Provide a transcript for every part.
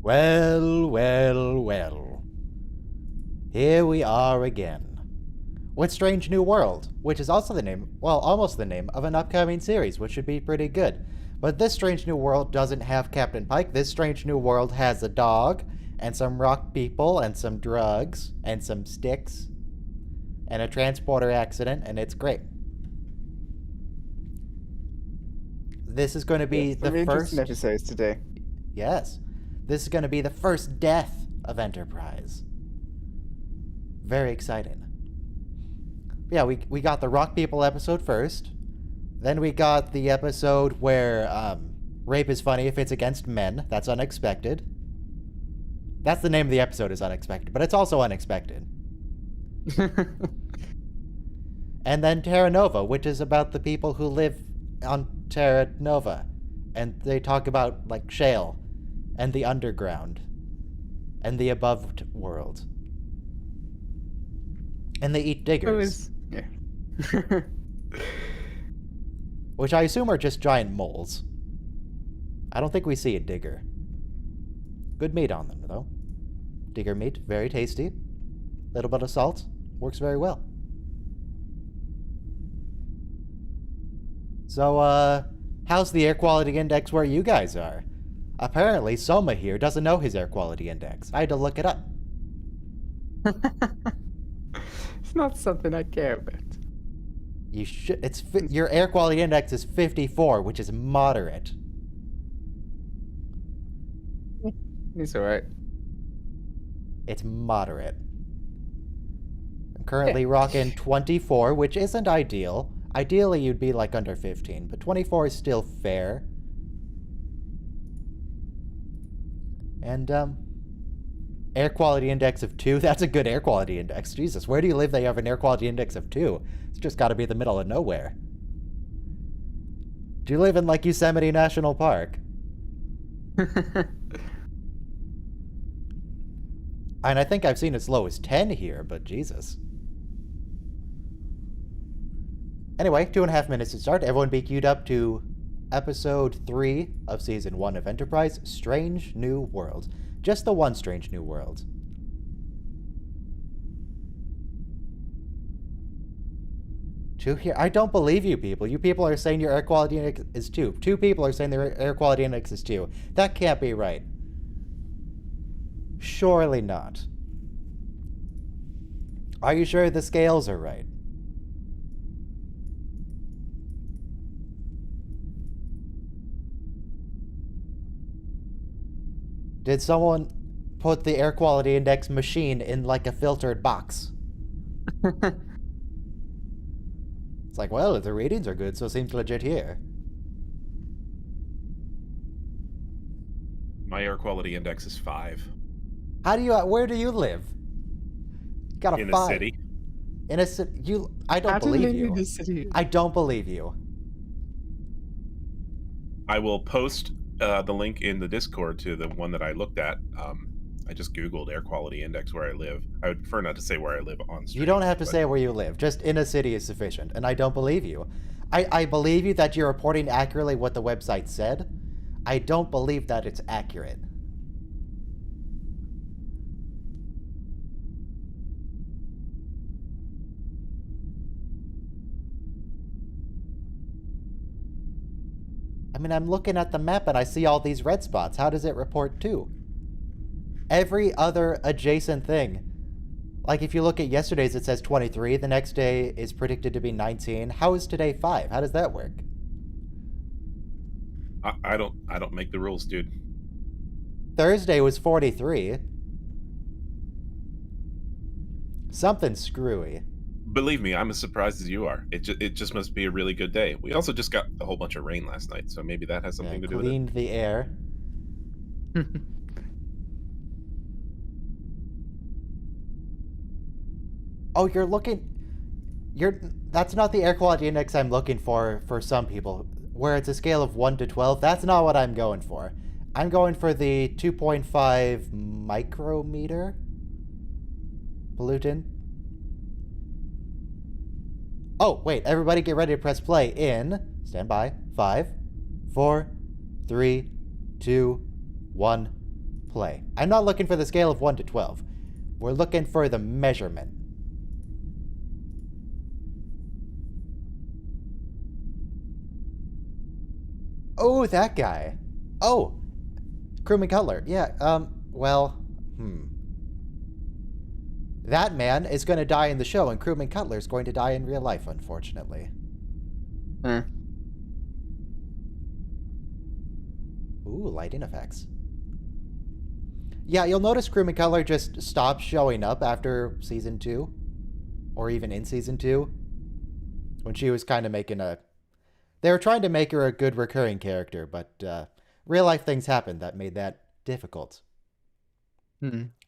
Well, well, well. Here we are again. With Strange New World, which is also the name, well, almost the name, of an upcoming series, which should be pretty good. But this Strange New World doesn't have Captain Pike. This Strange New World has a dog, and some rock people, and some drugs, and some sticks, and a transporter accident, and it's great. This is going to be the first episodes today. Yes. This is going to be the first death of Enterprise. Very exciting. Yeah, we got the Rock People episode first. Then we got the episode where rape is funny if it's against men. That's unexpected. That's the name of the episode, is unexpected, but it's also unexpected. And then Terra Nova, which is about the people who live on Terra Nova. And they talk about, like, shale and the underground and the above world. And they eat diggers. Yeah. Which I assume are just giant moles. I don't think we see a digger. Good meat on them, though. Digger meat, very tasty. Little bit of salt, works very well. So, how's the air quality index where you guys are? Apparently, Soma here doesn't know his air quality index. I had to look it up. It's not something I care about. You should. Your air quality index is 54, which is moderate. It's alright. It's moderate. I'm currently rocking 24, which isn't ideal. Ideally, you'd be like under 15, but 24 is still fair. And, air quality index of 2. That's a good air quality index. Jesus, where do you live that you have an air quality index of 2? It's just gotta be the middle of nowhere. Do you live in, like, Yosemite National Park? And I think I've seen as low as 10 here, but Jesus. Anyway, 2.5 minutes to start. Everyone be queued up to episode 3 of season 1 of Enterprise, Strange New World. Just the one Strange New World. Two here. I don't believe you people. You people are saying your air quality index is 2. 2 people are saying their air quality index is 2. That can't be right. Surely not. Are you sure the scales are right? Did someone put the air quality index machine in like a filtered box? It's like, well, the readings are good, so it seems legit here. My air quality index is 5. How do you? Where do you live? You got a 5. In a city. In a city. I don't believe you. In the city? I don't believe you. I will post the link in the Discord to the one that I looked at. I just Googled air quality index where I live. I would prefer not to say where I live on stream. You don't have to say where you live. Just in a city is sufficient, and I don't believe you. I believe you that you're reporting accurately what the website said. I don't believe that it's accurate. I mean, I'm looking at the map and I see all these red spots. How does it report 2? Every other adjacent thing. Like, if you look at yesterday's, it says 23. The next day is predicted to be 19. How is today 5? How does that work? I don't make the rules, dude. Thursday was 43. Something screwy. Believe me, I'm as surprised as you are. It just must be a really good day. We also just got a whole bunch of rain last night, so maybe that has something to do with it. Cleaned the air. Oh, you're looking... That's not the air quality index I'm looking for some people, where it's a scale of 1 to 12. That's not what I'm going for. I'm going for the 2.5 micrometer pollutant. Oh, wait, everybody get ready to press play in, stand by, 5, 4, 3, 2, 1, play. I'm not looking for the scale of 1 to 12. We're looking for the measurement. Oh, that guy. Oh, Crewman Cutler. Yeah, That man is going to die in the show, and Crewman Cutler is going to die in real life, unfortunately. Ooh, lighting effects. Yeah, you'll notice Crewman Cutler just stopped showing up after season 2. Or even in season 2. When she was kind of making a... They were trying to make her a good recurring character, but real life things happened that made that difficult.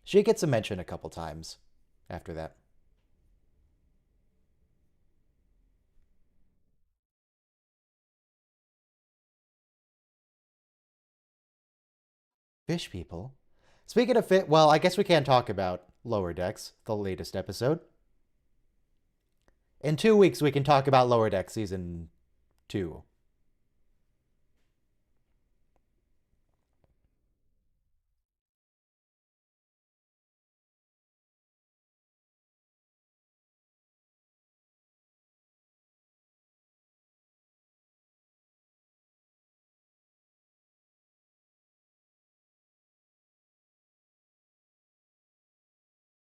She gets a mention a couple times after that. Fish people? Speaking of fit, well, I guess we can't talk about Lower Decks, the latest episode. In 2 weeks, we can talk about Lower Decks Season 2.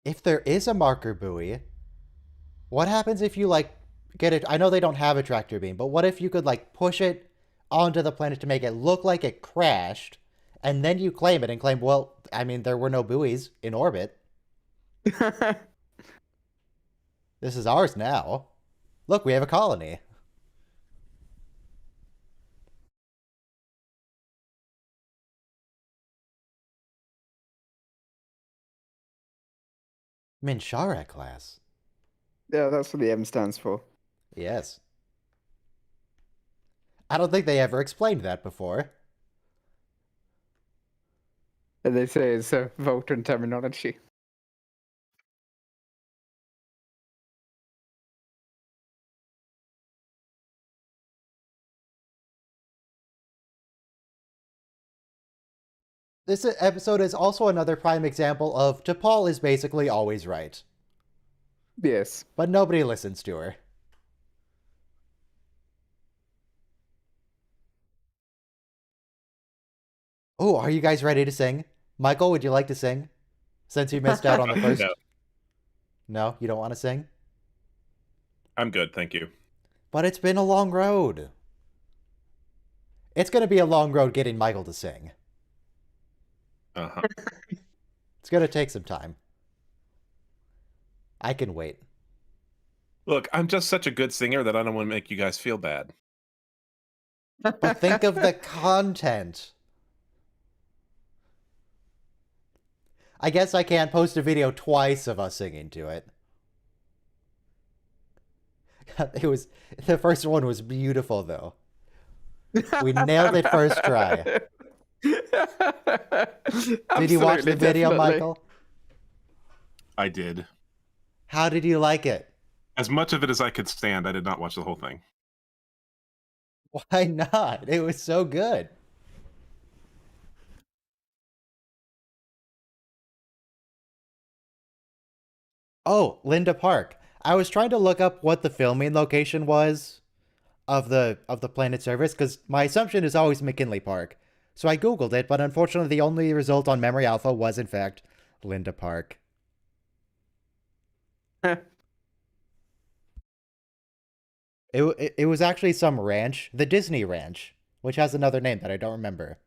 If there is a marker buoy, what happens if you, like, get it? I know they don't have a tractor beam, but what if you could, like, push it onto the planet to make it look like it crashed, and then you claim it and claim, well, I mean, there were no buoys in orbit. This is ours now. Look, we have a colony. Minshara class. Yeah, that's what the M stands for. Yes. I don't think they ever explained that before. And they say it's a Voltron terminology. This episode is also another prime example of T'Pol is basically always right. Yes. But nobody listens to her. Oh, are you guys ready to sing? Michael, would you like to sing? Since you missed out on the first... No. No, you don't want to sing? I'm good, thank you. But it's been a long road. It's going to be a long road getting Michael to sing. Uh-huh. It's going to take some time. I can wait. Look, I'm just such a good singer that I don't want to make you guys feel bad. But think of the content. I guess I can't post a video twice of us singing to it. The first one was beautiful, though. We nailed it first try. Did you watch the video, Definitely. Michael? I did. How did you like it? As much of it as I could stand, I did not watch the whole thing. Why not? It was so good. Oh, Linda Park. I was trying to look up what the filming location was of the planet service, because my assumption is always McKinley Park. So I googled it, but unfortunately the only result on Memory Alpha was in fact Linda Park. It was actually some ranch, the Disney Ranch, which has another name that I don't remember.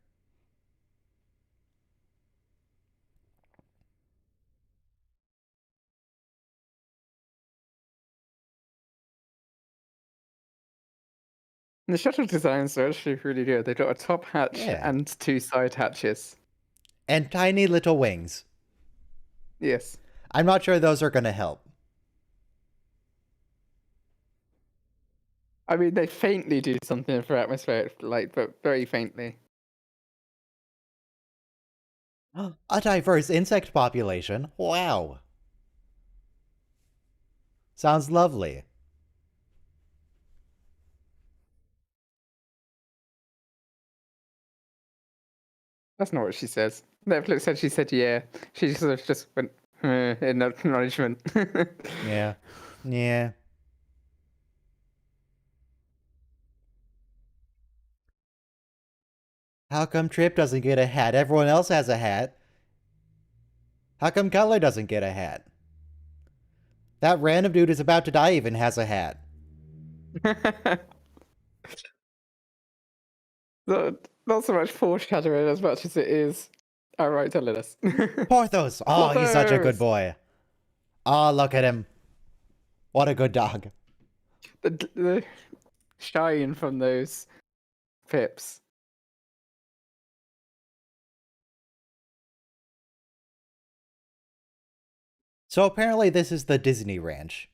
The shuttle designs are actually really good. They've got a top hatch Yeah. and 2 side hatches. And tiny little wings. Yes. I'm not sure those are going to help. I mean, they faintly do something for atmospheric light, but very faintly. A diverse insect population? Wow. Sounds lovely. That's not what she says. Netflix said she said yeah. She sort of just went in acknowledgement. Yeah. Yeah. How come Trip doesn't get a hat? Everyone else has a hat. How come Cutler doesn't get a hat? That random dude is about to die even has a hat. Not so much foreshadowing as much as it is outright telling us. Porthos! Oh, he's such a good Porthos! boy. Oh, look at him. What a good dog. The shine from those pips. So apparently this is the Disney Ranch.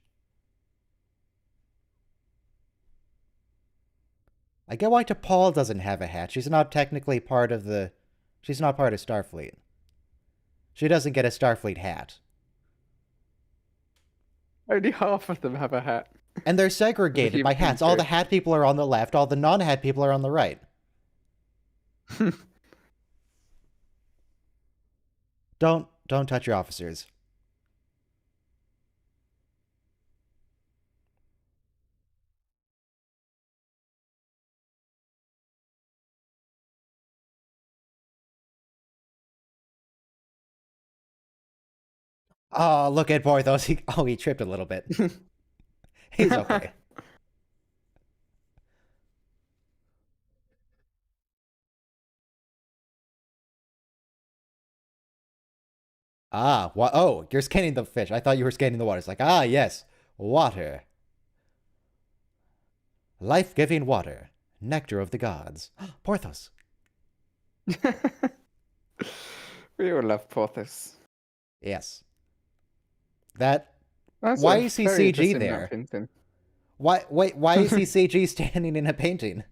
I get why T'Pol doesn't have a hat. She's not technically part of the... She's not part of Starfleet. She doesn't get a Starfleet hat. Only half of them have a hat. And they're segregated by hats. All the hat people are on the left, all the non-hat people are on the right. Don't touch your officers. Oh, look at Porthos. He tripped a little bit. He's okay. What? Oh, you're scanning the fish. I thought you were scanning the water. It's like, yes, water. Life-giving water. Nectar of the gods. Porthos. We all love Porthos. Yes. That... That's why is he very CG interesting there? painting. Why is he CG standing in a painting?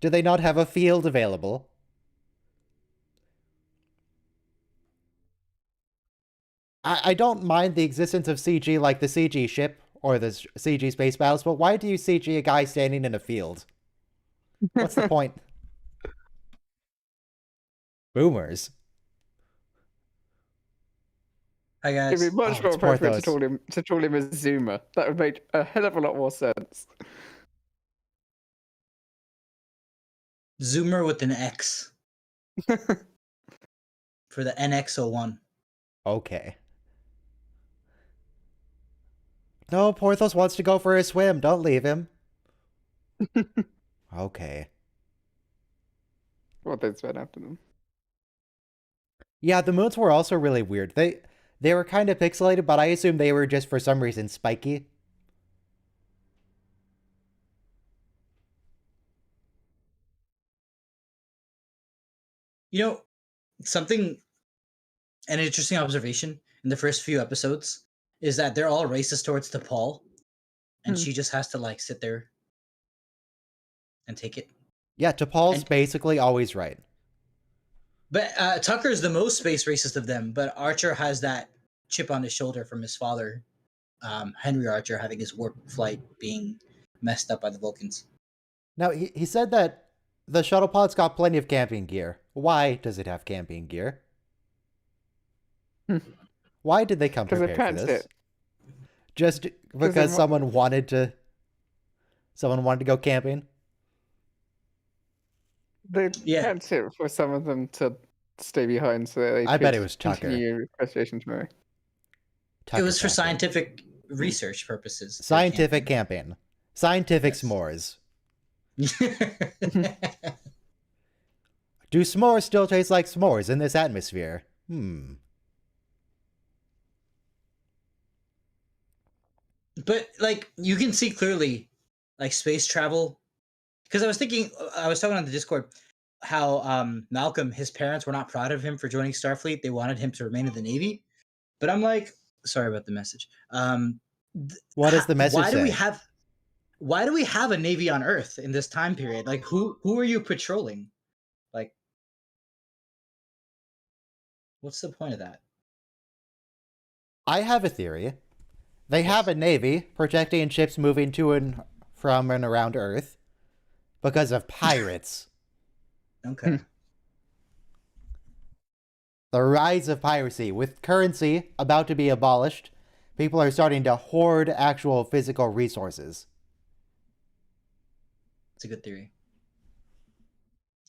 Do they not have a field available? I don't mind the existence of CG like the CG ship or the CG space battles, but why do you CG a guy standing in a field? What's the point? Boomers. Hi guys. It'd be much more it's appropriate Porthos. to call him a Zoomer. That would make a hell of a lot more sense. Zoomer with an X. For the NX01. Okay. No, Porthos wants to go for a swim. Don't leave him. Okay. What they'd spend after them. Yeah, the moons were also really weird. They were kind of pixelated, but I assume they were just for some reason spiky. You know, an interesting observation in the first few episodes is that they're all racist towards T'Pol, and she just has to like sit there and take it. Yeah, T'Pol's basically always right. But Tucker's the most space racist of them, but Archer has that chip on his shoulder from his father, Henry Archer, having his warp flight being messed up by the Vulcans. Now, he said that the shuttle pod's got plenty of camping gear. Why does it have camping gear? Why did they come prepared for this? It. Just because someone wanted to go camping? They pants it for some of them to stay behind so that they I bet it was Tucker. Continue Station tomorrow. It was for scientific research purposes. Scientific camping. Scientific s'mores. Do s'mores still taste like s'mores in this atmosphere? But, like, you can see clearly, like, space travel. Because I was talking on the Discord, how Malcolm, his parents were not proud of him for joining Starfleet. They wanted him to remain in the Navy. But I'm like, sorry about the message. What does the message say? Why do we have a Navy on Earth in this time period? Like, who are you patrolling? Like, what's the point of that? I have a theory. They have a Navy protecting ships moving to and from and around Earth because of pirates. Okay. The rise of piracy. With currency about to be abolished, people are starting to hoard actual physical resources. It's a good theory.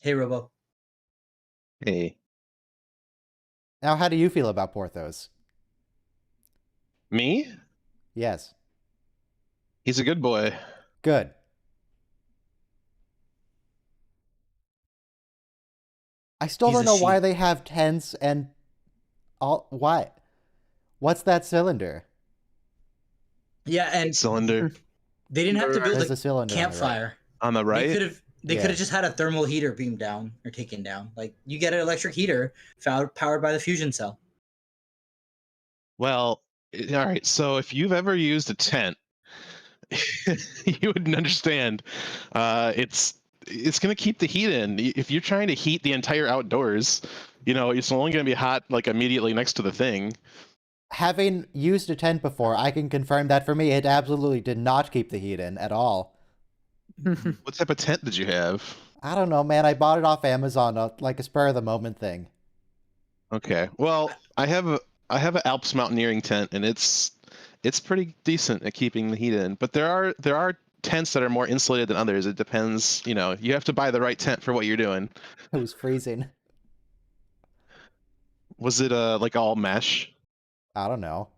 Hey, Robo. Hey, Now, how do you feel about Porthos? me? Yes. He's a good boy. Good. I still He's don't a know why sheep. they have tents and all. Why? What's that cylinder? Yeah, and Cylinder they didn't have to build There's a a cylinder on the right. campfire. on the They right. could have. They Yeah. could have just had a thermal heater beamed down or taken down. Like you get an electric heater powered by the fusion cell. Well, all right. So if you've ever used a tent, you would understand. It's going to keep the heat in. If you're trying to heat the entire outdoors, it's only going to be hot like immediately next to the thing. Having used a tent before, I can confirm that for me, it absolutely did not keep the heat in at all. What type of tent did you have? I don't know, man. I bought it off Amazon, like a spur of the moment thing. Okay. Well, I have an Alps mountaineering tent, and it's pretty decent at keeping the heat in. But there are tents that are more insulated than others. It depends. You have to buy the right tent for what you're doing. It was freezing. Was it like all mesh? I don't know.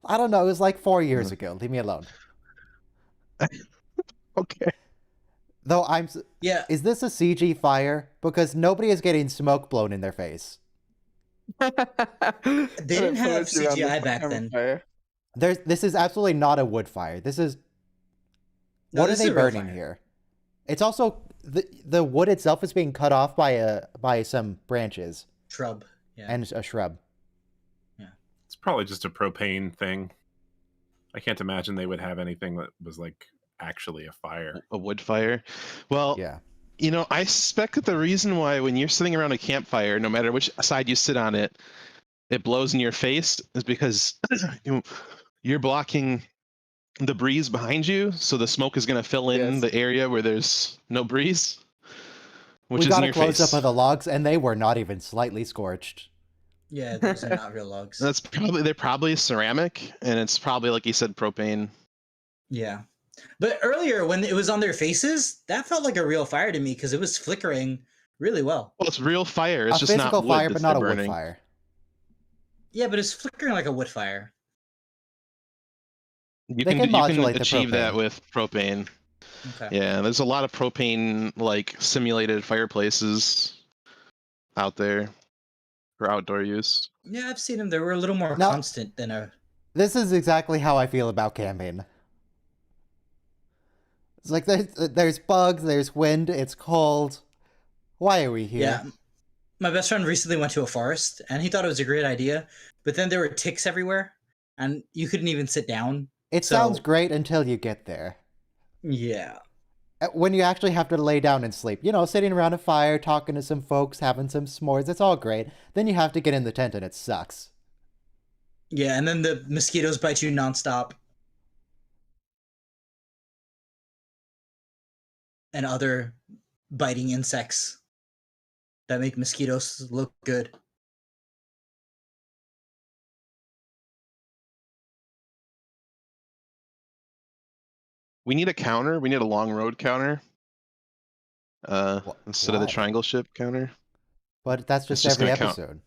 It was like 4 years ago. Leave me alone. Okay. Though Yeah, is this a CG fire? Because nobody is getting smoke blown in their face. they didn't have CGI back then. This is absolutely not a wood fire. This is No, what are this is they a real burning fire. here? It's also the wood itself is being cut off by some branches Shrub. Yeah. and a shrub. It's probably just a propane thing. I can't imagine they would have anything that was like actually a fire. A wood fire. Well, Yeah. I suspect that the reason why when you're sitting around a campfire, no matter which side you sit on it, it blows in your face is because you're blocking the breeze behind you, so the smoke is going to fill in Yes. the area where there's no breeze, which We is got in a your close face. up of the logs, and they were not even slightly scorched. Yeah, those are not real logs. They're probably ceramic, and it's probably, like you said, propane. Yeah. But earlier, when it was on their faces, that felt like a real fire to me because it was flickering really well. Well, it's real fire. It's A just physical not wood fire, that but not a they're wood burning. fire. Yeah, but it's flickering like a wood fire. You They can can modulate the achieve that propane. with propane. Okay. Yeah, there's a lot of propane like simulated fireplaces out there for outdoor use. Yeah, I've seen them. They were a little more Now- constant than a. This is exactly how I feel about camping. It's like there's bugs, there's wind, it's cold. Why are we here? Yeah. My best friend recently went to a forest and he thought it was a great idea, but then there were ticks everywhere and you couldn't even sit down. It So- sounds great until you get there. Yeah. When you actually have to lay down and sleep. Sitting around a fire, talking to some folks, having some s'mores, it's all great. Then you have to get in the tent and it sucks. Yeah, and then the mosquitoes bite you nonstop. And other biting insects that make mosquitoes look good. We need a counter. We need a long road counter. Instead of the why? triangle ship counter. But that's just just every gonna count. episode.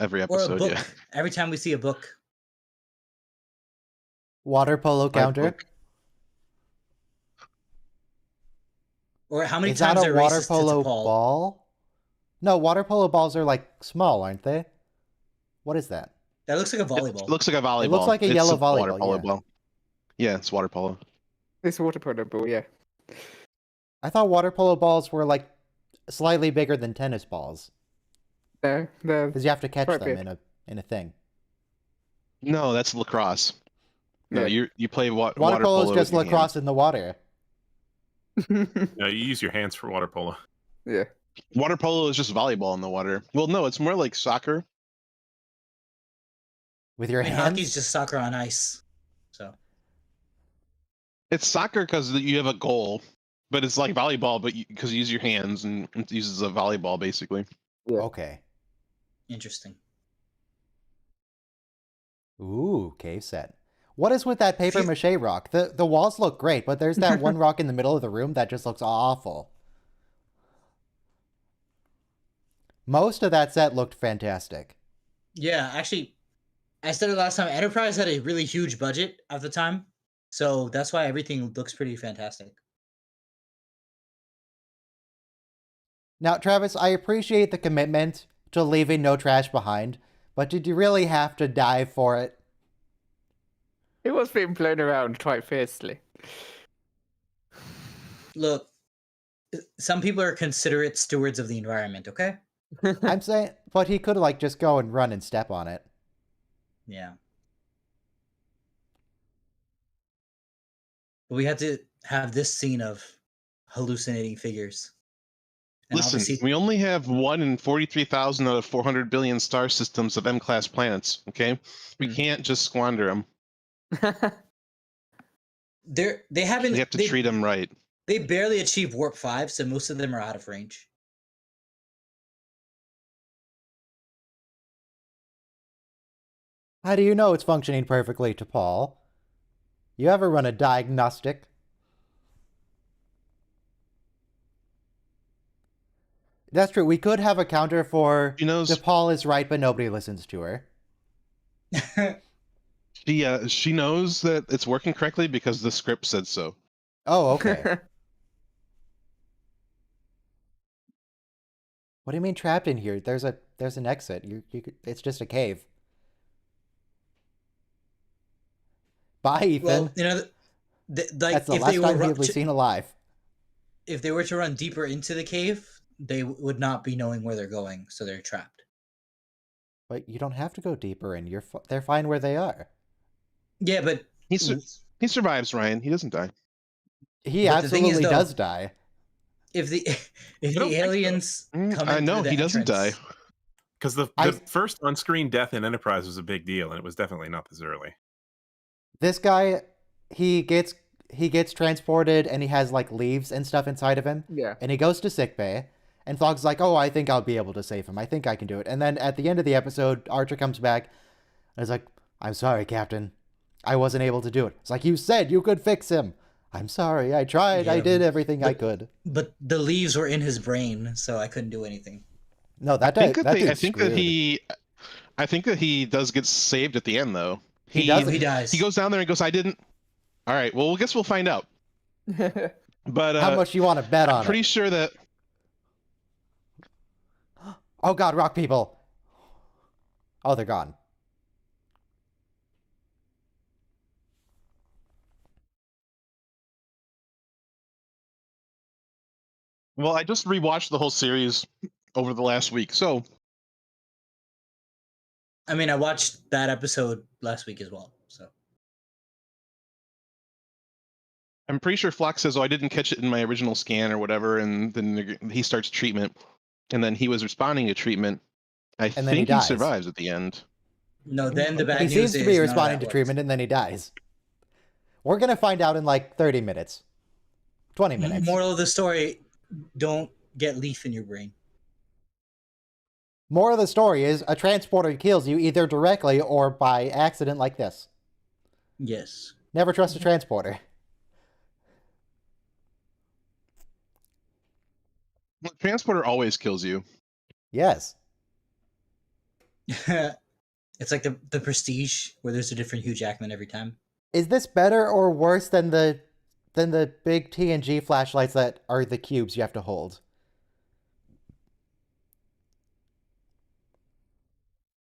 Every Or a episode, book. yeah. Every time we see a book. Water polo Art counter. book. Or how many Is that times a are water racist to polo Paul? ball? No, water polo balls are like small, aren't they? What is that? That looks like a It volleyball. looks like a volleyball. looks like a It's yellow water volleyball, polo yeah. ball. Yeah, it's water polo. It's water polo ball, yeah. I thought water polo balls were like slightly bigger than tennis balls No, they're because you have to catch Quite them big. in a thing. No, that's lacrosse. No, Yeah. you play Water water polo is polo just with your lacrosse in the water. No, you use your hands for water polo. yeah. hands. Water polo is just volleyball in the water. Well, no, it's more like soccer. With your And hands? hockey's just soccer on ice. So It's soccer because you have a goal, but it's like volleyball, but because you use your hands and it uses a volleyball basically. Okay. interesting. Ooh, cave set. What is with that paper mache rock? The walls look great, but there's that one rock in the middle of the room that just looks awful. Most of that set looked fantastic. Yeah, actually, I said it last time. Enterprise had a really huge budget at the time, so that's why everything looks pretty fantastic. Now, Travis, I appreciate the commitment to leaving no trash behind, but did you really have to dive for it? It was being blown around quite fiercely. Look, some people are considerate stewards of the environment. Okay. I'm saying, but he could like just go and run and step on it. Yeah. But we had to have this scene of hallucinating figures. And Listen, obviously, we only have 1 in 43,000 out of 400 billion star systems of M-class planets, okay? We can't just squander them. they haven't. We have to treat them right. They barely achieve warp 5, so most of them are out of range. How do you know it's functioning perfectly, to Paul? You ever run a diagnostic? That's true. We could have a counter for She knows. DePaul is right, but nobody listens to her. She knows that it's working correctly because the script said so. Oh, okay. What do you mean trapped in here? There's an exit. It's just a cave. Bye, Ethan. Well, That's the last time he'll be seen alive. If they were to run deeper into the cave, they would not be knowing where they're going, so they're trapped. But you don't have to go deeper in. They're fine where they are. Yeah, but He survives, Ryan. He doesn't die. He absolutely does die. If the aliens come in no, through the he doesn't die. entrance- Because the first on-screen death in Enterprise was a big deal, and it was definitely not this early. This guy, he gets transported, and he has like leaves and stuff inside of him. Yeah. And he goes to sickbay, and Fogg's like, "Oh, I think I'll be able to save him. I think I can do it." And then at the end of the episode, Archer comes back, and is like, "I'm sorry, Captain. I wasn't able to do it." It's like, "You said you could fix him." "I'm sorry. I tried. Yeah, I did everything I could." But the leaves were in his brain, so I couldn't do anything. No, I think that he does get saved at the end, though. He does. He dies. He goes down there and goes, "I didn't." All right. Well, I guess we'll find out. But How much you want to bet on I'm pretty sure that. Oh God, rock people. Oh, they're gone. Well, I just rewatched the whole series over the last week, so I mean, I watched that episode last week as well. So I'm pretty sure Flock says, "Oh, I didn't catch it in my original scan or whatever," and then he starts treatment, and then he was responding to treatment. I And then he think he dies. survives at the end. no, then the bad He news seems to is be none of responding that to works. treatment, and then he dies. We're gonna find out in like 30 minutes. 20 minutes. Moral of the story: don't get leaf in your brain. More of the story is a transporter kills you either directly or by accident like this. Yes. Never trust a transporter. Well, transporter always kills you. Yes. It's like the Prestige, where there's a different Hugh Jackman every time. Is this better or worse than the big TNG flashlights that are the cubes you have to hold?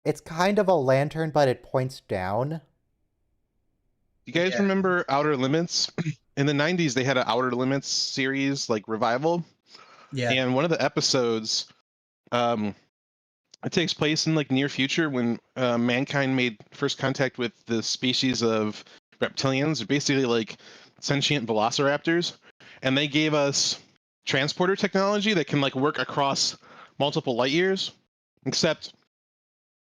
It's kind of a lantern, but it points down. You guys Yeah. remember Outer Limits? In the 90s, they had an Outer Limits series, like revival. Yeah. And one of the episodes, it takes place in like near future when mankind made first contact with the species of reptilians. They're basically like sentient velociraptors, and they gave us transporter technology that can like work across multiple light years. Except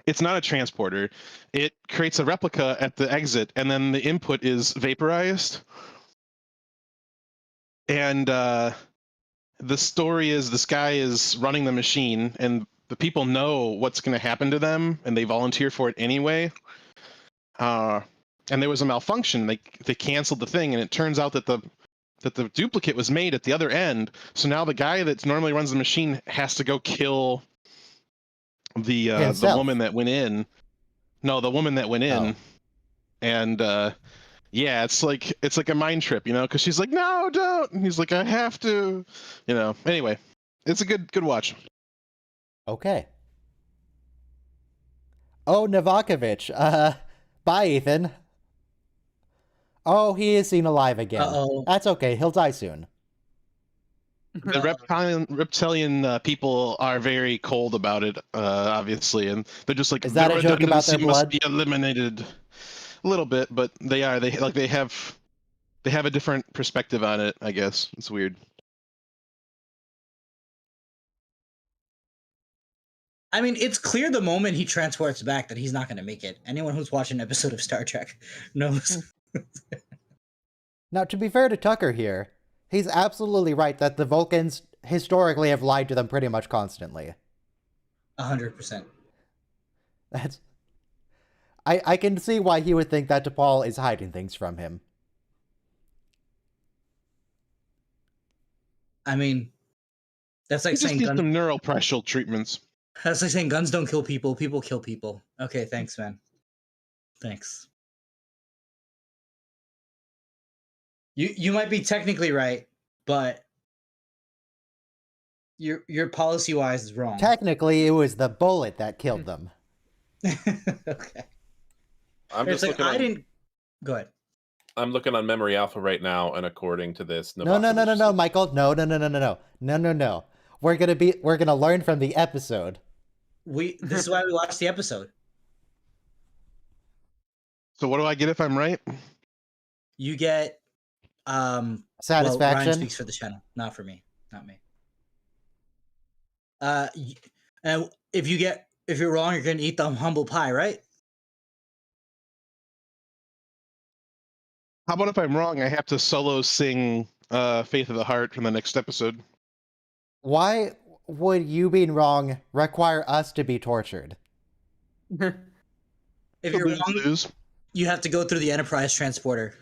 it's not a transporter. It creates a replica at the exit, and then the input is vaporized. And the story is this guy is running the machine, and the people know what's going to happen to them, and they volunteer for it anyway. and there was a malfunction. They canceled the thing, and it turns out that the duplicate was made at the other end. So now the guy that normally runs the machine has to go kill the woman that went in. No, the woman that went in. Oh. And yeah, it's like a mind trip, because she's like, no, don't. And he's like, I have to, Anyway, it's a good watch. Okay. Oh, Novakovich. Bye, Ethan. Oh, he is seen alive again. Uh-oh. That's okay. He'll die soon. The reptilian people are very cold about it, obviously, and they're just like, Is that the a joke about their redundancy blood? must be eliminated. A little bit, but they have a different perspective on it. I guess it's weird. I mean, it's clear the moment he transports back that he's not going to make it. Anyone who's watched an episode of Star Trek knows. Now, to be fair to Tucker here, he's absolutely right that the Vulcans historically have lied to them pretty much constantly. 100%. That's... I can see why he would think that T'Pol is hiding things from him. I mean, that's like You just saying need some neuropressure treatments. that's like saying guns don't kill people, people kill people. Okay, thanks, man. Thanks. You might be technically right, but your policy wise is wrong. Technically, it was the bullet that killed them. Okay. I'm It's just like looking. I didn't. Go ahead. I'm looking on Memory Alpha right now, and according to this, No, Michael. No. We're gonna learn from the episode. This is why we watched the episode. So what do I get if I'm right? You get Satisfaction. Well, Ryan speaks for the channel, not for me, not me. And if you're wrong, you're gonna eat the humble pie, right? How about if I'm wrong? I have to solo sing "Faith of the Heart" from the next episode. Why would you being wrong require us to be tortured? If you're wrong, you have to go through the Enterprise transporter.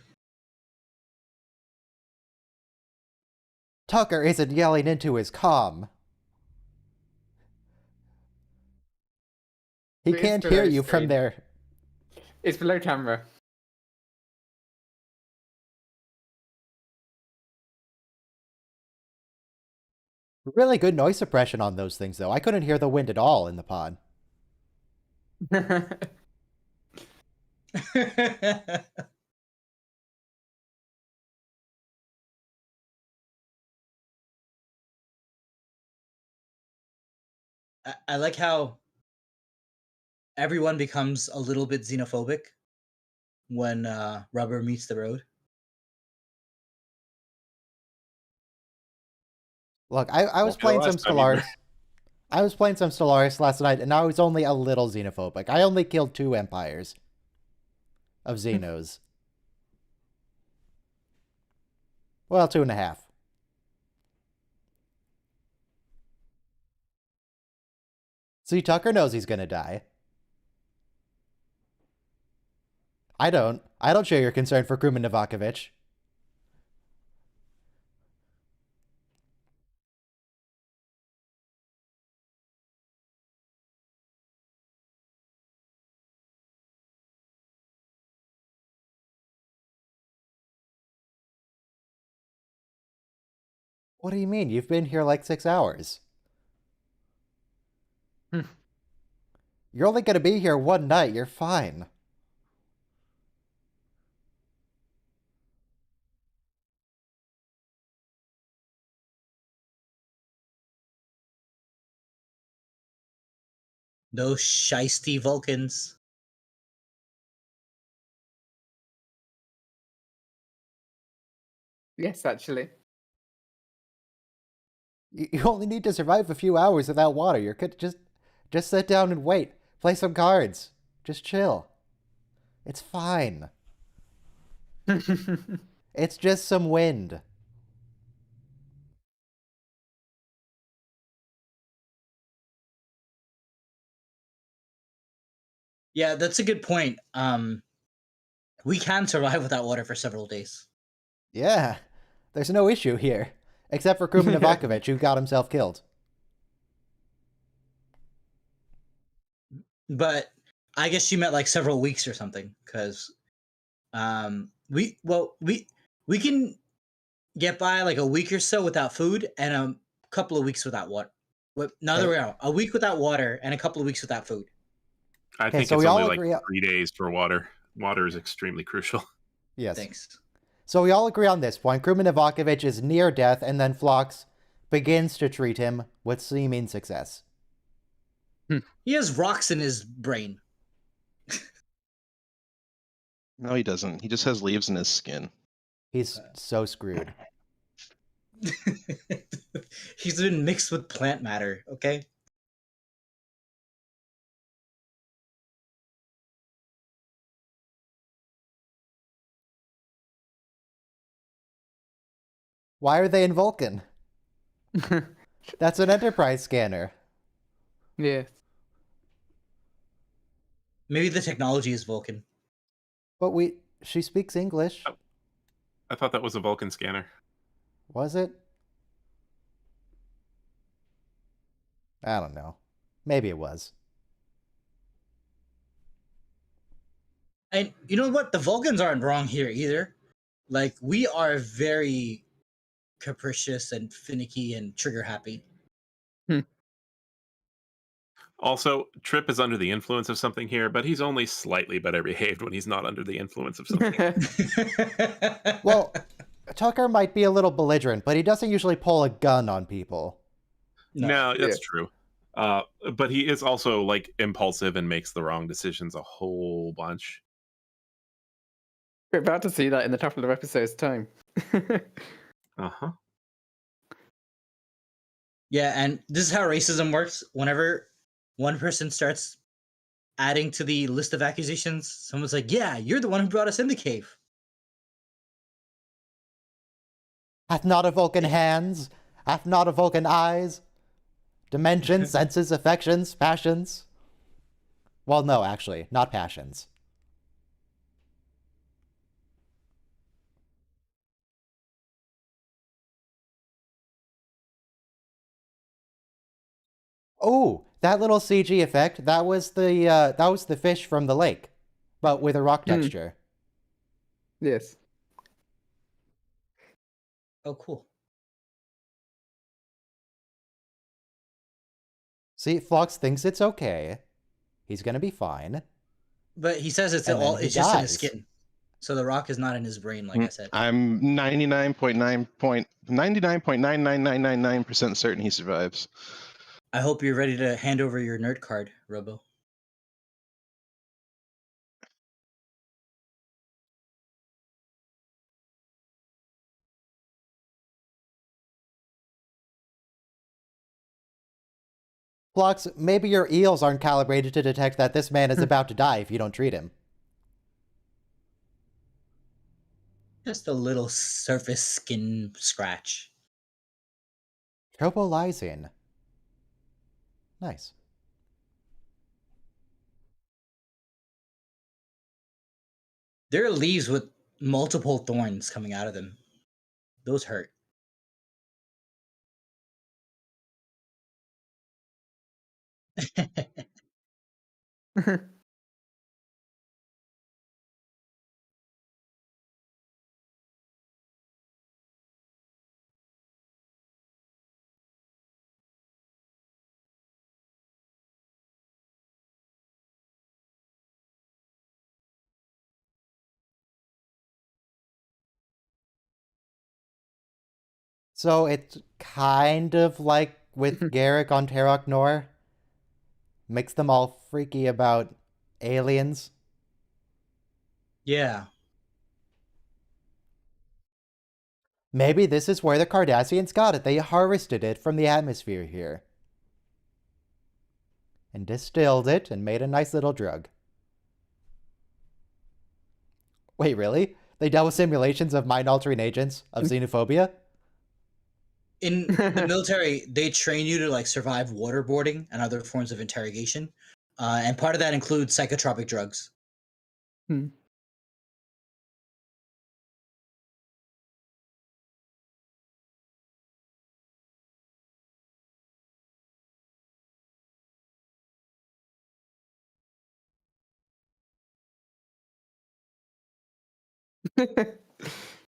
Tucker isn't yelling into his comm. He can't hear you from there. It's below camera. Really good noise suppression on those things, though. I couldn't hear the wind at all in the pod. I like how everyone becomes a little bit xenophobic when rubber meets the road. Look, I was Okay, playing some last time Stellaris. I was playing some Stellaris last night, and I was only a little xenophobic. I only killed 2 empires of Xenos. Well, 2.5. See, Tucker knows he's gonna die. I don't. I don't share your concern for crewman Novakovich. What do you mean? You've been here like 6 hours. You're only gonna be here one night. You're fine. Those shisty Vulcans. Yes, actually. You only need to survive a few hours without water. You're good. Just sit down and wait. Play some cards. Just chill. It's fine. It's just some wind. Yeah, that's a good point. we can survive without water for several days. Yeah, there's no issue here. Except for Krumen Novakovic, who got himself killed. But I guess she meant like several weeks or something, because we can get by like a week or so without food and a couple of weeks without water. No, other way around. A week without water and a couple of weeks without food. I Okay, think so it's we all only agree- like 3 days for water. Water is extremely crucial. Yes. Thanks. So we all agree on this point. Krumen Novakovic is near death, and then Phlox begins to treat him with seeming success. He has rocks in his brain. No, he doesn't. He just has leaves in his skin. He's so screwed. He's been mixed with plant matter, okay? Why are they in Vulcan? That's an Enterprise scanner. Yeah. Maybe the technology is Vulcan. But she speaks English. I thought that was a Vulcan scanner. Was it? I don't know. Maybe it was. And you know what? The Vulcans aren't wrong here either. Like, we are very capricious and finicky and trigger happy. Also, Trip is under the influence of something here, but he's only slightly better behaved when he's not under the influence of something. Well, Tucker might be a little belligerent, but he doesn't usually pull a gun on people. No, that's Yeah. true. But he is also like impulsive and makes the wrong decisions a whole bunch. We're about to see that in a couple of episodes' time. Uh-huh. Yeah, and this is how racism works. Whenever one person starts adding to the list of accusations, someone's like, yeah, you're the one who brought us in the cave. Hath not a Vulcan hands? Hath not a Vulcan eyes? Dimensions, senses, affections, passions? Well, no, actually, not passions. Oh, that little CG effect, that was the fish from the lake, but with a rock texture. Yes. Oh, cool. See, Phlox thinks it's okay. He's gonna be fine. But he says it's And then all he it's just in his dies. skin. So the rock is not in his brain, like I said. I'm 99.99999% certain he survives. I hope you're ready to hand over your nerd card, Robo. Phlox, maybe your eels aren't calibrated to detect that this man is about to die if you don't treat him. Just a little surface skin scratch. Tropolysine. Nice. There are leaves with multiple thorns coming out of them. Those hurt. So it's kind of like with Garrick on Terok Nor. Makes them all freaky about aliens. Yeah. Maybe this is where the Cardassians got it. They harvested it from the atmosphere here. And distilled it and made a nice little drug. Wait, really? They dealt with simulations of mind-altering agents of xenophobia? In the military, they train you to like survive waterboarding and other forms of interrogation. And part of that includes psychotropic drugs.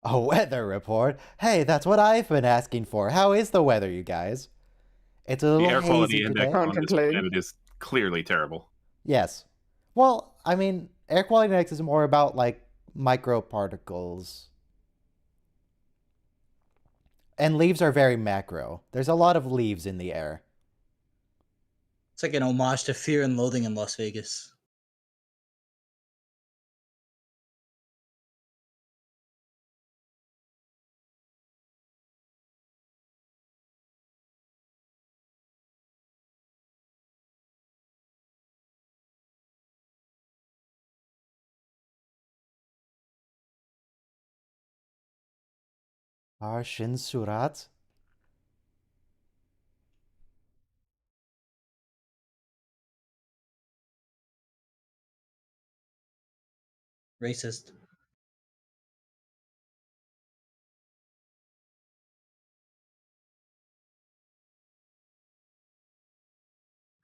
A weather report? Hey, that's what I've been asking for. How is the weather, you guys? It's a The little air quality hazy index today. Can't on this complain. planet is clearly terrible. Yes. Well, I mean, air quality index is more about like microparticles. And leaves are very macro. There's a lot of leaves in the air. It's like an homage to Fear and Loathing in Las Vegas. Arshin Surat? Racist.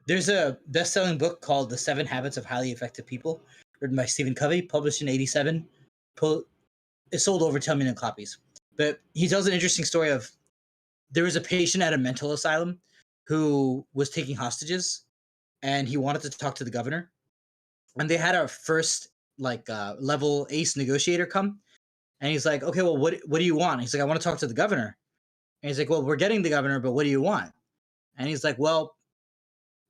There's a best-selling book called The 7 Habits of Highly Effective People, written by Stephen Covey, published in '87. It sold over 10 million copies. But he tells an interesting story of there was a patient at a mental asylum who was taking hostages, and he wanted to talk to the governor. And they had a first level ace negotiator come, and he's like, "Okay, well, what do you want?" He's like, "I want to talk to the governor." And he's like, "Well, we're getting the governor, but what do you want?" And he's like, "Well,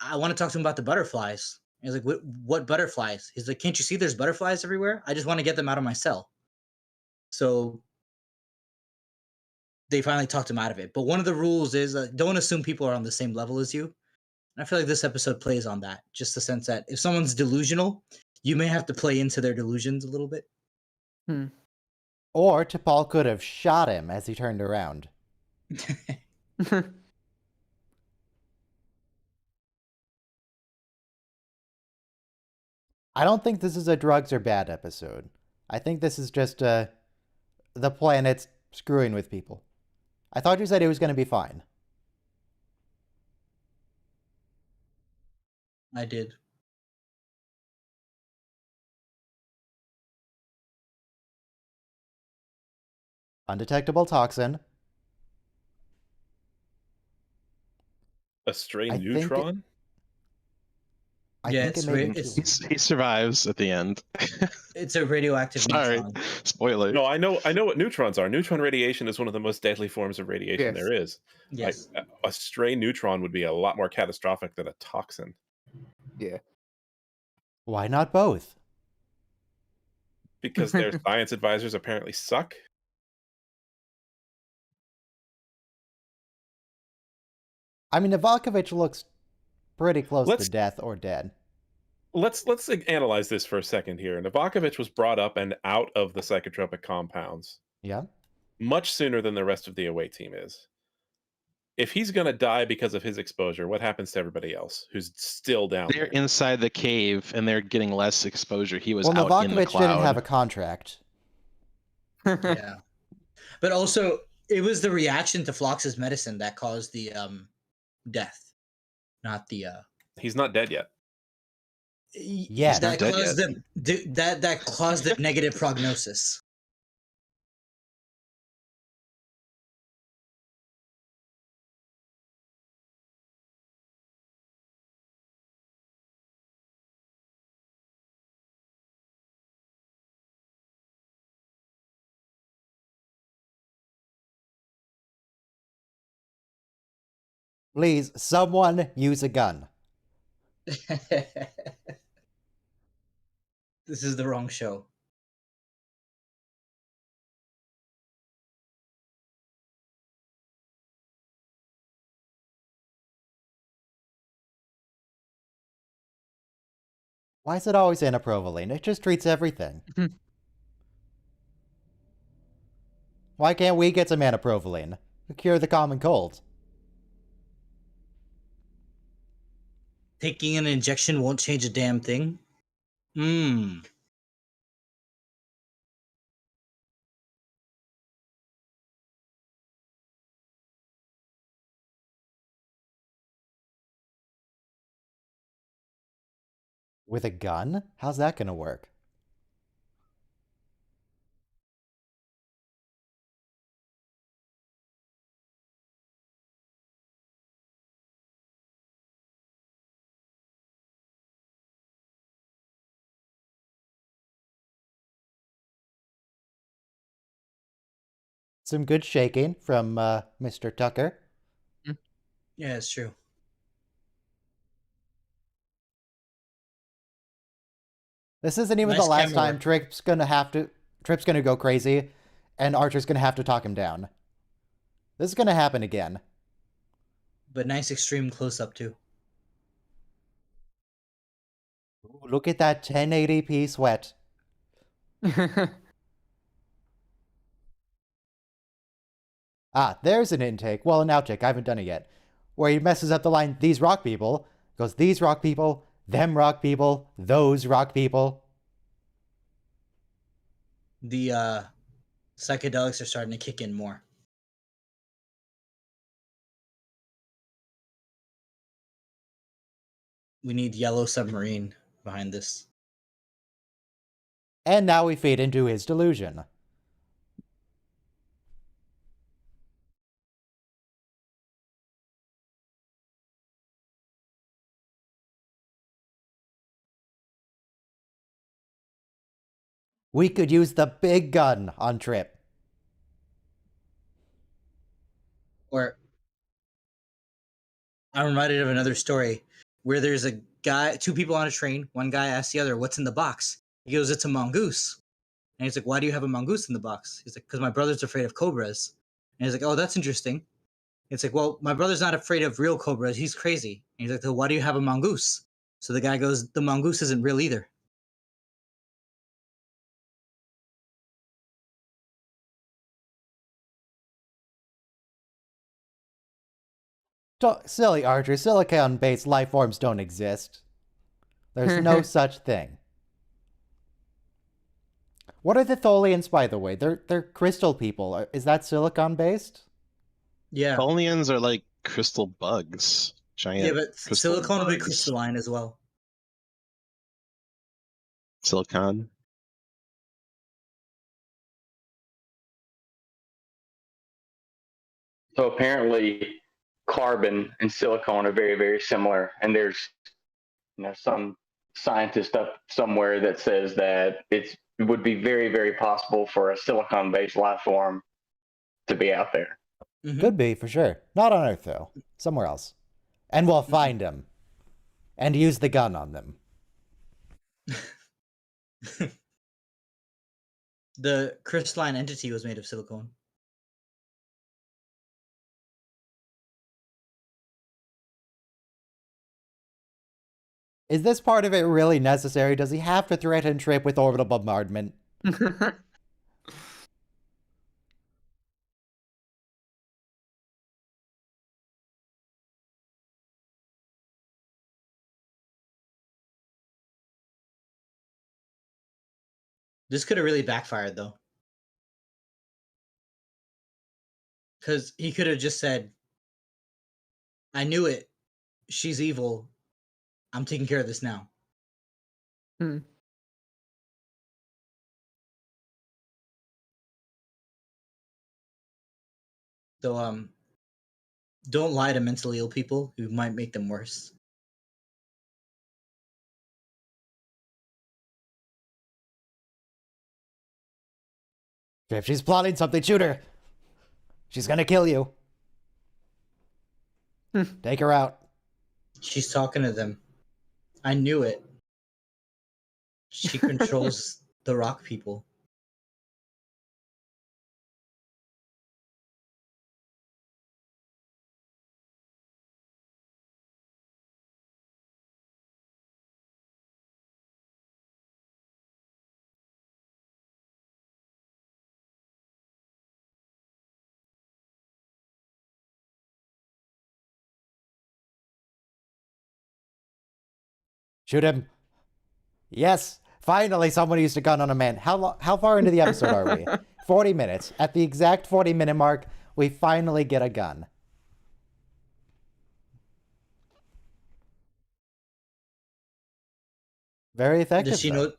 I want to talk to him about the butterflies." And he's like, "What butterflies?" He's like, "Can't you see there's butterflies everywhere? I just want to get them out of my cell." So they finally talked him out of it. But one of the rules is don't assume people are on the same level as you. And I feel like this episode plays on that, just the sense that if someone's delusional, you may have to play into their delusions a little bit. Or T'Pol could have shot him as he turned around. I don't think this is a drugs are bad episode. I think this is just the planet's screwing with people. I thought you said it was going to be fine. I did. Undetectable toxin. A stray I think neutron? I Yeah, think it it's may be it's He survives at the end. it's a radioactive Sorry, neutron. spoiler. No, I know what neutrons are. Neutron radiation is one of the most deadly forms of radiation Yes. there is. Yes. Like a stray neutron would be a lot more catastrophic than a toxin. Yeah. Why not both? Because their science advisors apparently suck. I mean, Novakovich looks pretty close Let's- to death or dead. Let's analyze this for a second here. Novakovich was brought up and out of the psychotropic compounds Yeah? much sooner than the rest of the away team is. If he's going to die because of his exposure, what happens to everybody else who's still down They're there? inside the cave and they're getting less exposure. He was Well, out in the Novakovich didn't cloud. have a contract. Yeah. But also it was the reaction to Phlox's medicine that caused the death, not the He's not dead yet. Yes. that Not dead caused that caused the negative prognosis. Please, someone use a gun. This is the wrong show. Why is it always anaprovaline? It just treats everything. Why can't we get some anaprovaline to cure the common cold? Taking an injection won't change a damn thing. With a gun? How's that gonna work? Some good shaking from Mr. Tucker. Yeah, it's true. This isn't even Nice the last camera time work. Trip's gonna go crazy, and Archer's gonna have to talk him down. This is gonna happen again. But nice extreme close up too. Ooh, look at that 1080p sweat. Ah, there's an intake. Well, an outtake. I haven't done it yet. Where he messes up the line, these rock people, goes, these rock people, them rock people, those rock people. The psychedelics are starting to kick in more. We need Yellow Submarine behind this. And now we fade into his delusion. We could use the big gun on Trip. Or I'm reminded of another story where there's a guy, two people on a train. One guy asks the other, "What's in the box?" He goes, "It's a mongoose." And he's like, "Why do you have a mongoose in the box?" He's like, "Because my brother's afraid of cobras." And he's like, "Oh, that's interesting." It's like, "Well, my brother's not afraid of real cobras. He's crazy." And he's like, "So why do you have a mongoose?" So the guy goes, "The mongoose isn't real either." Silly Archer, silicon-based life forms don't exist. There's no such thing. What are the Tholians, by the way? They're crystal people. Is that silicon-based? Yeah. Tholians are like crystal bugs. Giant Yeah, but crystal silicon will be bugs. crystalline as well. Silicon. So apparently, carbon and silicon are very, very similar, and there's some scientist up somewhere that says that it would be very, very possible for a silicon-based life form to be out there. Mhm. Could be, for sure. Not on Earth, though. Somewhere else. And we'll find them. And use the gun on them. The crystalline entity was made of silicone. Is this part of it really necessary? Does he have to threaten Trip with orbital bombardment? This could have really backfired though. Because he could have just said, "I knew it. She's evil. I'm taking care of this now." Hmm. So don't lie to mentally ill people who might make them worse. If she's plotting something, shoot her. She's gonna kill you. Take her out. She's talking to them. I knew it. She controls the rock people. Shoot him. Yes. Finally, someone used a gun on a man. How far into the episode are we? 40 minutes. At the exact 40-minute mark, we finally get a gun. Very effective. Does she though. know?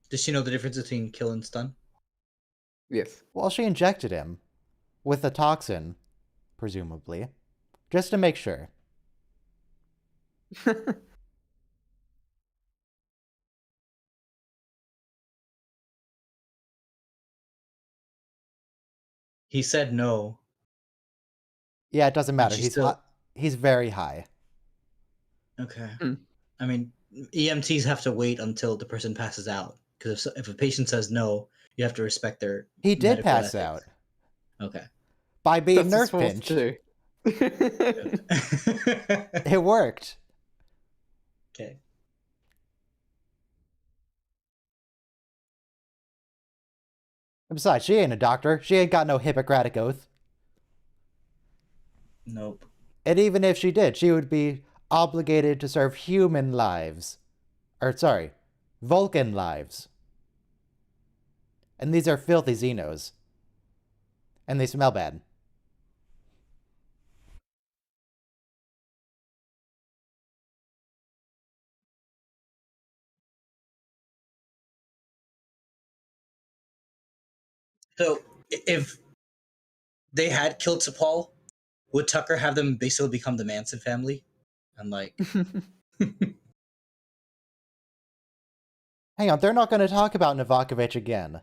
Does she know the difference between kill and stun? Yes. Well, she injected him with a toxin, presumably, just to make sure. He said no. Yeah, it doesn't matter. she He's still- he's very high. Okay. Hmm. I mean, EMTs have to wait until the person passes out because if a patient says no, you have to respect their. He did medical pass ethics. out Okay. by being That's nerve what pinched. to do. It worked. Okay. Besides, she ain't a doctor. She ain't got no Hippocratic oath. Nope. And even if she did, she would be obligated to serve human lives. Or, sorry, Vulcan lives. And these are filthy Xenos. And they smell bad. So if they had killed T'Pol, would Tucker have them basically become the Manson family? And like, Hang on, they're not going to talk about Novakovich again.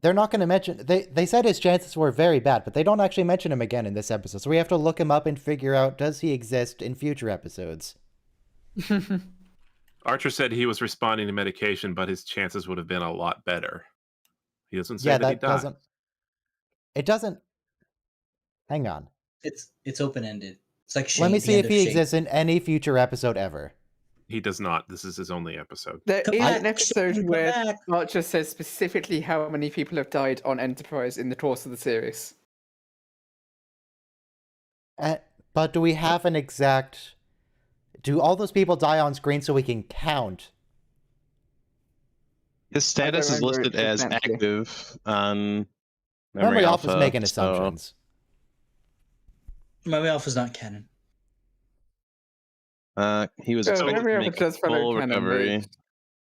They're not going to mention... They said his chances were very bad, but they don't actually mention him again in this episode. So we have to look him up and figure out, does he exist in future episodes? Archer said he was responding to medication, but his chances would have been a lot better. He doesn't say Yeah, that he that died. doesn't... It doesn't... Hang on. it's open ended. It's like Shane, Let me the see end if of he Shane. exists in any future episode ever. He does not. This is his only episode. There Come is back, an episode Shane, come where back. Archer says specifically how many people have died on Enterprise in the course of the series. But do we have an exact... Do all those people die on screen so we can count? His status is remember listed it as exactly. active on Memory Alpha's Alpha, making so- assumptions. Memory Alpha's not canon. He was So expected Memory to Alpha make does follow full canon, recovery.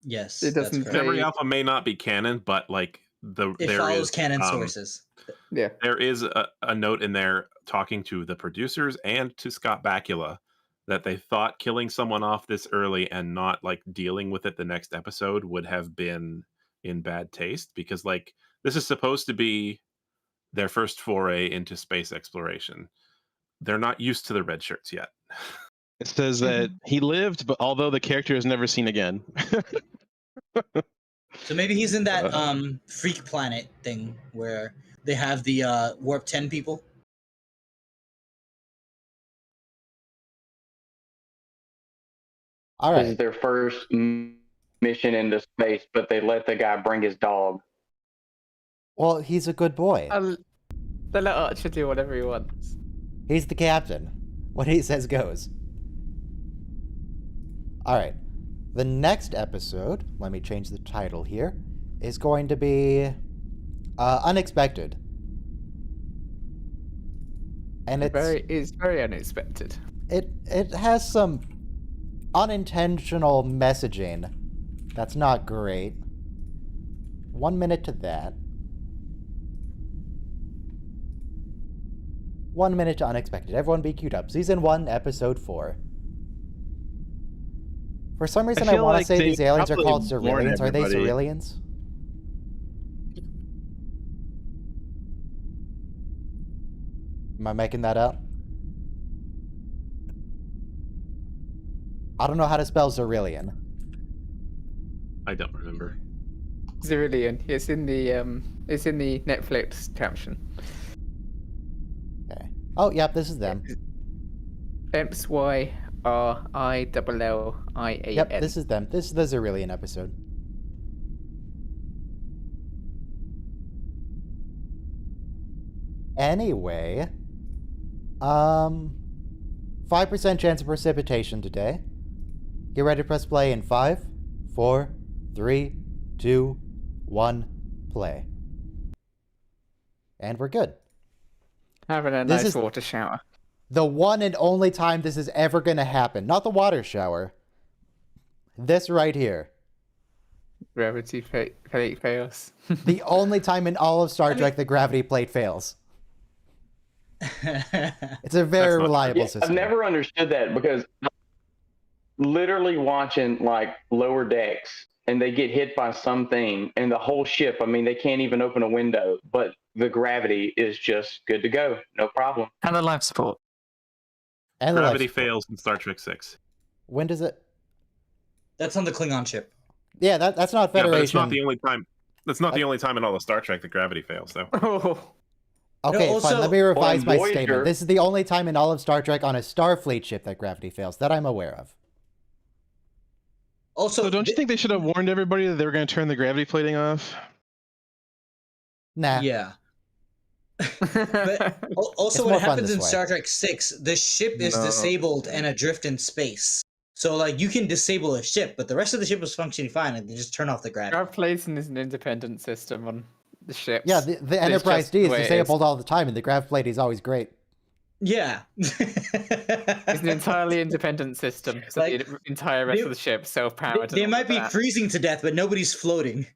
Yes, It that's doesn't correct. Memory They- Alpha may not be canon, but like It there follows is canon sources. Yeah. there is a note in there talking to the producers and to Scott Bakula that they thought killing someone off this early and not like dealing with it the next episode would have been in bad taste, because like this is supposed to be their first foray into space exploration. They're not used to the red shirts yet. It says that he lived, but although the character is never seen again. So maybe he's in that freak planet thing where they have the warp 10 people. All This is right. their first mission into space, but they let the guy bring his dog. Well, he's a good boy. They let Archer do whatever he wants. He's the captain. What he says goes. Alright. The next episode, let me change the title here, is going to be Unexpected. And It's very unexpected. it has some unintentional messaging that's not great. 1 minute to that. 1 minute to Unexpected. Everyone be queued up. Season 1, Episode 4. For some reason, I feel want to like say they these aliens are probably called warned Ceruleans. Are they everybody. Ceruleans? Am I making that up? I don't know how to spell Cerulean. I don't remember. Cerulean. It's in the Netflix caption. Okay. Oh, yep, this is them. SYRILLIAN. Yep, this is them. This is the Cerulean episode. Anyway, 5% chance of precipitation today. Get ready to press play in 5, 4, 3, 2, 1, play. And we're good. Having a This nice is- water shower. The one and only time this is ever going to happen. Not the water shower. This right here. Gravity plate fails. The only time in all of Star Trek the gravity plate fails. It's a very That's not- reliable Yeah, system. I've never understood that because literally watching like Lower Decks and they get hit by something, and the whole ship, I mean, they can't even open a window, but the gravity is just good to go. No problem. And the life support. And the Gravity life support. fails in Star Trek 6. When does it? That's on the Klingon ship. Yeah, that's not Yeah, Federation. but it's not the only time. That's not the only time in all of Star Trek that gravity fails, though. Oh, Okay, also- fine. Let me revise on my Voyager- statement. This is the only time in all of Star Trek on a Starfleet ship that gravity fails that I'm aware of. Also, So don't you think they should have warned everybody that they were going to turn the gravity plating off? Nah. Yeah. But It's also, more what fun happens this in way. Star Trek 6, the ship is No. disabled and adrift in space. So, like, you can disable a ship, but the rest of the ship was functioning fine, and they just turn off the gravity. Grav Plating is an independent system on the ships. Yeah, the Enterprise just D is the way it is. disabled all the time, and the grav plate is always great. Yeah. It's an entirely independent system. So Like, the entire rest they- of the ship self-powered. They and all might of be that. freezing to death, but nobody's floating.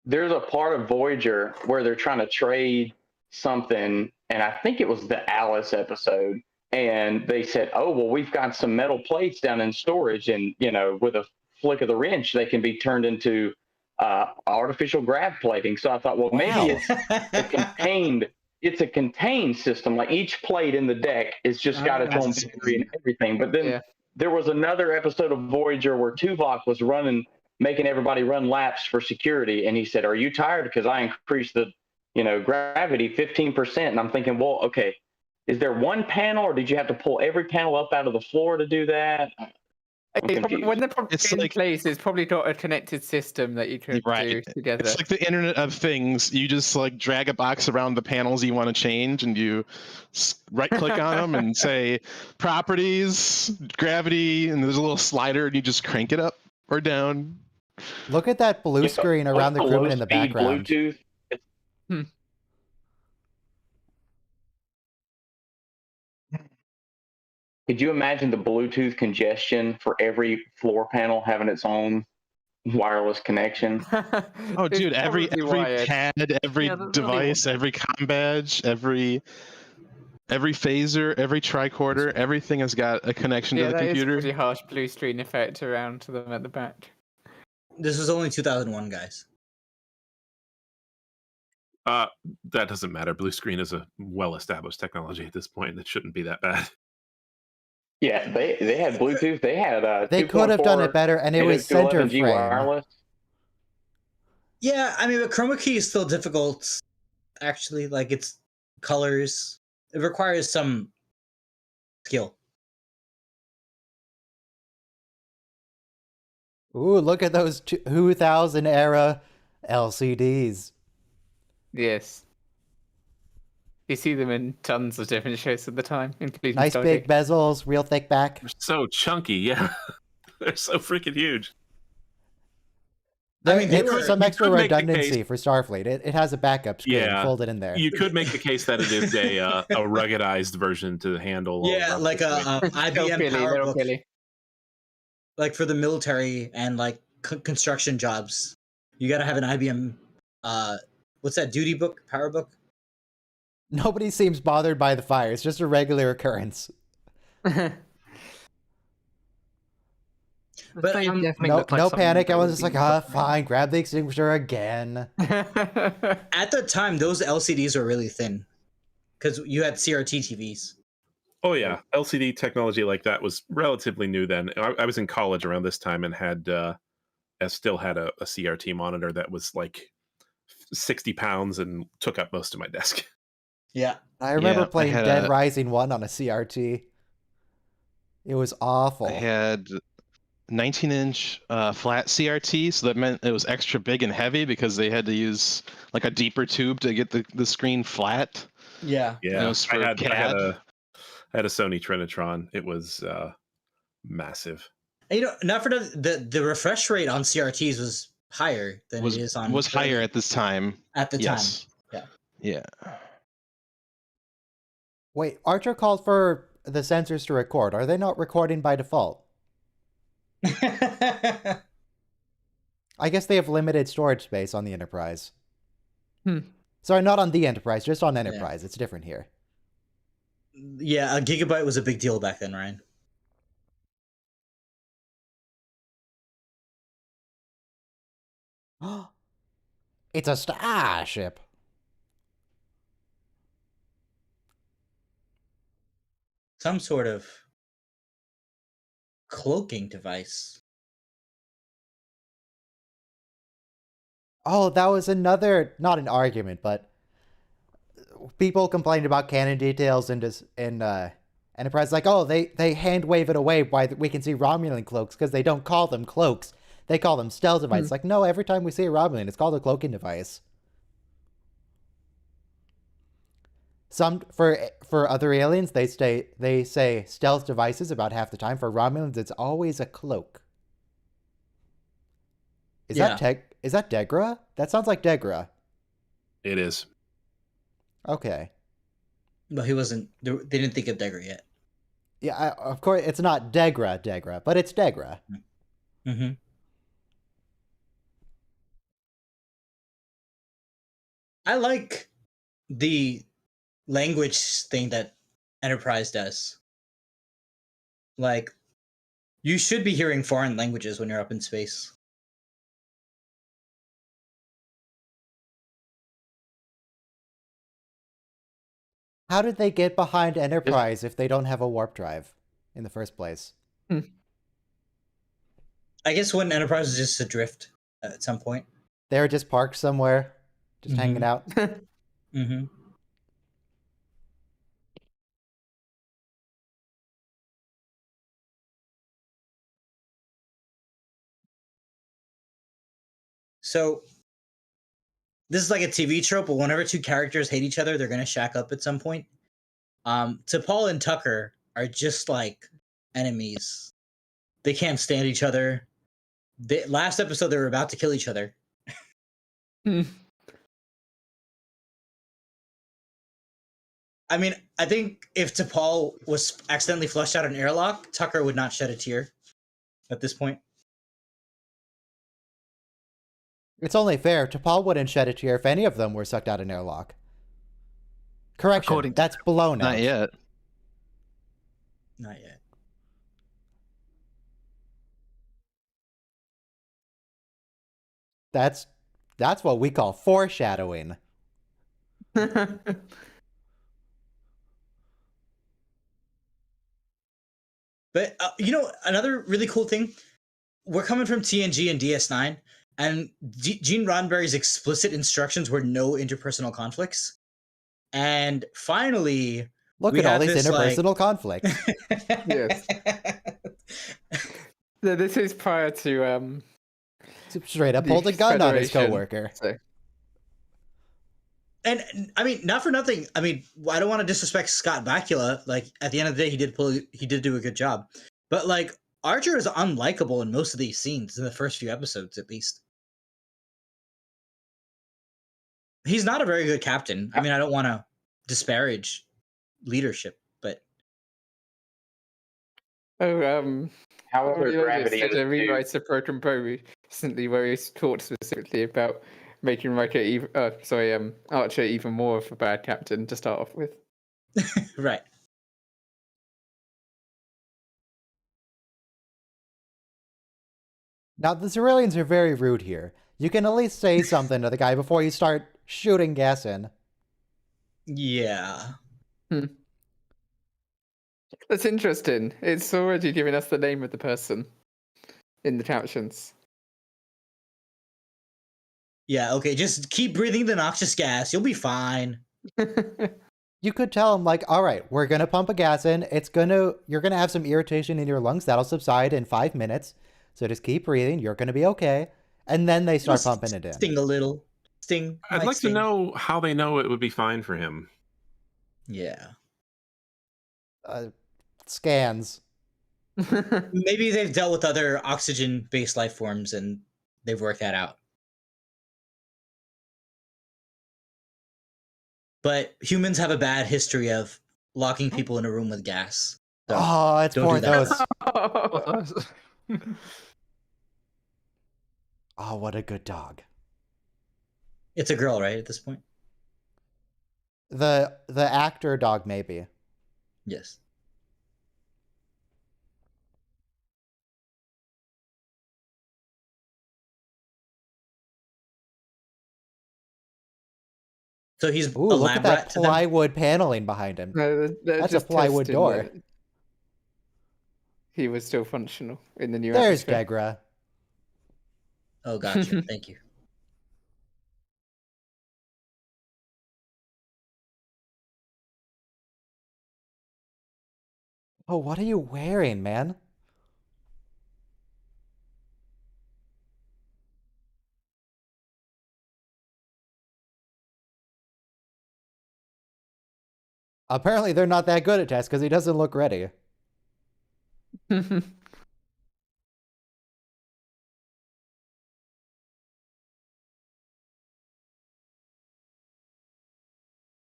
There's a part of Voyager where they're trying to trade something, and I think it was the Alice episode. And they said, "Oh, well, we've got some metal plates down in storage, and with a flick of the wrench, they can be turned into artificial grav plating." So I thought, well, maybe it's a contained system. Like each plate in the deck is just got its own battery and everything. But then Yeah. there was another episode of Voyager where Tuvok was making everybody run laps for security, and he said, "Are you tired? Because I increased the gravity 15%." And I'm thinking, well, okay. Is there one panel, or did you have to pull every panel up out of the floor to do that? I'm confused. When they're probably It's in like- place, it's probably not a connected system that you could do together. It's like the Internet of Things. You just like drag a box around the panels you want to change, and you right click on them and say properties, gravity, and there's a little slider, and you just crank it up or down. Look at that blue screen around the crewman in the Low-speed background. Bluetooth. Could you imagine the Bluetooth congestion for every floor panel having its own wireless connection? Oh, It's dude, every probably wired. pad, every Yeah, that'll be device, every comm badge, every phaser, every tricorder, everything has got a connection Yeah, to the that is computer. pretty harsh blue screen effect around to them at the back. This was only 2001, guys. That doesn't matter. Blue screen is a well-established technology at this point. That shouldn't be that bad. Yeah, they had Bluetooth. They had They could have done it 2.4 better, and it was center 802.11G frame. wireless. Yeah, I mean, but chroma key is still difficult, actually. Like, it's colors. It requires some skill. Ooh, look at those 2000 era LCDs. Yes. You see them in tons of different shows at the time, including Nice Stargate. big bezels, real thick back. They're so chunky, yeah. They're so freaking huge. I mean, they It's were- some you extra could make the redundancy case- for Starfleet. It has a backup screen Yeah. folded in there. You could make the case that it is a ruggedized version to handle. all Yeah, of like this. a Little IBM Billy, little PowerBook, Billy. like for the military and like construction jobs. You got to have an IBM. What's that duty book? PowerBook. Nobody seems bothered by the fire. It's just a regular occurrence. But, They definitely No, look like no something panic. that I would was just be like, ah, put- fine, grab the extinguisher again. At the time, those LCDs were really thin because you had CRT TVs. Oh yeah, LCD technology like that was relatively new then. I was in college around this time and still had a CRT monitor that was like 60 pounds and took up most of my desk. Yeah. I remember Yeah, I playing had Dead a- Rising 1 on a CRT. It was awful. I had 19-inch flat CRT, so that meant it was extra big and heavy because they had to use like a deeper tube to get the screen flat. Yeah. Yeah, It was for I had CAD. a Sony Trinitron. It was massive. And, not for the refresh rate on CRTs was higher than it is on Was higher at this time. at the Yes. time. Yeah. Wait, Archer called for the sensors to record. Are they not recording by default? Yeah. I guess they have limited storage space on the Enterprise. Hmm. Sorry, not on the Enterprise, just on Enterprise. It's different here. Yeah, a gigabyte was a big deal back then, Ryan. It's a starship. Some sort of cloaking device. Oh, that was another, not an argument, but people complained about canon details in Enterprise, like, oh, they hand wave it away while we can see Romulan cloaks because they don't call them cloaks. They call them stealth devices. Like, no, every time we see a Romulan, it's called a cloaking device. Some for other aliens, they say stealth devices about half the time. For Romulans, it's always a cloak. Is that Degra? That sounds like Degra. It is. Okay. But he wasn't. They didn't think of Degra yet. Yeah, of course, it's not Degra, but it's Degra. Mm-hmm. I like the language thing that Enterprise does. Like, you should be hearing foreign languages when you're up in space. How did they get behind Enterprise if they don't have a warp drive in the first place? I guess when Enterprise was just adrift at some point. They were just parked somewhere, just hanging out. Mm-hmm. So this is like a TV trope, but whenever two characters hate each other, they're gonna shack up at some point. T'Pol and Tucker are just like enemies. They can't stand each other. Last episode, they were about to kill each other. I mean, I think if T'Pol was accidentally flushed out an airlock, Tucker would not shed a tear at this point. It's only fair. T'Pol wouldn't shed a tear if any of them were sucked out an airlock. Correction, that's blown out. Not yet. Not yet. That's what we call foreshadowing. But another really cool thing, we're coming from TNG and DS9, and Gene Roddenberry's explicit instructions were no interpersonal conflicts. And finally, look at all these interpersonal conflicts. Yes. This is prior to Straight up pulled a gun on his Federation, coworker. so. And I mean, not for nothing. I mean, I don't want to disrespect Scott Bakula. Like, at the end of the day, he did do a good job. But like, Archer is unlikable in most of these scenes, in the first few episodes at least. He's not a very good captain. I mean, I don't want to disparage leadership, but However, gravity said was a due. rewrite of Proton Pro recently where he talked specifically about making Archer even more of a bad captain to start off with. right. Now, the Ceruleans are very rude here. You can at least say something to the guy before you start shooting gas in. Yeah. That's interesting. It's already giving us the name of the person in the captions. Yeah, okay, just keep breathing the noxious gas. You'll be fine. You could tell him, like, all right, we're going to pump a gas in. You're going to have some irritation in your lungs. That'll subside in 5 minutes. So just keep breathing. You're going to be okay. And then they start pumping it in. Sting a little. Sting. I'd like to know how they know it would be fine for him. Yeah. Scans. Maybe they've dealt with other oxygen-based life forms and they've worked that out. But humans have a bad history of locking people in a room with gas. So Oh, it's don't do that. Porthos. Oh, what a good dog. It's a girl, right, at this point? The actor dog, maybe. Yes. So he's Ooh, a look at lab that rat to them. plywood paneling behind him. No, they're That's a just plywood testing door. that He was still functional in the new There's atmosphere. Degra. Oh, gotcha. Thank you. Oh, what are you wearing, man? Apparently they're not that good at tests because he doesn't look ready.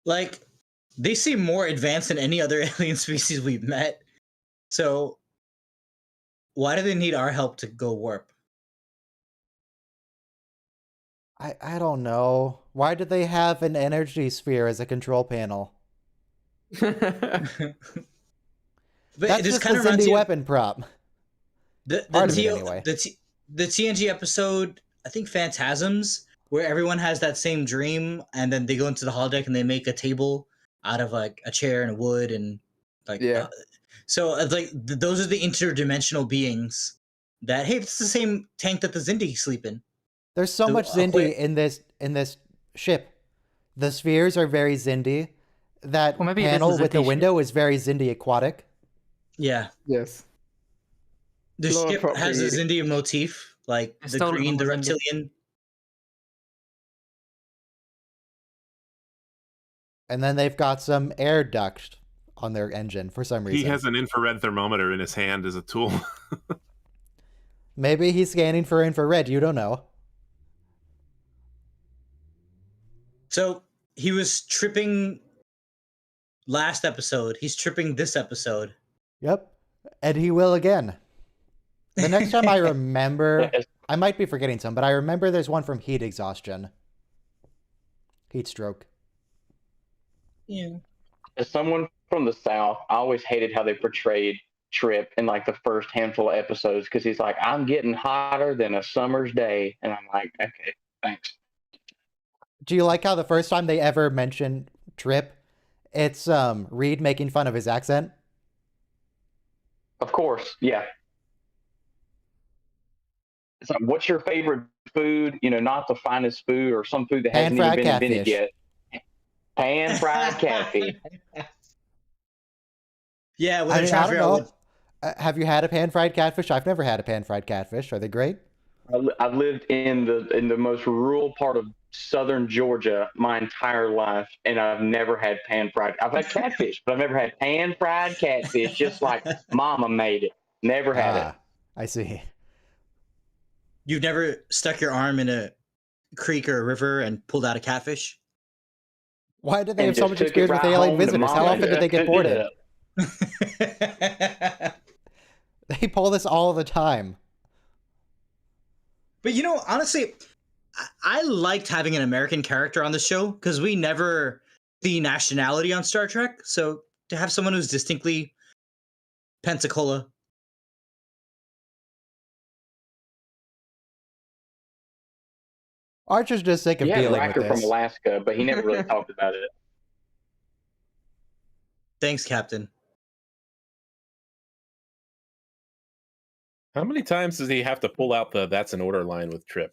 Like, they seem more advanced than any other alien species we've met. So, why do they need our help to go warp? I don't know. Why did they have an energy sphere as a control panel? But That's this just kind the of reminds Zindi you weapon prop. the Part of it, anyway. the TNG episode, I think Phantasms, where everyone has that same dream, and then they go into the holodeck and they make a table out of like a chair and wood and like Yeah. so it's like those are the interdimensional beings that hey, it's the same tank that the Zindi sleep in. There's so So, much Zindi in this ship. The spheres are very Zindi. That Well, maybe it is panel the with the Zindi window is very Zindi aquatic. Yeah, Yes. the Lot of ship has a property. Zindi motif, like It's the stolen green, from the the Zindi. reptilian. And then they've got some air duct on their engine for some reason. He has an infrared thermometer in his hand as a tool. Maybe he's scanning for infrared, you don't know. So he was tripping last episode. He's tripping this episode. Yep. And he will again. The next time I remember, Yes. I might be forgetting some, but I remember there's one from heat exhaustion. Heat stroke. Yeah. As someone from the South, I always hated how they portrayed Trip in like the first handful of episodes because he's like, I'm getting hotter than a summer's day. And I'm like, okay, thanks. Do you like how the first time they ever mention Trip, it's Reed making fun of his accent? Of course, yeah. It's like, what's your favorite food? You know, not the finest food or some food that hasn't even Pan-fried been invented catfish. yet. Pan-fried catfish. Yeah, with I a mean, I traffic don't know. Have you had a pan-fried catfish? I've never had a pan-fried catfish. Are they great? I've lived in the most rural part of southern Georgia my entire life, and I've never had pan-fried. I've had catfish, but I've never had pan-fried catfish, just like Mama made it. Never had it. I see. You've never stuck your arm in a creek or a river and pulled out a catfish? Why do they And have so just much took it experience with right alien home to visitors? How Mama often do they get and boarded? yeah. They pull this all the time. But you know, honestly, I liked having an American character on the show because we never see nationality on Star Trek. So to have someone who's distinctly Pensacola. Archer's just sick of He had dealing Riker with from this. Alaska, but he never really talked about it. Thanks, Captain. How many times does he have to pull out the "That's an order" line with Trip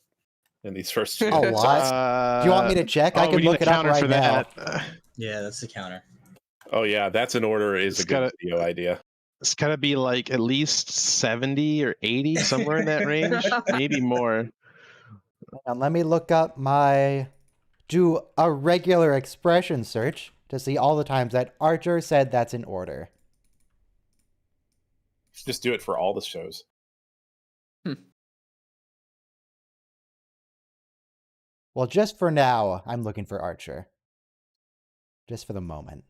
in these first few A lot. episodes? Do you want me to check? I we can need look a it up counter right for now. that. Yeah, that's the counter. Oh yeah, "That's an order" is a It's good gotta- video idea. It's gotta be like at least 70 or 80, somewhere in that range, maybe more. And let me look up do a regular expression search to see all the times that Archer said that's in order. Just do it for all the shows. Well, just for now, I'm looking for Archer. Just for the moment.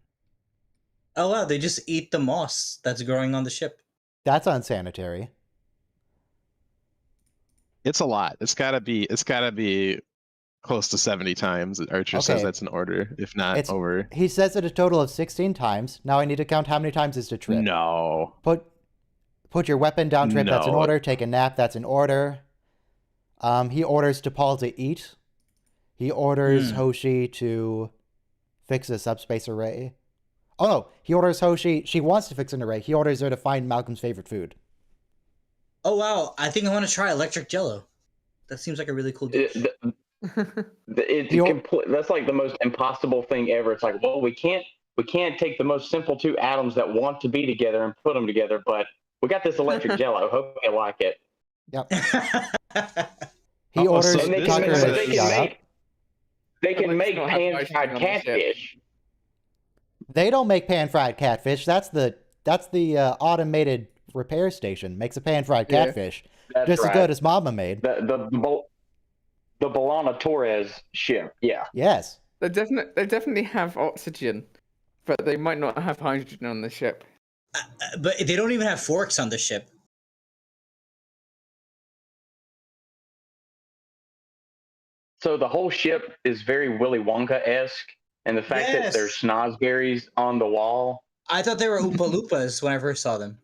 Oh wow, they just eat the moss that's growing on the ship. That's unsanitary. It's a lot. It's gotta be close to 70 times that Archer says Okay. that's an order, if not It's over. He says it a total of 16 times. Now I need to count how many times is to trip. No. Put your weapon down, Trip, that's in No. order. Take a nap, that's in order. He orders T'Pol to eat. He orders Hoshi to fix a subspace array. Oh no, he orders Hoshi. She wants to fix an array. He orders her to find Malcolm's favorite food. Oh wow, I think I want to try electric jello. That seems like a really cool dish. That's like the most impossible thing ever. It's like, well, we can't take the most simple two atoms that want to be together and put them together, but we got this electric jello. Hope you like it. Yep. He orders so this Tucker is- to they shut up. can make not have pan-fried nitrogen on the ship. catfish. They don't make pan-fried catfish. That's the automated repair station. Makes a pan-fried Yeah. catfish. That's Just right. as good as Mama made. The Bolana Torres ship. Yeah. Yes. They definitely have oxygen, but they might not have hydrogen on the ship. But they don't even have forks on the ship. So the whole ship is very Willy Wonka-esque, and the fact that Yes. there's snozberries on the wall. I thought they were Oompa Loompas when I first saw them.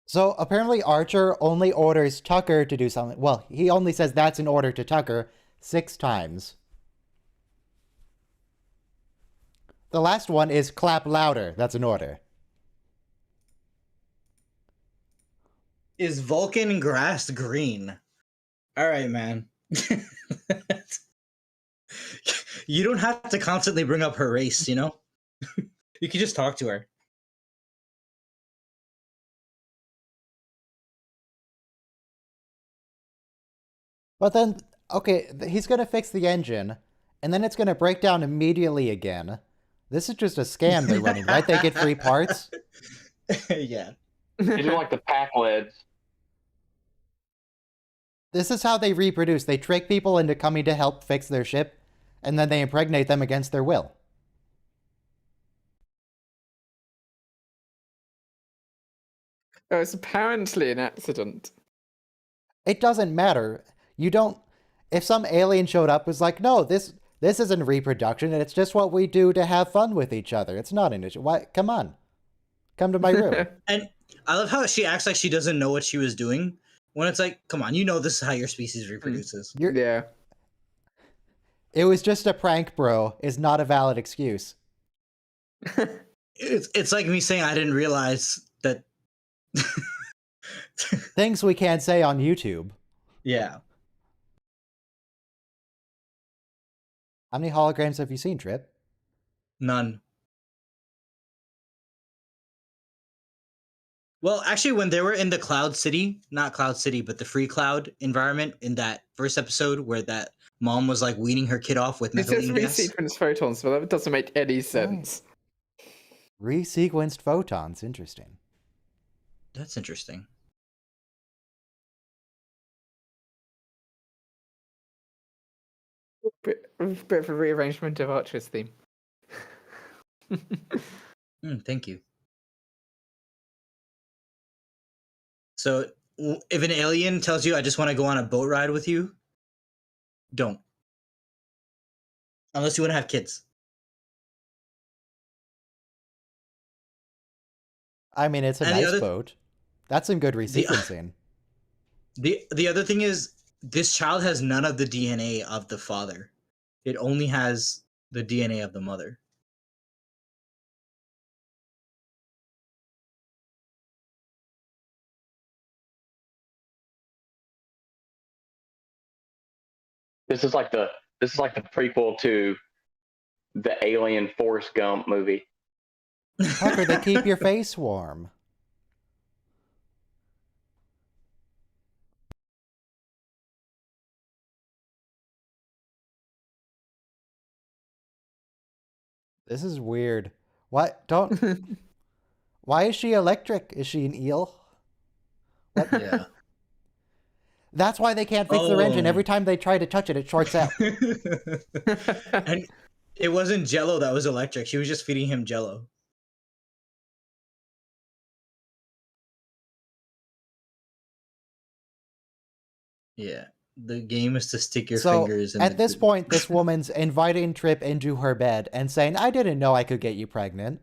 So apparently Archer only orders Tucker to do something. Well, he only says that's an order to Tucker 6 times. The last one is clap louder. That's an order. Is Vulcan grass green? All right, man. You don't have to constantly bring up her race, you know? You can just talk to her. But then, okay, he's going to fix the engine, and then it's going to break down immediately again. This is just a scam they're running, right? They get free parts. Yeah. These are like the pack leads. This is how they reproduce. They trick people into coming to help fix their ship, and then they impregnate them against their will. Oh, it's apparently an accident. It doesn't matter. You don't... If some alien showed up was like, no, this isn't reproduction, and it's just what we do to have fun with each other. It's not an issue. Why? Come on. Come to my room. And I love how she acts like she doesn't know what she was doing. When it's like, come on, you know this is how your species reproduces. Yeah. It was just a prank, bro, is not a valid excuse. It's like me saying I didn't realize that. Things we can't say on YouTube. Yeah. How many holograms have you seen, Trip? None. Well, actually, when they were in the Cloud City, not Cloud City, but the Free Cloud environment in that first episode where that mom was like weaning her kid off with It says methylene gas. resequence photons, but that doesn't make any sense. Resequenced photons. Interesting. That's interesting. Bit of a rearrangement of Archer's theme. Thank you. So, if an alien tells you, I just want to go on a boat ride with you, don't. Unless you want to have kids. I mean, it's a And the nice other- boat. That's some good resequencing. The other thing is, this child has none of the DNA of the father. It only has the DNA of the mother. This is like the prequel to the Alien Forrest Gump movie. Tucker, they keep your face warm. This is weird. What? Don't... Why is she electric? Is she an eel? What? Yeah. That's why they can't fix their engine. Oh. Every time they try to touch it, it shorts out. And it wasn't Jello that was electric. She was just feeding him Jello. Yeah. The game is to stick your So, fingers in at the this point, this woman's inviting Trip into her bed and saying, I didn't know I could get you pregnant.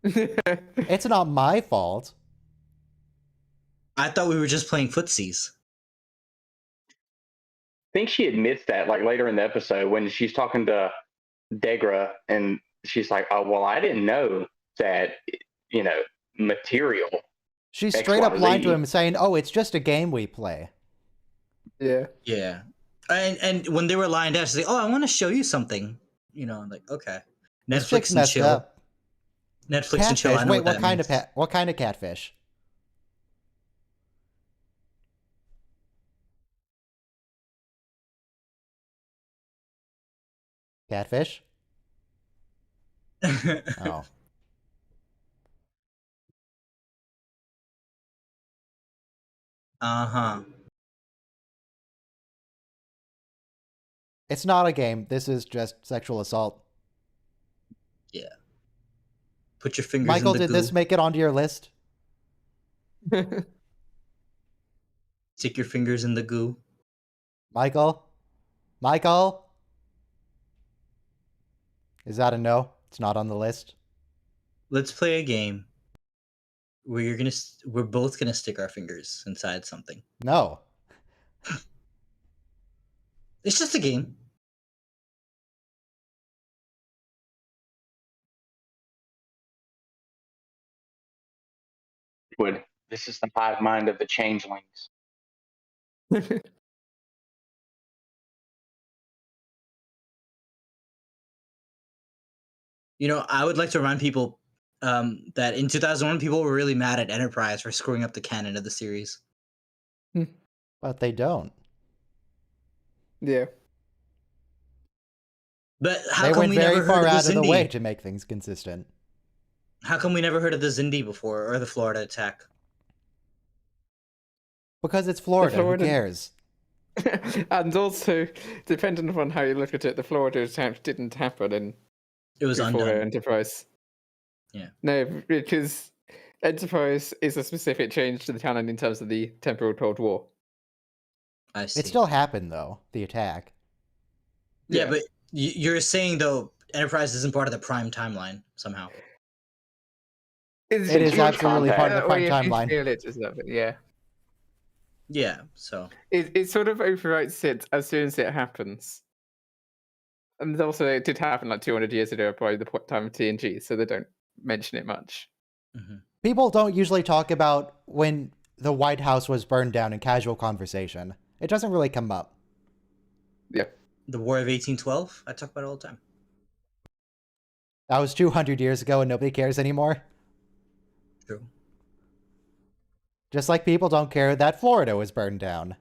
It's not my fault. I thought we were just playing footsies. I think she admits that like later in the episode when she's talking to Degra, and she's like, "Oh, well, I didn't know that, material." She straight up XYZ. lied to him, saying, "Oh, it's just a game we play." Yeah. Yeah. And when they were lying down, she's like, "Oh, I want to show you something." I'm like, okay. This chick's Netflix and messed chill. up. Netflix and chill. Catfish. I know Wait, what that means. what kind of catfish? Catfish? Oh. Uh-huh. It's not a game. This is just sexual assault. Yeah. Put your fingers Michael, in the did goo. this make it onto your list? Stick your fingers in the goo. Michael? Michael? Is that a no? It's not on the list? Let's play a game where we're both gonna stick our fingers inside something. No. It's just a game. This is the hive mind of the changelings. I would like to remind people that in 2001, people were really mad at Enterprise for screwing up the canon of the series. But they don't. Yeah. But how They come went we very never far heard out of of the the way Zindi? to make things consistent. How come we never heard of the Zindi before or the Florida attack? Because it's Florida, Florida- who cares? And also, depending upon how you look at it, the Florida attack didn't happen in It was before undone. Enterprise. Yeah. No, because Enterprise is a specific change to the canon in terms of the Temporal Cold War. I see. It still happened, though, the attack. Yeah, Yeah. but you're saying though Enterprise isn't part of the Prime timeline somehow. It is absolutely part of the Prime timeline. Feel it as of it, yeah. Yeah, so It sort of overwrites it as soon as it happens. And also, it did happen like 200 years ago by the time of TNG, so they don't mention it much. People don't usually talk about when the White House was burned down in casual conversation. It doesn't really come up. Yeah. the War of 1812, I talk about it all the time. That was 200 years ago and nobody cares anymore. True. Just like people don't care that Florida was burned down.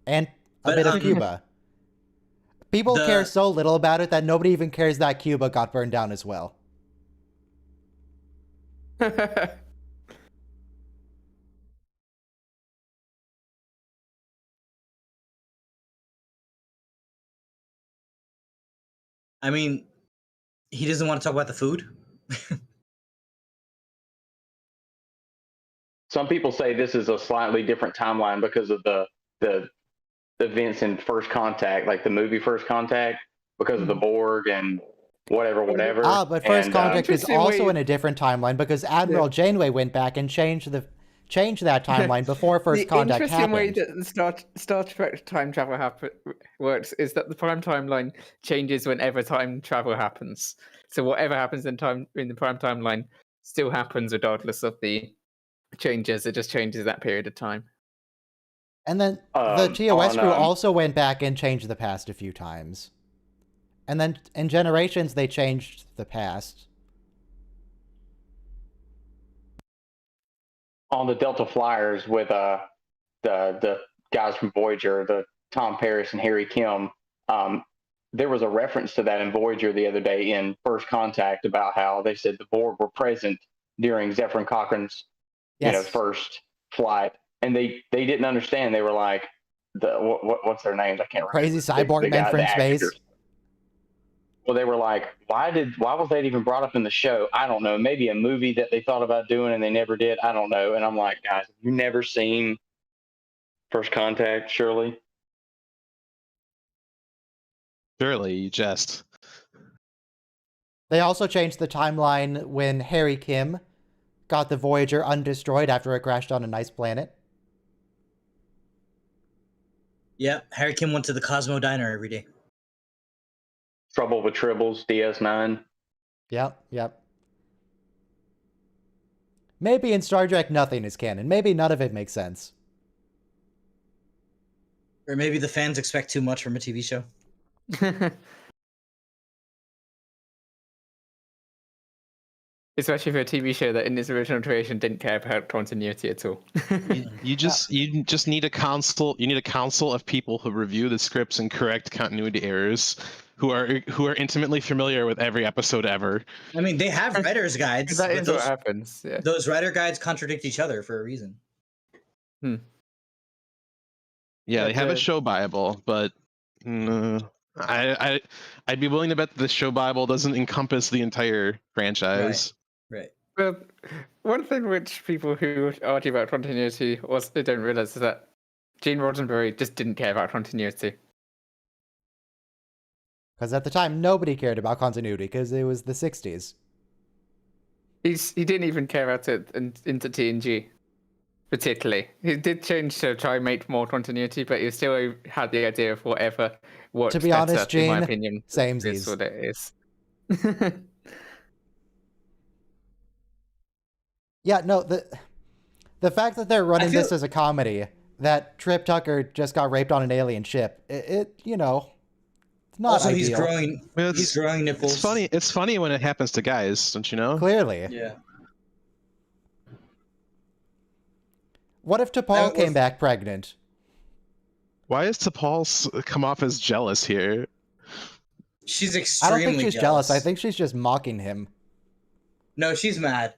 And a But, bit of Cuba. People care so little about it that nobody even cares that Cuba got burned down as well. I mean, he doesn't want to talk about the food. Some people say this is a slightly different timeline because of the events in First Contact, like the movie First Contact, because of the Borg and whatever. Ah, but First Contact is Interesting also way- in a different timeline because Admiral Janeway went back and changed that timeline before First Contact The happened. interesting way that the Star Trek time travel works is that the prime timeline changes whenever time travel happens. So whatever happens in the prime timeline still happens regardless of the changes. It just changes that period of time. And then the TOS crew on, also went back and changed the past a few times. And then in Generations, they changed the past. On the Delta Flyers with the guys from Voyager, the Tom Paris and Harry Kim, there was a reference to that in Voyager the other day in First Contact about how they said the Borg were present during Zephyr Cochrane's first flight, and they didn't understand. They were like, what's their names? I can't remember. Crazy cyborg men from space. Well, they were like, why was that even brought up in the show? I don't know. Maybe a movie that they thought about doing and they never did. I don't know. And I'm like, guys, have you never seen First Contact, surely? Surely, you jest. They also changed the timeline when Harry Kim got the Voyager undestroyed after it crashed on a nice planet. Yeah, Harry Kim went to the Cosmo Diner every day. Trouble with Tribbles, DS9. Yep. Maybe in Star Trek nothing is canon. Maybe none of it makes sense. Or maybe the fans expect too much from a TV show. Especially for a TV show that in its original creation didn't care about continuity at all. You just need a council. You need a council of people who review the scripts and correct continuity errors, who are intimately familiar with every episode ever. I mean, they have writers' guides. That but is what happens. Yeah. Those writer guides contradict each other for a reason. Yeah, they have a But, show Bible, but I'd be willing to bet that the show Bible doesn't encompass the entire franchise. Right. Well, one thing which people who argue about continuity they don't realize is that Gene Roddenberry just didn't care about continuity. Because at the time, nobody cared about continuity because it was the 60s. He didn't even care about it into TNG, particularly. He did change to try and make more continuity, but he still had the idea of whatever works To be better, honest, in my Gene, opinion. samesies. Is what it is. Yeah, no, the fact that they're running this as a comedy, that Trip Tucker just got raped on an alien ship, it's not also, ideal. he's growing nipples. It's funny when it happens to guys, don't you know? Clearly. Yeah. What if T'Pol came back pregnant? Why does T'Pol come off as jealous here? She's I extremely don't think she's jealous. I think she's just mocking him. No, she's mad.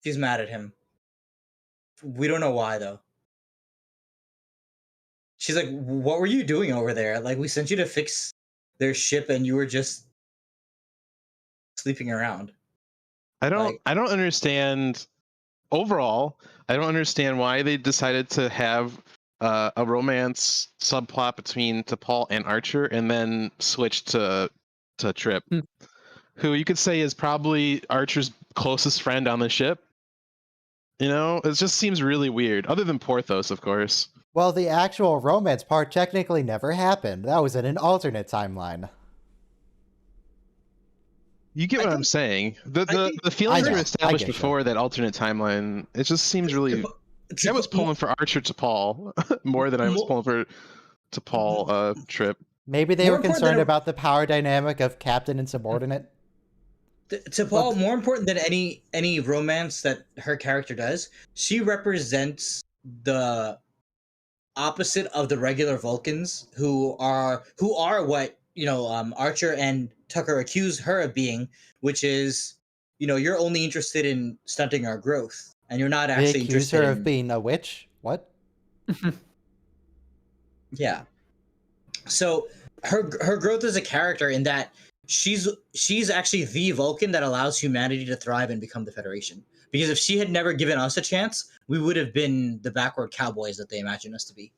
She's mad at him. We don't know why, though. She's like, what were you doing over there? Like, we sent you to fix their ship and you were just sleeping around. I don't understand. Overall, I don't understand why they decided to have a romance subplot between T'Pol and Archer and then switch to Trip, who you could say is probably Archer's closest friend on the ship. It just seems really weird, other than Porthos, of course. Well, the actual romance part technically never happened. That was in an alternate timeline. You get what I'm saying. The feelings were established before that alternate timeline. It just seems really... I was pulling for Archer to Paul more than I was pulling for T'Pol Trip. Maybe they were concerned about the power dynamic of captain and subordinate. T'Pol, more important than any romance that her character does, she represents the opposite of the regular Vulcans who are what Archer and Tucker accuse her of being, which is you're only interested in stunting our growth and you're not actually they accuse interested her of being a witch. What? Yeah. So her growth as a character in that she's actually the Vulcan that allows humanity to thrive and become the Federation. Because if she had never given us a chance, we would have been the backward cowboys that they imagine us to be.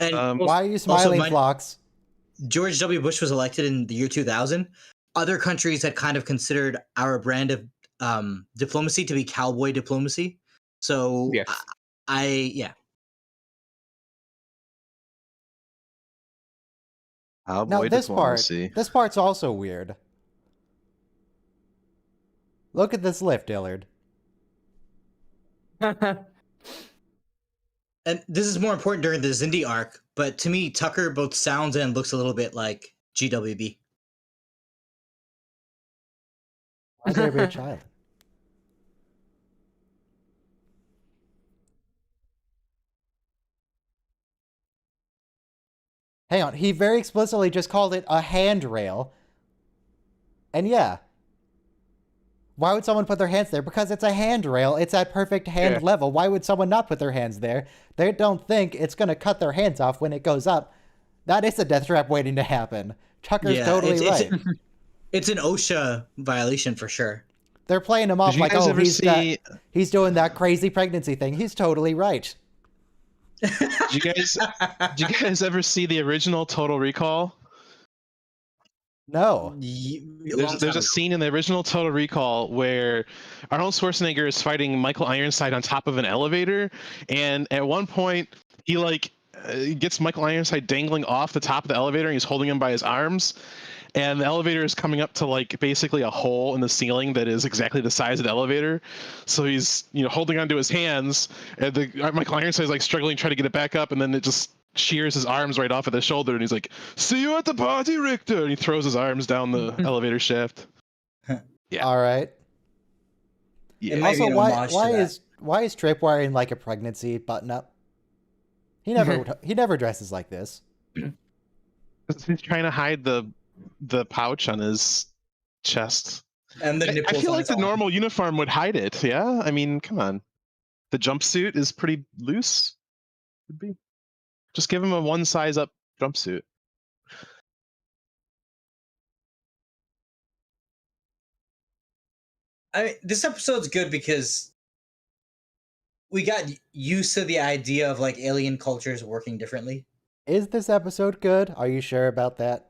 And why are you smiling, Phlox? George W. Bush was elected in the year 2000. Other countries had kind of considered our brand of diplomacy to be cowboy diplomacy. So yes. Cowboy diplomacy. This part's also weird. Look at this lift, Dillard. And this is more important during the Zindi arc, but to me, Tucker both sounds and looks a little bit like GWB. Why'd there be a child? Hang on, he very explicitly just called it a handrail. And yeah. Why would someone put their hands there? Because it's a handrail. It's at perfect hand level. Why would someone not put their hands there? They don't think it's going to cut their hands off when it goes up. That is a death trap waiting to happen. Tucker's totally right. It's an OSHA violation for sure. They're playing him off like, oh, he's doing that crazy pregnancy thing. He's totally right. Did you guys ever see the original Total Recall? No. There's a scene in the original Total Recall where Arnold Schwarzenegger is fighting Michael Ironside on top of an elevator, and at one point he gets Michael Ironside dangling off the top of the elevator, and he's holding him by his arms, and the elevator is coming up to like basically a hole in the ceiling that is exactly the size of the elevator. So he's holding onto his hands, and Michael Ironside is like struggling trying to get it back up, and then it just shears his arms right off at the shoulder, and he's like, "See you at the party, Richter," and he throws his arms down the elevator shaft. Yeah. All right. Yeah. Also, why is Tripwire in like a pregnancy button up? He never dresses like this. He's trying to hide the pouch on his chest. And the nipples. I feel on like his the arm. normal uniform would hide it. Yeah, I mean, come on. The jumpsuit is pretty loose. Would be. Just give him a one size up jumpsuit. I mean, this episode's good because we got used to the idea of like alien cultures working differently. Is this episode good? Are you sure about that?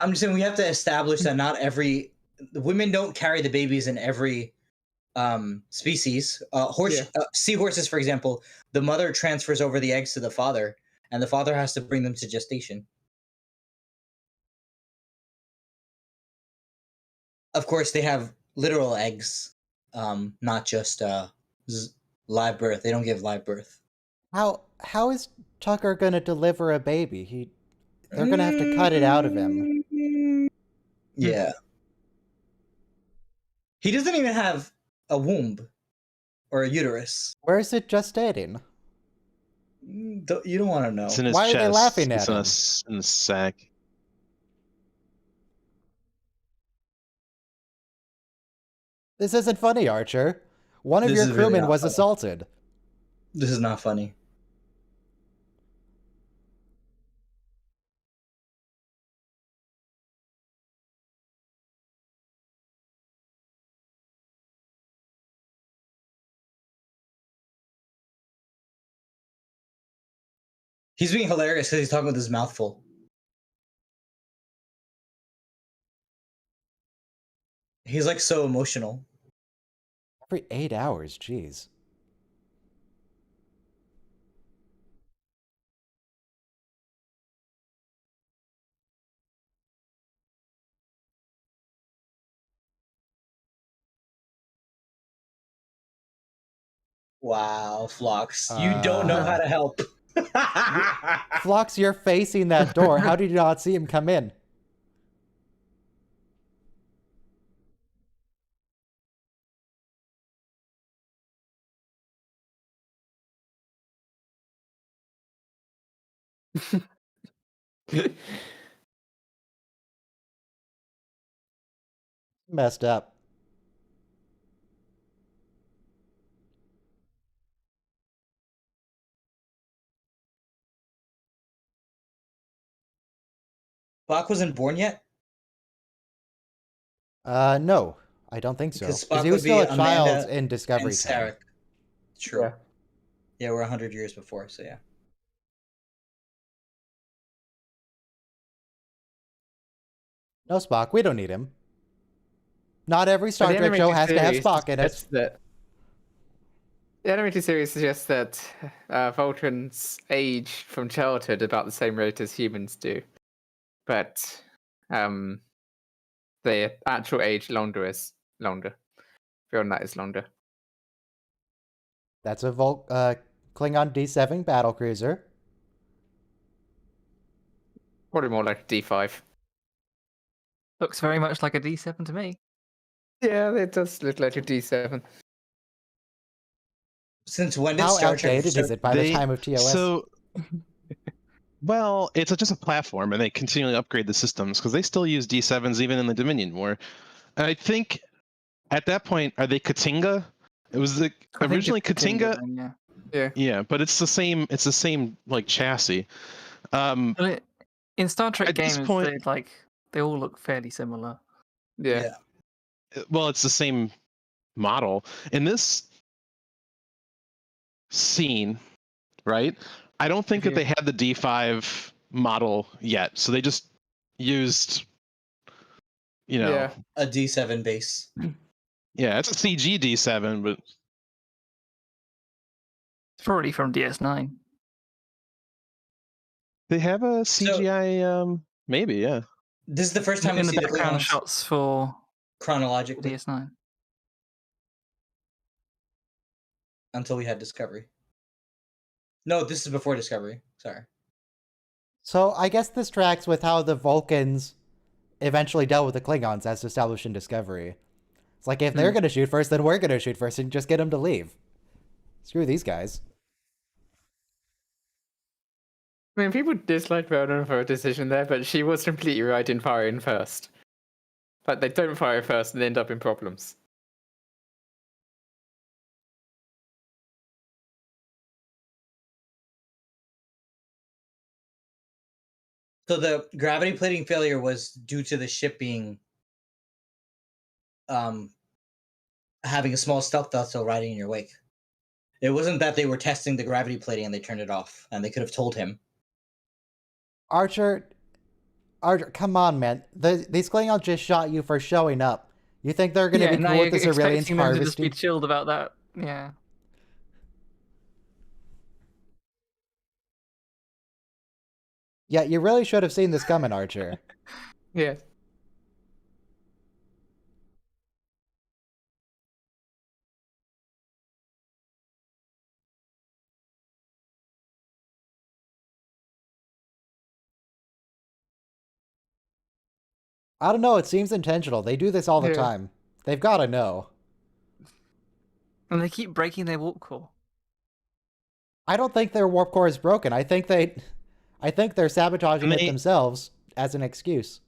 I'm just saying we have to establish that not every the women don't carry the babies in every species. Seahorses, for example, the mother transfers over the eggs to the father, and the father has to bring them to gestation. Of course, they have literal eggs, not just live birth. They don't give live birth. How is Tucker gonna deliver a baby? They're gonna have to cut it out of him. Yeah. He doesn't even have a womb or a uterus. Where is it gestating? You don't want to know. It's in his Why are chest. they laughing at him? It's in the sack. This isn't funny, Archer. One of This your is really crewmen not was funny. assaulted. This is not funny. He's being hilarious because he's talking with his mouth full. He's like so emotional. Every 8 hours, jeez. Wow, Phlox. You don't know how to help. Phlox, you're facing that door. How did you not see him come in? Messed up. Spock wasn't born yet? No, I don't think so. Because Because Spock he was would be still a child Amanda in Discovery and time. Sarek. True. Yeah, we're 100 years before, so yeah. No Spock, we don't need him. Not every But Star the Trek show animated has to have series Spock in it. suggests that- The animated series suggests that Vulcans age from childhood about the same rate as humans do, but the actual age is longer. Beyond that is longer. That's a Klingon D7 battlecruiser. Probably more like a D5. Looks very much like a D7 to me. Yeah, it does look like a D7. Since when did How Star Trek outdated is it by the time of TOS? So, well, it's just a platform, and they continually upgrade the systems because they still use D7s even in the Dominion War. And I think at that point, are they Katinga? It was originally Katinga. Yeah, but it's the same. It's the same like chassis. But in Star Trek At this games, point- they all look fairly similar. Yeah. Well, it's the same model. In this scene, right? I don't think that they had the D5 model yet, so they just used you know, Yeah. A D7 base. yeah, it's a CG D7, but It's probably from DS9. they have a CGI. Maybe, yeah. This is the first time we In the see the background Klingons shots for chronologically DS9. until we had Discovery. No, this is before Discovery. Sorry. So I guess this tracks with how the Vulcans eventually dealt with the Klingons as established in Discovery. It's like, if they're going to shoot first, then we're going to shoot first and just get them to leave. Screw these guys. I mean, people dislike Vernon for a decision there, but she was completely right in firing first. But they don't fire first and end up in problems. So the gravity plating failure was due to the ship being having a small stealth vessel riding in your wake. It wasn't that they were testing the gravity plating and they turned it off, and they could have told him. Archer, come on, man. These Klingons just shot you for showing up. You think they're going to be now cool you're with the Ceruleans expecting them to just be harvesting? chilled about that. Yeah. Yeah, you really should have seen this coming, Archer. Yeah. I don't know, it seems intentional. They do this all the Yeah. time. They've got to know. And they keep breaking their warp core. I don't think their warp core is broken. I think they're sabotaging it themselves as an excuse.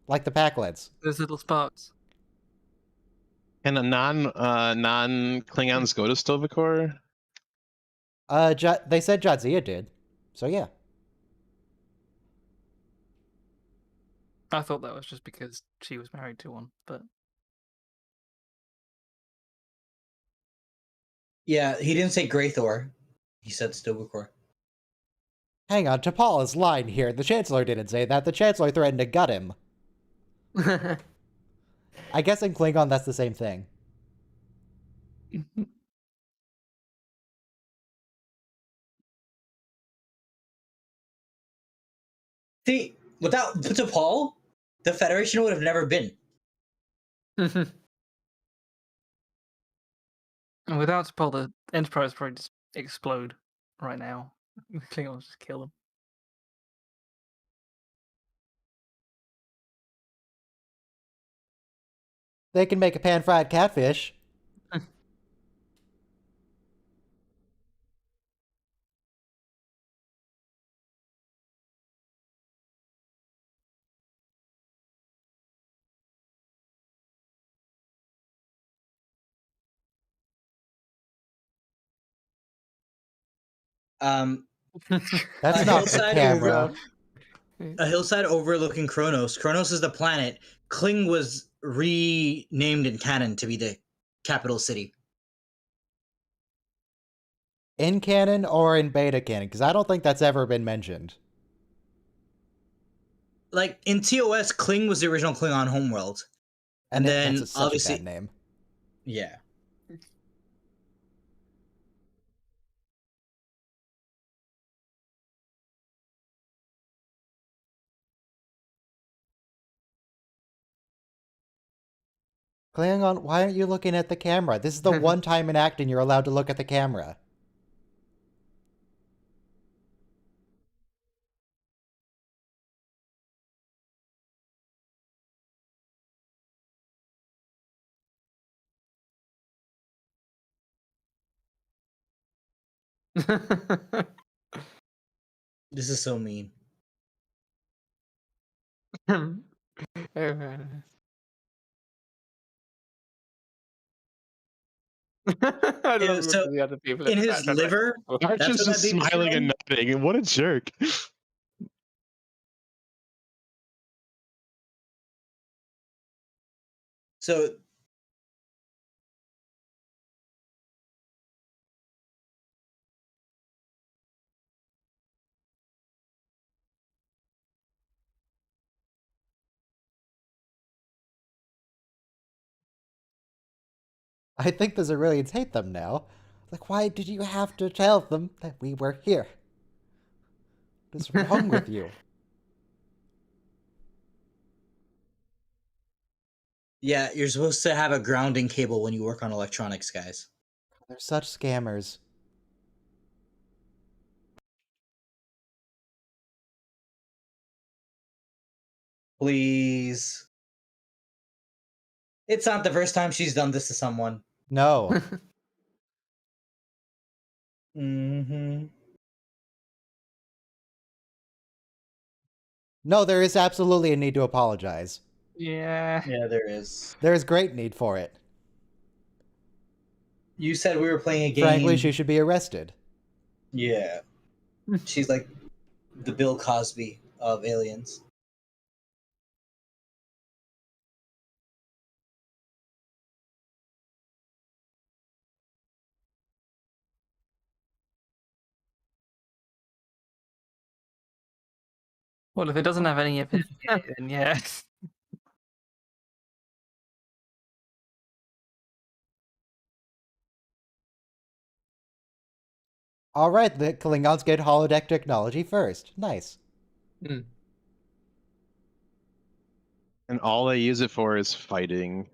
Like the Pakleds. Those little sparks. Can a non Klingons go to Stovacor? They said Jadzia did. So yeah. I thought that was just because she was married to one, but Yeah, he didn't say Greythor. He said Stovacor. Hang on, T'Pol is lying here. The Chancellor didn't say that. The Chancellor threatened to gut him. I guess in Klingon that's the same thing. See, without T'Pol, the Federation would have never been. and without Paul, the Enterprise would probably just explode right now. The Klingons just kill them. They can make a pan-fried catfish. That's a not the hillside camera. A hillside overlooking Kronos. Kronos is the planet. Kling was renamed in canon to be the capital city. In canon or in beta canon? Because I don't think that's ever been mentioned. Like in TOS, Kling was the original Klingon homeworld. And then that's such obviously a bad name. Yeah. Klingon, why aren't you looking at the camera? This is the one time in acting you're allowed to look at the camera. This is so mean. I love So, looking at the other people. in his liver, Archer's that's what just that baby's smiling and from? nodding. What a jerk. So I think the Zerillians hate them now. Like, why did you have to tell them that we were here? What's wrong with you? Yeah, you're supposed to have a grounding cable when you work on electronics, guys. They're such scammers. Please. It's not the first time she's done this to someone. No. Mm-hmm. No, there is absolutely a need to apologize. Yeah. Yeah, there is. There is great need for it. You said we were playing a game. Frankly, she should be arrested. Yeah. She's like the Bill Cosby of aliens. Well, if it doesn't have any of it, then yeah. All right, the Klingons get holodeck technology first. Nice. And all they use it for is fighting.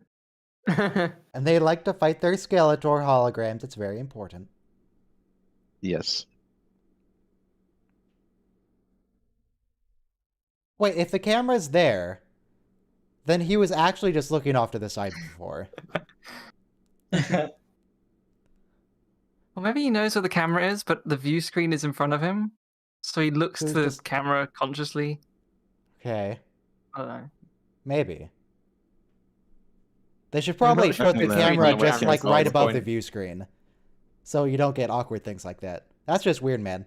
And they like to fight their Skeletor holograms. It's very important. Yes. Wait, if the camera's there, then he was actually just looking off to the side before. Well, maybe he knows where the camera is, but the view screen is in front of him, so he looks So to he the just- camera consciously. Okay, I don't know. maybe. They should probably not sure put if the it's camera 3D just webcam like is not right the above point. the view screen, so you don't get awkward things like that. That's just weird, man.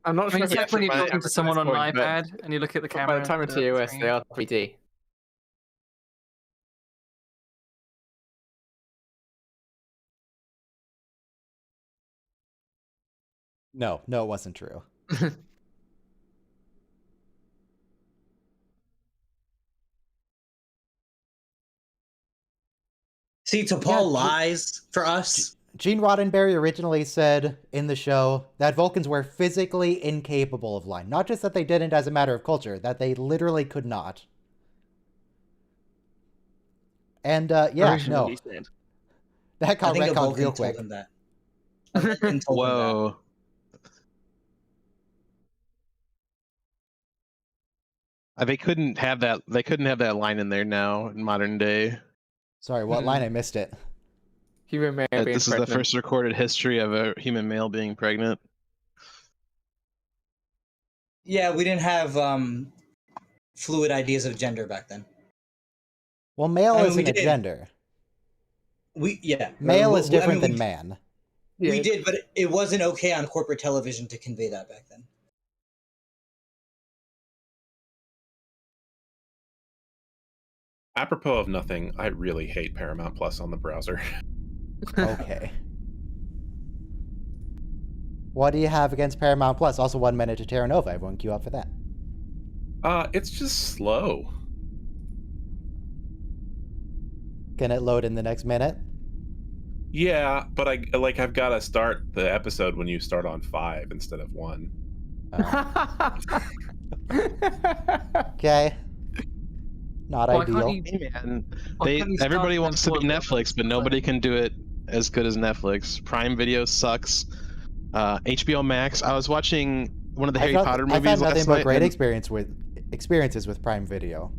I'm not I sure mean, if it's it's like when you're actually talking to by someone on an this point, iPad and you look at the but camera. by the time of the TOS, screen. they are 3D. No, it wasn't true. See, T'Pol lies for us. Gene Roddenberry originally said in the show that Vulcans were physically incapable of lying. Not just that they didn't as a matter of culture, that they literally could not. And yeah, no, Originally said. that I got think a retconned Vulcan real told quick. him that. A Vulcan told him that. Whoa. They couldn't have that. They couldn't have that line in there now in modern day. Sorry, what line? I missed it. Human male being This is the pregnant. first recorded history of a human male being pregnant. Yeah, we didn't have fluid ideas of gender back then. Well, male I mean, isn't we a did. gender. I Male mean, is different we- than man. We did, but it wasn't okay on corporate television to convey that back then. Apropos of nothing, I really hate Paramount Plus on the browser. Okay. What do you have against Paramount Plus? Also, 1 minute to Terra Nova. Everyone queue up for that. It's just slow. Can it load in the next minute? Yeah, but I've got to start the episode when you start on 5 instead of 1. Okay. Not Why ideal. can't you- Hey man, Why can't you start everybody them wants to be before- Netflix, but nobody can do it as good as Netflix. Prime Video sucks. HBO Max. I was watching one of the Harry Potter movies I've had nothing last but night. great and, experiences with Prime Video.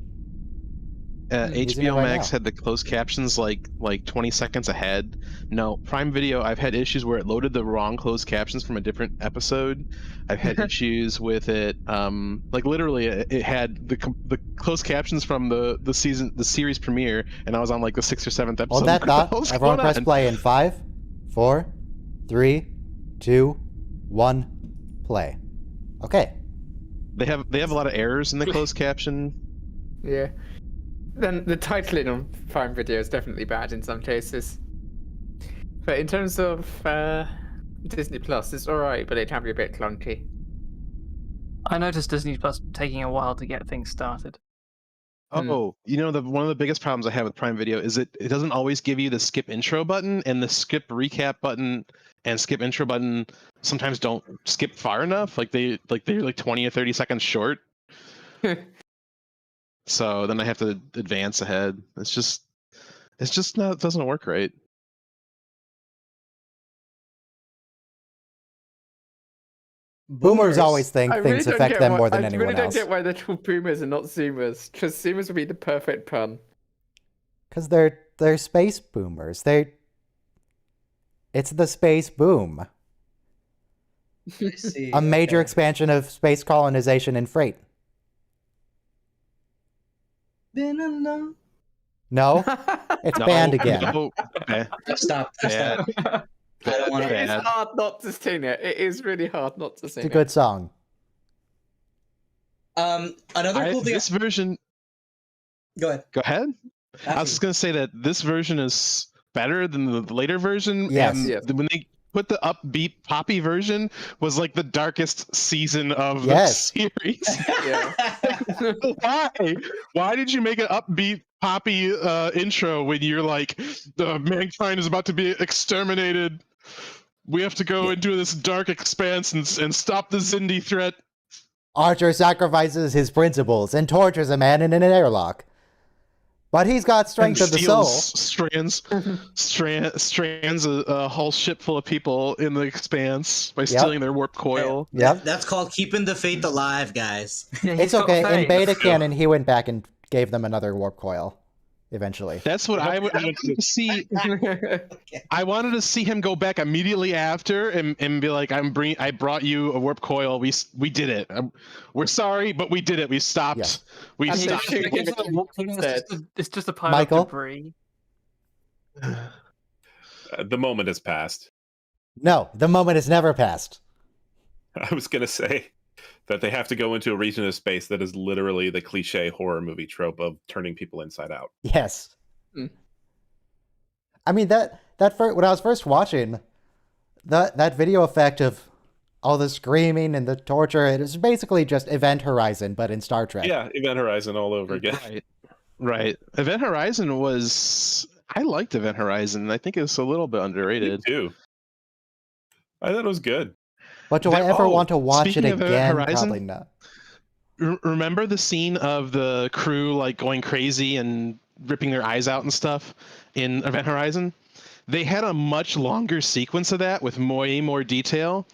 Using it HBO right Max now. had the closed captions like 20 seconds ahead. No, Prime Video, I've had issues where it loaded the wrong closed captions from a different episode. I've had issues with it. Like literally, it had the closed captions from the series premiere, and I was on like the 6th or 7th episode. Hold that What the thought. hell's Everyone going press on? play in 5, 4, 3, 2, 1, play. Okay. They have a lot of errors in the closed caption. Yeah. Then the titling on Prime Video is definitely bad in some cases. But in terms of Disney Plus, it's alright, but it can be a bit clunky. I noticed Disney Plus taking a while to get things started. Oh, one of the biggest problems I have with Prime Video is it doesn't always give you the skip intro button, and the skip recap button and skip intro button sometimes don't skip far enough. They're like 20 or 30 seconds short. So then I have to advance ahead. It's just not, it doesn't work right. Boomers always think things affect them more than anyone I really else. don't get why they're called boomers and not zoomers. Because zoomers would be the perfect pun. Because they're space boomers. It's the space boom. I see. A major Okay. expansion of space colonization and freight. Been alone. No, it's No, banned again. no, okay. Stop. Bad. I don't want It is Bad. hard not to sing it. It is really hard not to It's sing a good song. Another cool thing. This version. Go ahead. Go ahead. I After was just gonna say that this version is better than the later version. Yes. And Yes. when they put the upbeat poppy version, was like the darkest season of Yes. the series. Yeah. Why did you make an upbeat poppy intro when you're like, the mankind is about to be exterminated? We have to go into this dark expanse and stop the Zindi threat. Archer sacrifices his principles and tortures a man in an airlock. But he's got strength of the soul. Strands a whole ship full of people in the expanse by stealing their warp coil. Yep. That's called keeping the faith alive, guys. Yeah, he's It's got okay. In faith. beta canon, he went back and gave them another warp coil. Eventually. That's what I wanted to see. I wanted to see him go back immediately after and be like, I brought you a warp coil. We did it. We're sorry, but we did it. We stopped. Yes. We And they stopped. shoot him instead. It's just a pile Michael? of debris. The moment has passed. No, the moment has never passed. I was going to say that they have to go into a region of space that is literally the cliche horror movie trope of turning people inside out. Yes. Mm. I mean, when I was first watching, that video effect of all the screaming and the torture, it was basically just Event Horizon, but in Star Trek. Yeah, Event Horizon all over again. Right. Event Horizon I liked Event Horizon. I think it's a little bit Me underrated. too. I thought it was good. But do I ever want to watch it speaking of Event again? Horizon, Probably not. Remember the scene of the crew like going crazy and ripping their eyes out and stuff in Event Horizon? They had a much longer sequence of that with way more detail.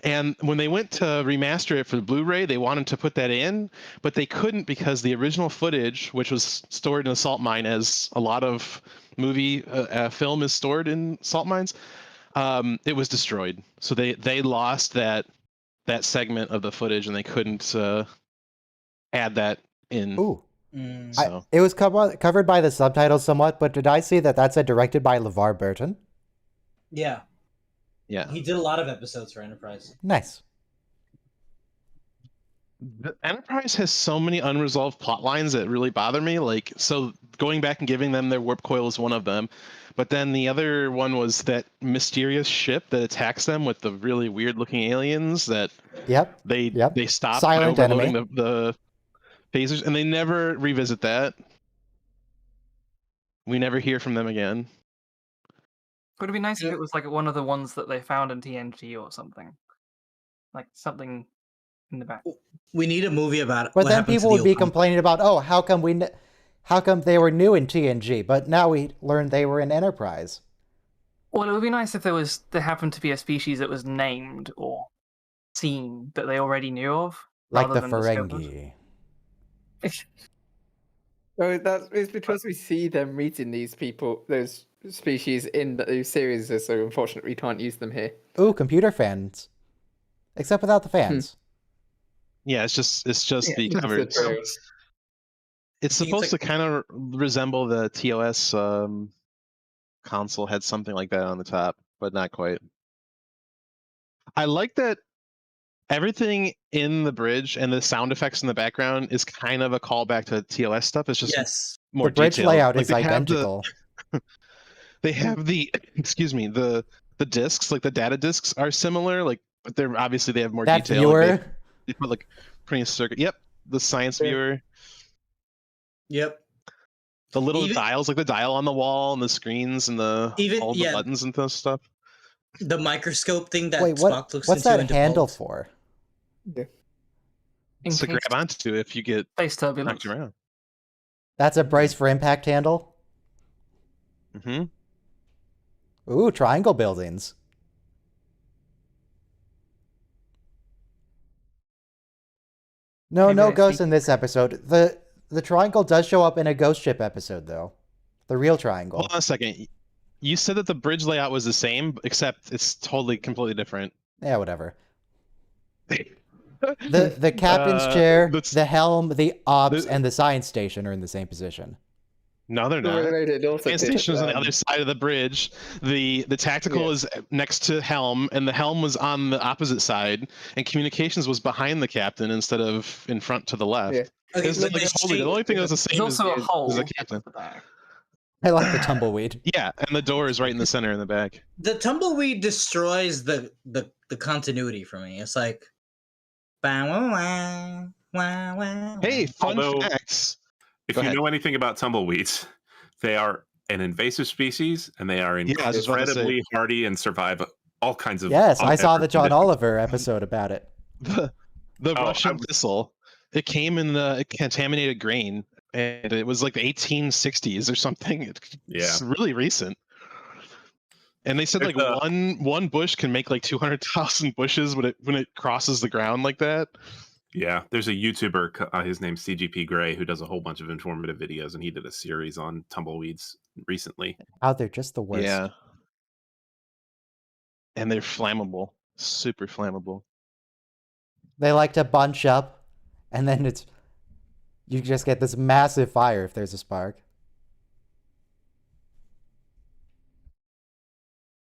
And when they went to remaster it for the Blu-ray, they wanted to put that in, but they couldn't because the original footage, which was stored in a salt mine, as a lot of movie film is stored in salt mines, it was destroyed. So they lost that segment of the footage, and they couldn't add that in. Ooh. So. It was covered by the subtitles somewhat, but did I see that that's directed by LeVar Burton? Yeah. Yeah. He did a lot of episodes for Enterprise. Nice. The Enterprise has so many unresolved plot lines that really bother me. Like, so going back and giving them their warp coil is one of them, but then the other one was that mysterious ship that attacks them with the really weird-looking aliens that Yep. they stop Silent overloading enemy. the phasers, and they never revisit that. We never hear from them again. Would it be nice if it was like one of the ones that they found in TNG or something? Like something in the back. We need a movie about it. But then people would be complaining about, oh, how come they were new in TNG, but now we learned they were in Enterprise. Well, it would be nice if there happened to be a species that was named or seen that they already knew of. Like rather the than discovered. Ferengi. So it's because we see them meeting these people, those species in those series, so unfortunately we can't use them here. Ooh, computer fans. Except without the fans. Yeah, it's just the That's covered. it, too. It's I think it's supposed to kind of resemble the TOS console had something like that on the top, but not quite. I like that everything in the bridge and the sound effects in the background is kind of a callback to TOS stuff. It's just more The bridge detailed. layout Like, is they have identical. they have the the discs, like the data discs are similar, like, but they're obviously they have more That detail. viewer, Like they put like printing circuit. Yep, the science Yeah. viewer. Yep. The little Even- dials, like the dial on the wall and the screens and all the yeah. buttons and those stuff. The microscope thing that Wait, Spock looks what's into that and handle defaults. for? It's to grab Encased onto if you get space turbulence. knocked around. That's a brace for impact handle? Mm-hmm. Ooh, triangle buildings. No, Maybe no they ghosts see- in this episode. The triangle does show up in a ghost ship episode, though. The real triangle. Hold on a second. You said that the bridge layout was the same, except it's totally completely different. Yeah, whatever. The captain's chair, the helm, the ops, and the science station are in the same position. No, they're not. The Science station is on the other side of the bridge. The tactical is next to helm, and the helm was on the opposite side, and communications was behind the captain instead of in front to the left. Yeah. Okay, It's but like the only thing that's the same There's also a hole is the at captain. the back. I like the tumbleweed. Yeah, and the door is right in the center in the back. the tumbleweed destroys the continuity for me. It's like, Hey, fun Although- facts. If Go you ahead. know anything about tumbleweeds, they are an invasive species, and they are Yeah, I was just about to say. incredibly hardy and survive all kinds of. Yes, I saw the unever John conditions. Oliver episode about it. The Oh, Russian thistle. It came in the contaminated grain, and it was like the 1860s or something. It's really recent. And they said like There's one bush can make like 200,000 bushes when it crosses the ground like that. Yeah, there's a YouTuber, his name's CGP Grey, who does a whole bunch of informative videos, and he did a series on tumbleweeds recently. Oh, they're just the worst. Yeah. And they're flammable, super flammable. They like to bunch up, and then you just get this massive fire if there's a spark.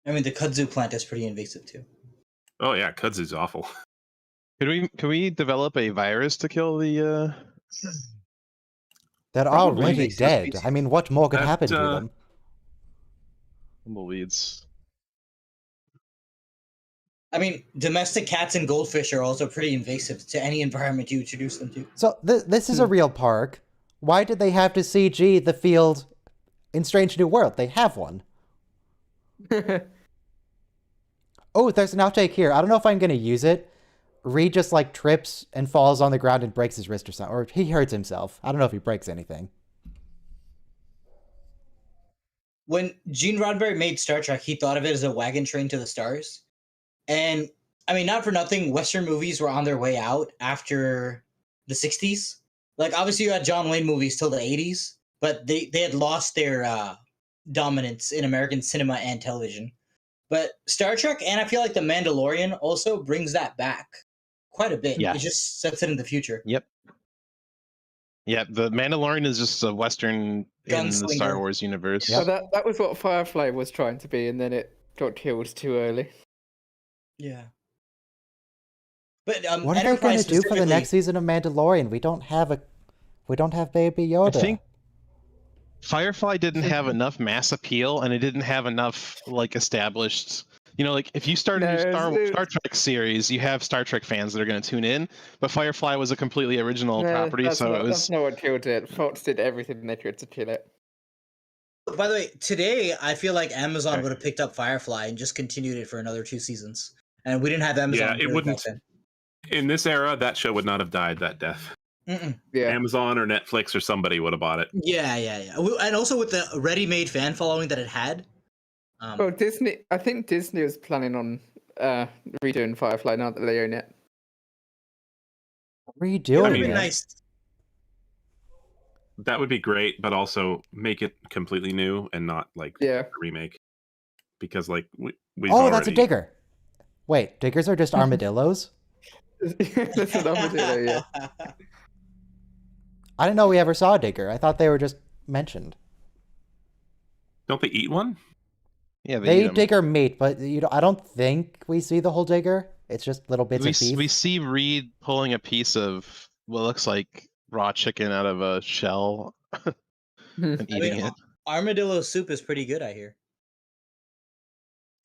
I mean, the kudzu plant is pretty invasive too. Oh yeah, kudzu's awful. Could we develop a virus to kill the They're Probably. already dead. I mean, what more could That, happen to them? tumbleweeds? I mean, domestic cats and goldfish are also pretty invasive to any environment you introduce them to. So this is a real park. Why did they have to CG the field in Strange New World? They have one. Oh, there's an outtake here. I don't know if I'm going to use it. Reed just like trips and falls on the ground and breaks his wrist or something. Or he hurts himself. I don't know if he breaks anything. When Gene Roddenberry made Star Trek, he thought of it as a wagon train to the stars. And I mean, not for nothing, Western movies were on their way out after the 60s. Like, obviously, you had John Wayne movies till the 80s, but they had lost their dominance in American cinema and television. But Star Trek, and I feel like The Mandalorian also brings that back quite a bit. Yeah. It just sets it in the future. Yep. Yeah, the Mandalorian is just a Western in the Star Gunslinger. Wars universe. So that was what Firefly was trying to be, and then it got killed too early. Yeah. But What are they going to do for the next season of Mandalorian? We don't have Baby Yoda. I think Firefly didn't have enough mass appeal, and it didn't have enough like established. You know, like if you start a new Star Trek series, you have Star Trek fans that are going to tune in. But Firefly was a completely original property, so That's not what killed it. Fox did everything they could to kill it. By the way, today I feel like Amazon would have picked up Firefly and just continued it for another 2 seasons. And we didn't have Amazon. Yeah, it do back wouldn't. then. In this era, that show would not have died that death. Mm-mm. Yeah. Amazon or Netflix or somebody would have bought it. Yeah. And also with the ready-made fan following that it had. Well, Disney. I think Disney was planning on redoing Firefly now that they own it. It would Redoing have it. been nice. That would be great, but also make it completely new and not like a remake. Because like we Oh, that's a digger. Wait, diggers are just armadillos? That's an armadillo, yeah. I didn't know we ever saw a digger. I thought they were just mentioned. Don't they eat one? yeah, They eat eat 'em. digger meat, but I don't think we see the whole digger. It's just little bits of beef. We see Reed pulling a piece of what looks like raw chicken out of a shell and I eating mean, it. armadillo soup is pretty good, I hear.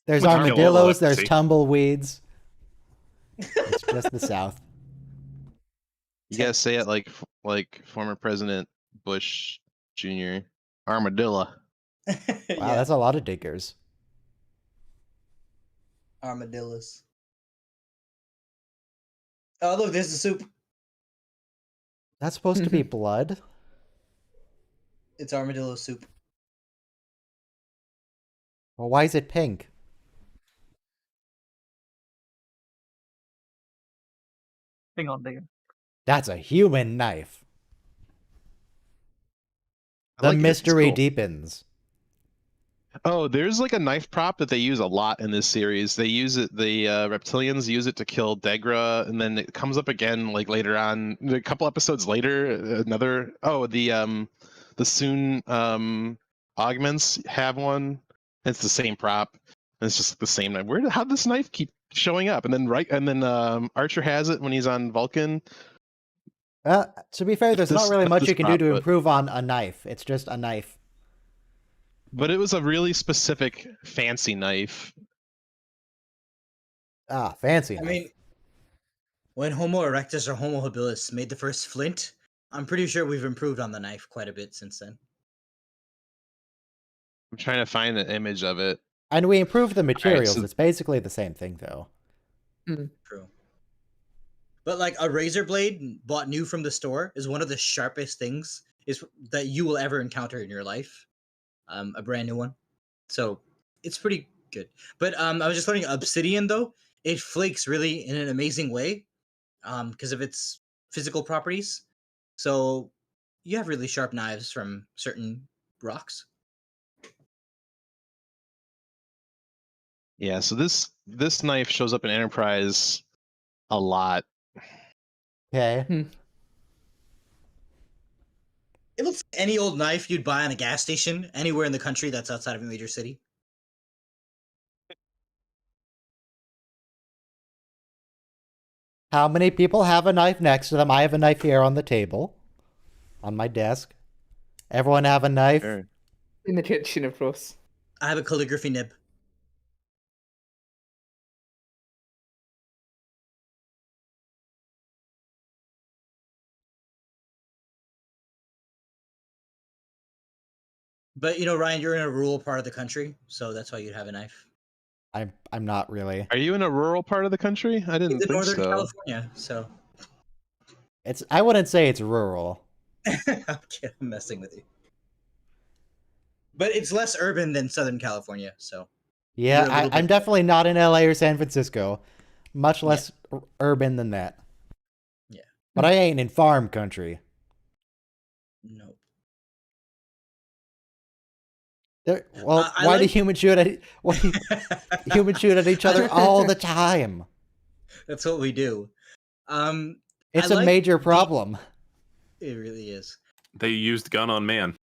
There's Which armadillos, there's see. tumbleweeds. It's just the South. You gotta say it like former President Bush Jr. Armadillo. Wow, Yeah, that's a lot of diggers. armadillos. Oh, look, there's the soup. That's supposed to be blood? It's armadillo soup. Well, why is it pink? Hang on, digger. That's a human knife. I The like it. It's mystery cool. deepens. Oh, there's like a knife prop that they use a lot in this series. They use it. The reptilians use it to kill Degra, and then it comes up again like later on, a couple episodes later. Another. Oh, the Soon augments have one. It's the same prop. It's just the same knife. How did this knife keep showing up? And then Archer has it when he's on Vulcan. To be fair, there's not really Not much this you can do prop, to but- improve on a knife. It's just a knife. But it was a really specific, fancy knife. Ah, fancy I knife. mean, when Homo erectus or Homo habilis made the first flint, I'm pretty sure we've improved on the knife quite a bit since then. I'm trying to find an image of it. And we improved the materials. so- It's basically the same thing, though. True. But like a razor blade bought new from the store is one of the sharpest things that you will ever encounter in your life. A brand new one. So it's pretty good. But I was just learning obsidian though, it flakes really in an amazing way. Because of its physical properties. So you have really sharp knives from certain rocks. Yeah, so this knife shows up in Enterprise a lot. Okay. It looks like any old knife you'd buy on a gas station anywhere in the country that's outside of a major city. How many people have a knife next to them? I have a knife here on the table. On my desk. Everyone have a knife? Sure. In the kitchen, of course. I have a calligraphy nib. But you know, Ryan, you're in a rural part of the country, so that's why you'd have a knife. I'm not really. Are you in a rural part of the country? I didn't It's in think Northern so. California, so I wouldn't say it's rural. I'm messing with you. But it's less urban than Southern California, so Yeah, You're a little I'm bit- definitely not in LA or San Francisco. Much less urban than that. Yeah. But I ain't in farm country. no. Well, I why do like- humans shoot at humans shoot at each other all the time? That's what we do. It's I a like major the- problem. It really is. They used gun on man.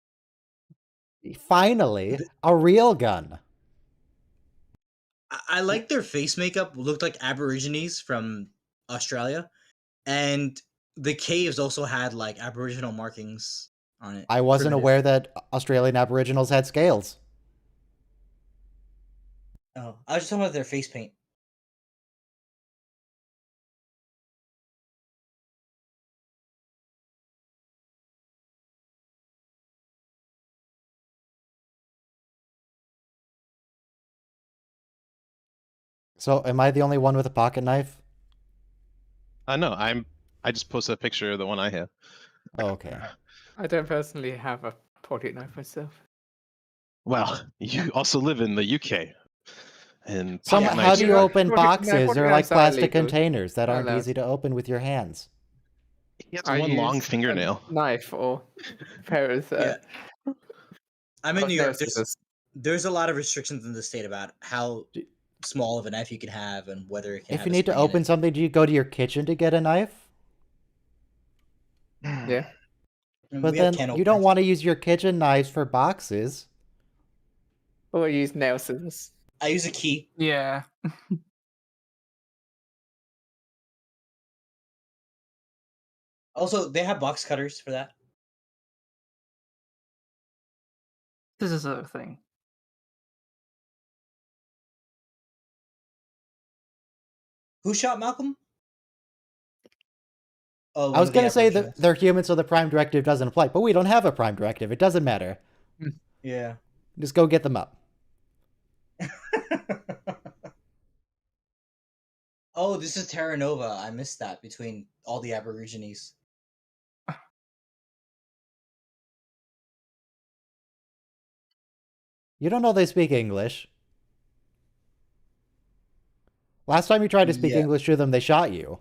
Finally, a real gun. I like their face makeup looked like Aborigines from Australia, and the caves also had like Aboriginal markings on it. I wasn't Primitive. aware that Australian Aboriginals had scales. Oh, I was just talking about their face paint. So, am I the only one with a pocket knife? No, I just posted a picture of the one I have. Oh, okay. I don't personally have a pocket knife myself. Well, you also live in the UK. And So, pocket how knives do you are- open Pocket- no, boxes pocket or like knives are plastic illegal. containers that Not aren't allowed. easy to open with your hands? He has I one long use a fingernail. knife or a pair of Yeah. I'm in of New nail York. scissors. There's a lot of restrictions in the state about how small of a knife you can have and whether it can If have you a need to spring in open it. something, do you go to your kitchen to get a knife? Yeah. And But we have then can you don't openers. want to use your kitchen knives for boxes. Or use nail scissors. I use a key. Yeah. Also, they have box cutters for that. This is a thing. Who shot Malcolm? Oh, I one was of the gonna say that Aboriginals. they're human, so the Prime Directive doesn't apply, but we don't have a Prime Directive. It doesn't matter. Yeah. Just go get them up. Oh, this is Terra Nova. I missed that between all the Aborigines. You don't know they speak English. Last time you tried to speak Yeah. English to them, they shot you.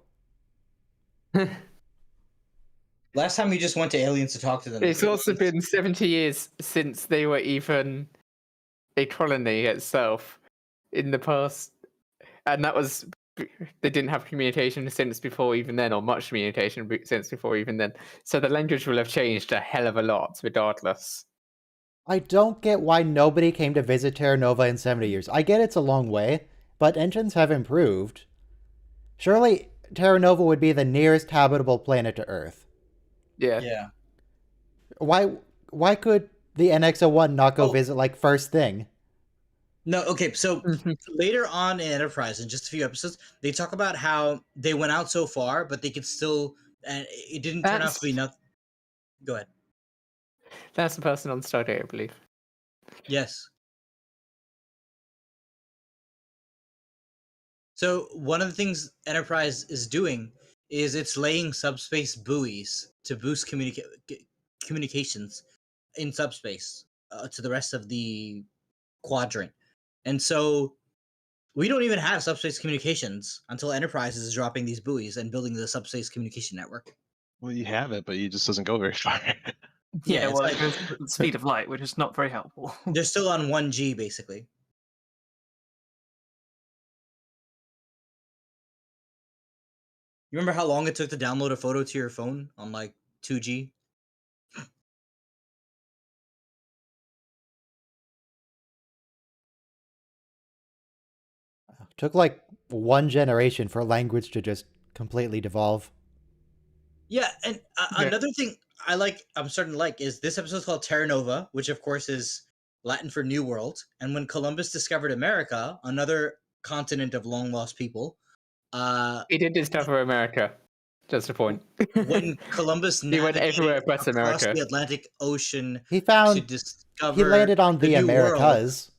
Last time you just went to aliens to talk to them. It's also been 70 years since they were even a colony itself in the past. And that was, they didn't have communication since before even then, or much communication since before even then. So the language will have changed a hell of a lot regardless. I don't get why nobody came to visit Terra Nova in 70 years. I get it's a long way, but engines have improved. Surely Terra Nova would be the nearest habitable planet to Earth. Yeah. Yeah. Why could the NX-01 not go Oh. visit like first thing? No, okay, so later on in Enterprise, in just a few episodes, they talk about how they went out so far, but they could still, and it didn't turn out to be nothing. Go ahead. That's the person on Stargate, I believe. Yes. So one of the things Enterprise is doing is it's laying subspace buoys to boost communications in subspace to the rest of the quadrant. And so we don't even have subspace communications until Enterprise is dropping these buoys and building the subspace communication network. Well, you have it, but it just doesn't go very far. Yeah, it's well, like- it goes at the speed of light, which is not very helpful. They're still on 1G basically. You remember how long it took to download a photo to your phone on like 2G? Took like one generation for language to just completely devolve. Yeah, and Yeah. another thing I'm starting to like is this episode's called Terra Nova, which of course is Latin for New World. And when Columbus discovered America, another continent of long lost people, He did discover America. Just a point. when Columbus He went navigated everywhere but across America. the Atlantic Ocean He to found discover he landed on the new world, Americas.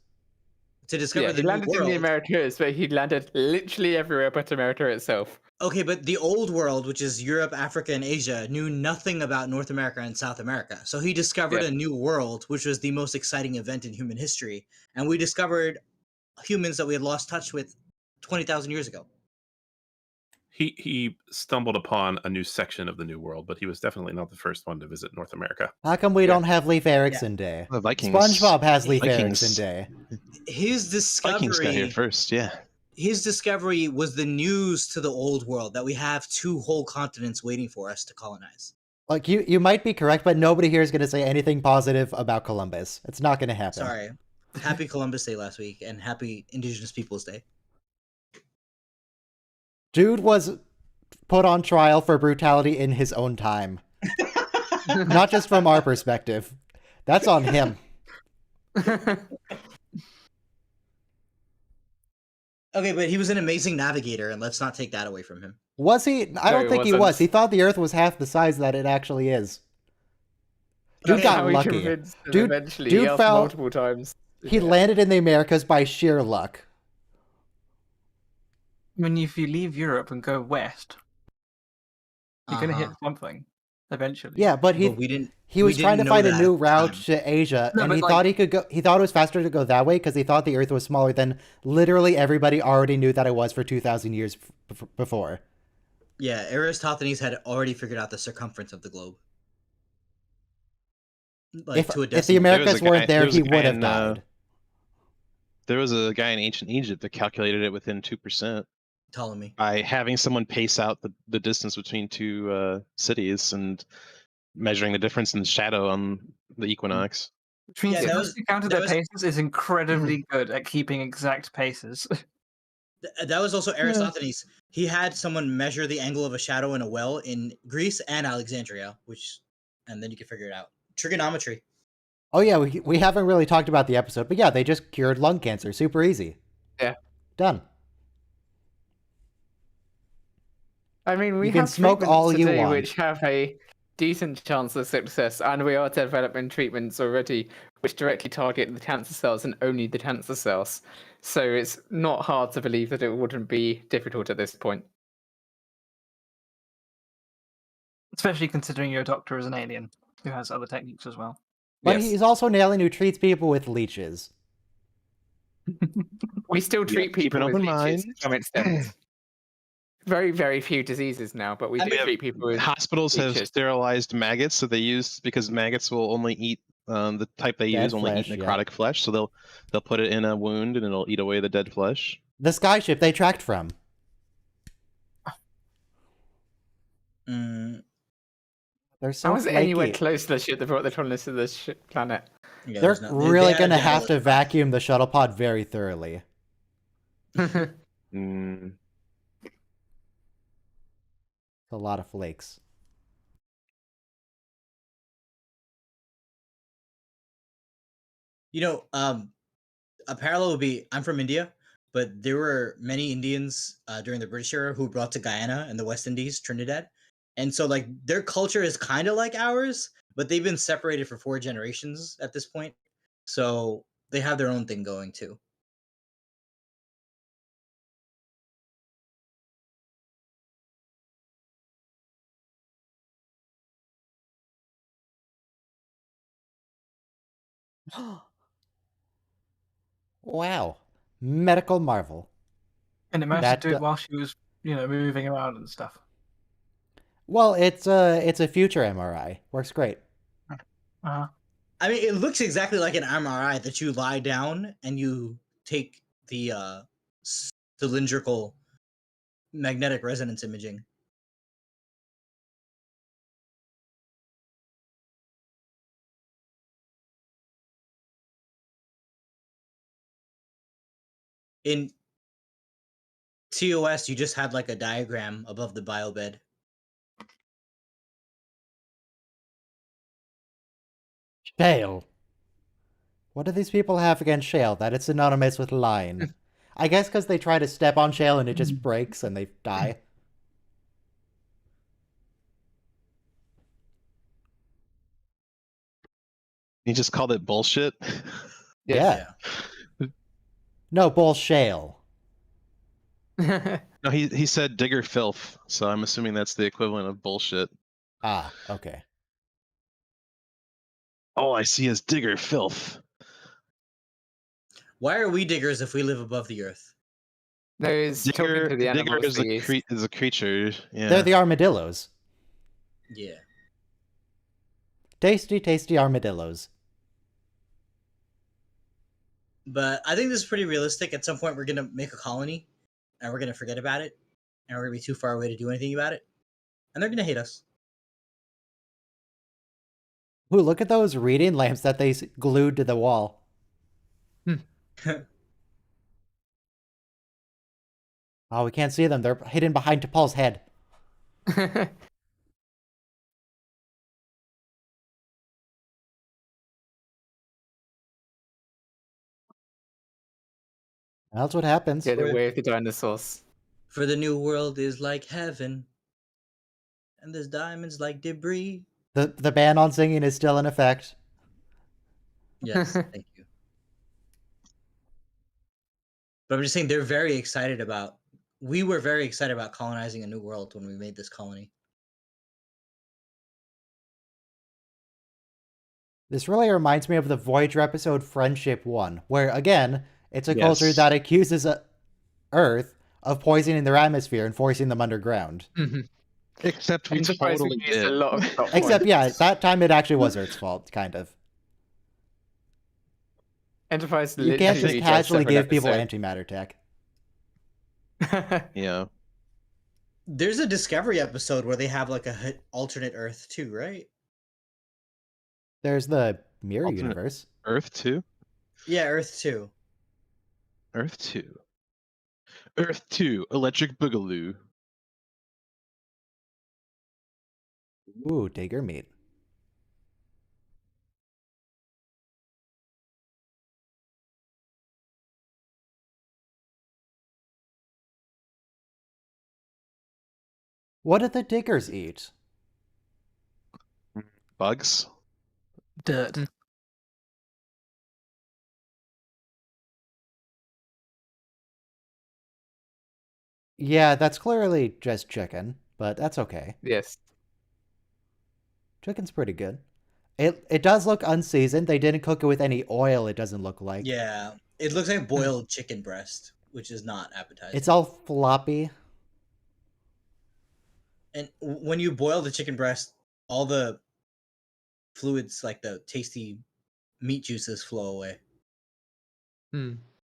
to discover Yeah, the he new landed in world. the Americas, but he landed literally everywhere but America itself. Okay, but the old world, which is Europe, Africa, and Asia, knew nothing about North America and South America. So he discovered Yeah. a new world, which was the most exciting event in human history. And we discovered humans that we had lost touch with 20,000 years ago. He stumbled upon a new section of the New World, but he was definitely not the first one to visit North America. How come we Yeah. don't have Leif Erikson Day? The Vikings. SpongeBob has Leif Vikings. Erikson Day. His Vikings got here discovery, first, yeah. his discovery was the news to the old world that we have two whole continents waiting for us to colonize. Like you might be correct, but nobody here is going to say anything positive about Columbus. It's not going to happen. Sorry. Happy Columbus Day last week and happy Indigenous Peoples Day. Dude was put on trial for brutality in his own time. Not just from our perspective. That's on him. Okay, but he was an amazing navigator, and let's not take that away from him. Was he? I No, don't he think he wasn't. was. He thought the Earth was half the size that it actually is. Dude Okay, got How he lucky. convinced them Dude- eventually. dude He asked fell- multiple times. He landed in the Americas by sheer luck. I mean, if you leave Europe and go west, you're going to hit Uh-huh. something eventually. Yeah, but But we didn't. he was we trying to didn't know find a that new at the route time. to Asia, No, and but he like- thought he could go. He thought it was faster to go that way because he thought the Earth was smaller than literally everybody already knew that it was for 2,000 years before. Yeah, Eratosthenes had already figured out the circumference of the globe. Like If to a the decimal. Americas guy- weren't there, there was he a guy would have in, died. There was a guy in ancient Egypt that calculated it within 2% Ptolemy. by having someone pace out the distance between two cities and measuring the difference in the shadow on the equinox. Which means Yeah, the that person was- who counted that their was- paces is incredibly good at keeping exact paces. That was also Eratosthenes. He had someone measure the angle of a shadow in a well in Greece and Alexandria, and then you can figure it out. Trigonometry. Oh yeah, we haven't really talked about the episode, but yeah, they just cured lung cancer. Super easy. Yeah. Done. I mean, we You can have smoke treatments all you today want. which have a decent chance of success, and we are developing treatments already which directly target the cancer cells and only the cancer cells. So it's not hard to believe that it wouldn't be difficult at this point. Especially considering your doctor is an alien who has other techniques as well. But Yes. he's also an alien who treats people with leeches. We still treat keep an people with open leeches mind. to some extent. Very, very few diseases now, but we do treat people with Hospitals have leeches. sterilized maggots that they use because maggots will only eat the type they Dead use, only eat flesh, yeah. necrotic flesh. So they'll put it in a wound and it'll eat away the dead flesh. The skyship they tracked from. Mm, They're so I was anywhere flaky. close to the ship that brought the colonists to the planet. yeah, They're there's no- they really had gonna a have to data- vacuum the shuttle pod very thoroughly. Mm. A lot of flakes. You know, a parallel would be I'm from India, but there were many Indians during the British era who brought to Guyana and the West Indies, Trinidad. And so like their culture is kind of like ours, but they've been separated for 4 generations at this point. So they have their own thing going too. Wow. Medical marvel. And it managed That, to do it while she was, moving around and stuff. Well, it's a future MRI. Works great. Uh-huh. I mean, it looks exactly like an MRI that you lie down and you take the cylindrical magnetic resonance imaging. In TOS, you just had like a diagram above the bio bed. Shale. What do these people have against shale? That it's synonymous with line. I guess because they try to step on shale and it just breaks and they die. You just called it bullshit. Yeah. No, bull shale. No, he said digger filth, so I'm assuming that's the equivalent of bullshit. Ah, okay. All I see is digger filth. Why are we diggers if we live above the earth? There's talking Digger, to the digger animals is they use. is a creature. Yeah. They're the armadillos. Yeah. Tasty, tasty armadillos. But I think this is pretty realistic. At some point, we're going to make a colony and we're going to forget about it. And we're going to be too far away to do anything about it. And they're going to hate us. Ooh, look at those reading lamps that they glued to the wall. Oh, we can't see them. They're hidden behind T'Pol's head. That's what happens. Yeah, the way of the dinosaurs. For the new world is like heaven. And there's diamonds like debris. The ban on singing is still in effect. Yes, thank you. But I'm just saying they're very excited about. We were very excited about colonizing a new world when we made this colony. This really reminds me of the Voyager episode Friendship 1, where, again, it's a culture Yes. that accuses Earth of poisoning their atmosphere and forcing them underground. Except we I'm surprised we totally used did. a lot of plot Except, points. yeah, that time it actually was Earth's fault, kind of. Enterprise You can't literally just casually separate give people episode. antimatter tech. Yeah. There's a Discovery episode where they have like a alternate Earth too, right? There's the mirror Alternate- universe. Earth 2? Yeah, Earth 2. Earth 2. Earth 2, Electric Boogaloo. Ooh, digger meat. What did the diggers eat? Bugs. Dirt. Yeah, that's clearly just chicken, but that's okay. Yes. Chicken's pretty good. It does look unseasoned. They didn't cook it with any oil, it doesn't look like. Yeah, it looks like boiled chicken breast, which is not appetizing. It's all floppy. And when you boil the chicken breast, all the fluids, like the tasty meat juices, flow away.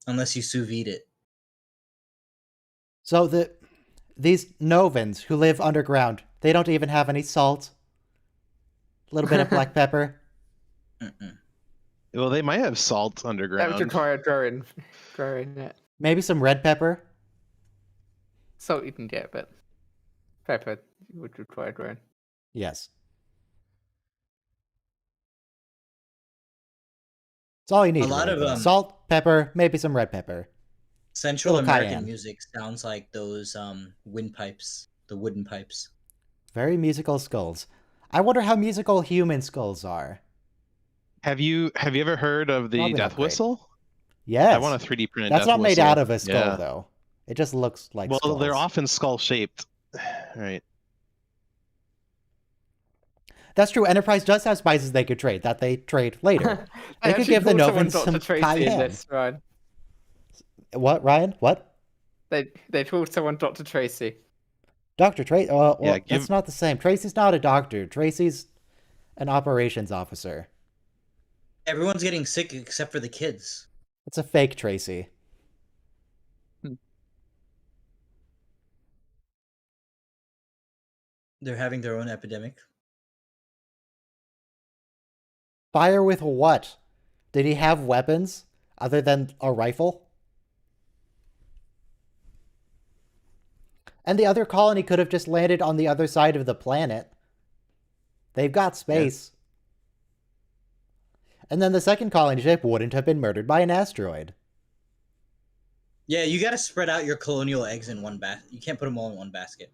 Unless you sous vide it. So these Novans who live underground, they don't even have any salt. A little bit of black pepper. Mm-mm. Well, they might have salt That would underground. require growing it. Maybe some red pepper. Salt you can get, but pepper would require growing. Yes. It's all you need. A lot really, of, salt, pepper, maybe some red pepper. Central Little American cayenne. music sounds like those windpipes, the wooden pipes. Very musical skulls. I wonder how musical human skulls are. Have you ever heard of the Probably not death great. whistle? Yes. I want a 3D printed That's death not made whistle. out of a skull, Yeah. though. It just looks like Well, skulls. they're often skull shaped. Right. That's true. Enterprise does have spices they could trade that they trade later. I They could actually give the thought someone Novans Dr. some Tracy in cayenne. this, Ryan. What, Ryan? What? They called someone Dr. Tracy. Dr. Tracy? Well, Yeah, that's not the same. Tracy's not a doctor. Tracy's an operations officer. Everyone's getting sick except for the kids. It's a fake Tracy. They're having their own epidemic. Fire with what? Did he have weapons other than a rifle? And the other colony could have just landed on the other side of the planet. They've got space. Yeah. And then the second colony ship wouldn't have been murdered by an asteroid. Yeah, you gotta spread out your colonial eggs in one basket. You can't put them all in one basket.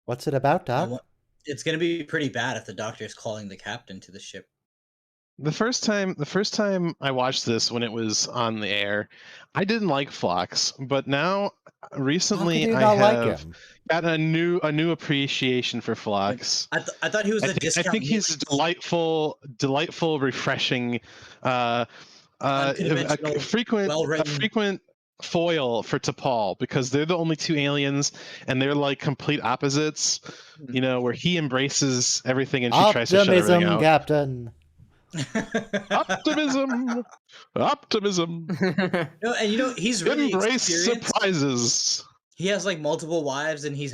What's it about, Doc? It's gonna be pretty bad if the doctor is calling the captain to the ship. The first time I watched this when it was on the air, I didn't like Phlox, but now recently I have gotten a new appreciation for Phlox. I thought he was a discount. I think he's delightful, refreshing, a frequent foil for T'Pol, because they're the only two aliens and they're like complete opposites, you know, where he embraces everything and she tries to shut everything out. Captain. Optimism. No, and you know he's really embrace surprises. He has like multiple wives, and he's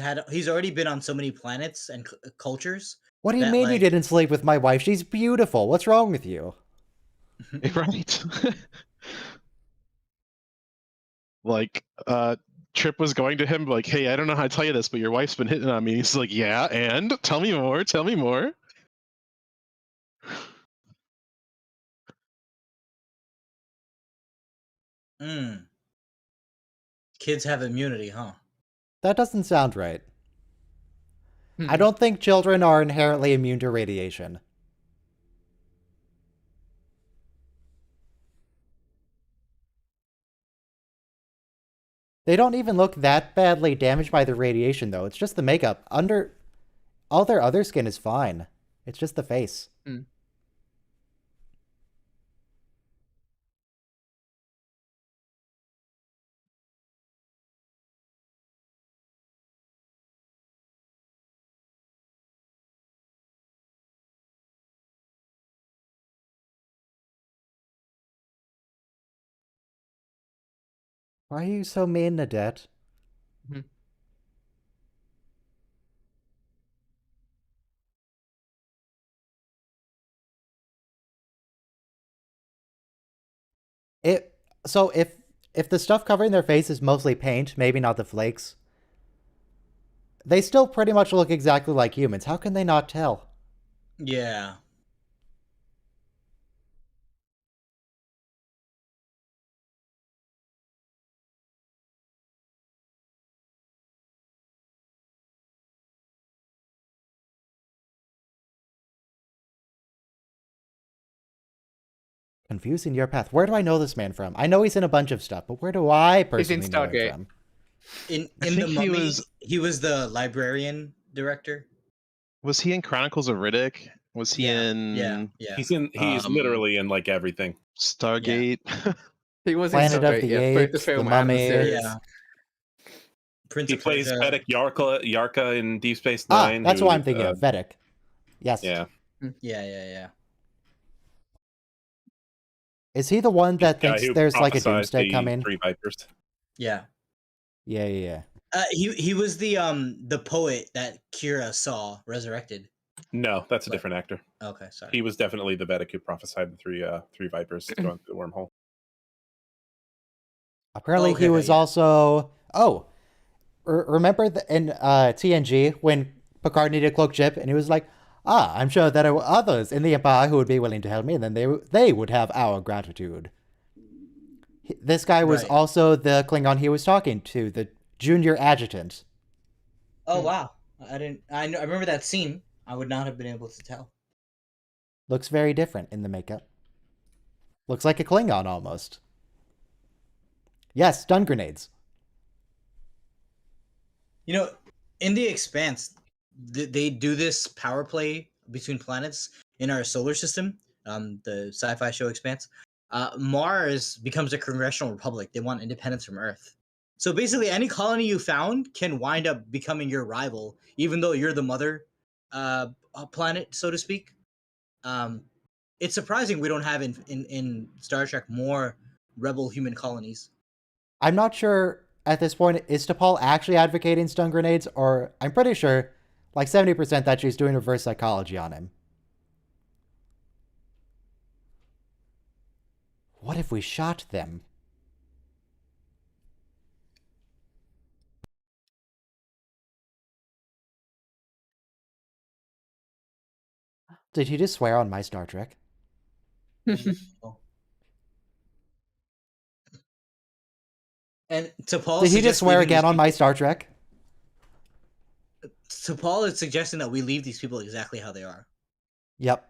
already been on so many planets and cultures. What do you mean you didn't sleep with my wife? She's beautiful. What's wrong with you? Right. Like, Trip was going to him like, "Hey, I don't know how to tell you this, but your wife's been hitting on me." He's like, "Yeah, and tell me more. Tell me more." Kids have immunity, huh? That doesn't sound right. I don't think children are inherently immune to radiation. They don't even look that badly damaged by the radiation, though. It's just the makeup. All their other skin is fine. It's just the face. Why are you so mean, Nadette? So if if the stuff covering their face is mostly paint, maybe not the flakes, they still pretty much look exactly like humans. How can they not tell? Yeah. Confusing your path. Where do I know this man from? I know he's in a bunch of stuff, but where do I He's in personally know him Stargate. from? In I the think Mummy, he was the librarian director. Was he in Chronicles of Riddick? Was he in Yeah. He's literally in like everything. Stargate? He was Planet in of Stargate, the yeah, both the Apes, The film and the Mummy. series. Yeah. Prince He of plays Persia. Fennec Yarka in Deep Space Nine. That's who, what I'm thinking of. Vedic. Yes. Yeah. Yeah. Is he the one that Yeah, thinks who there's like a prophesied doomsday the coming? Three Vipers. Yeah. Yeah. He was the poet that Kira saw resurrected. No, that's a What? different actor. Okay, sorry. He was definitely the Vedic who prophesied the three Vipers going through the wormhole. Apparently Okay, he was yeah. also... Oh, remember in TNG when Picard needed a cloaked ship and he was like, I'm sure there are others in the Empire who would be willing to help me, and then they would have our gratitude. This guy was Right. also the Klingon he was talking to, the junior adjutant. Oh wow. I remember that scene. I would not have been able to tell. Looks very different in the makeup. Looks like a Klingon almost. Yes, stun grenades. You know, in The Expanse, they do this power play between planets in our solar system, the sci-fi show Expanse. Mars becomes a congressional republic. They want independence from Earth. So basically, any colony you found can wind up becoming your rival, even though you're the mother planet, so to speak. It's surprising we don't have in Star Trek more rebel human colonies. I'm not sure at this point, is T'Pol actually advocating stun grenades, or I'm pretty sure, like 70%, that she's doing reverse psychology on him. What if we shot them? Did he just swear on my Star Trek? And T'Pol Did he just swear again on my Star Trek? T'Pol is suggesting that we leave these people exactly how they are. Yep.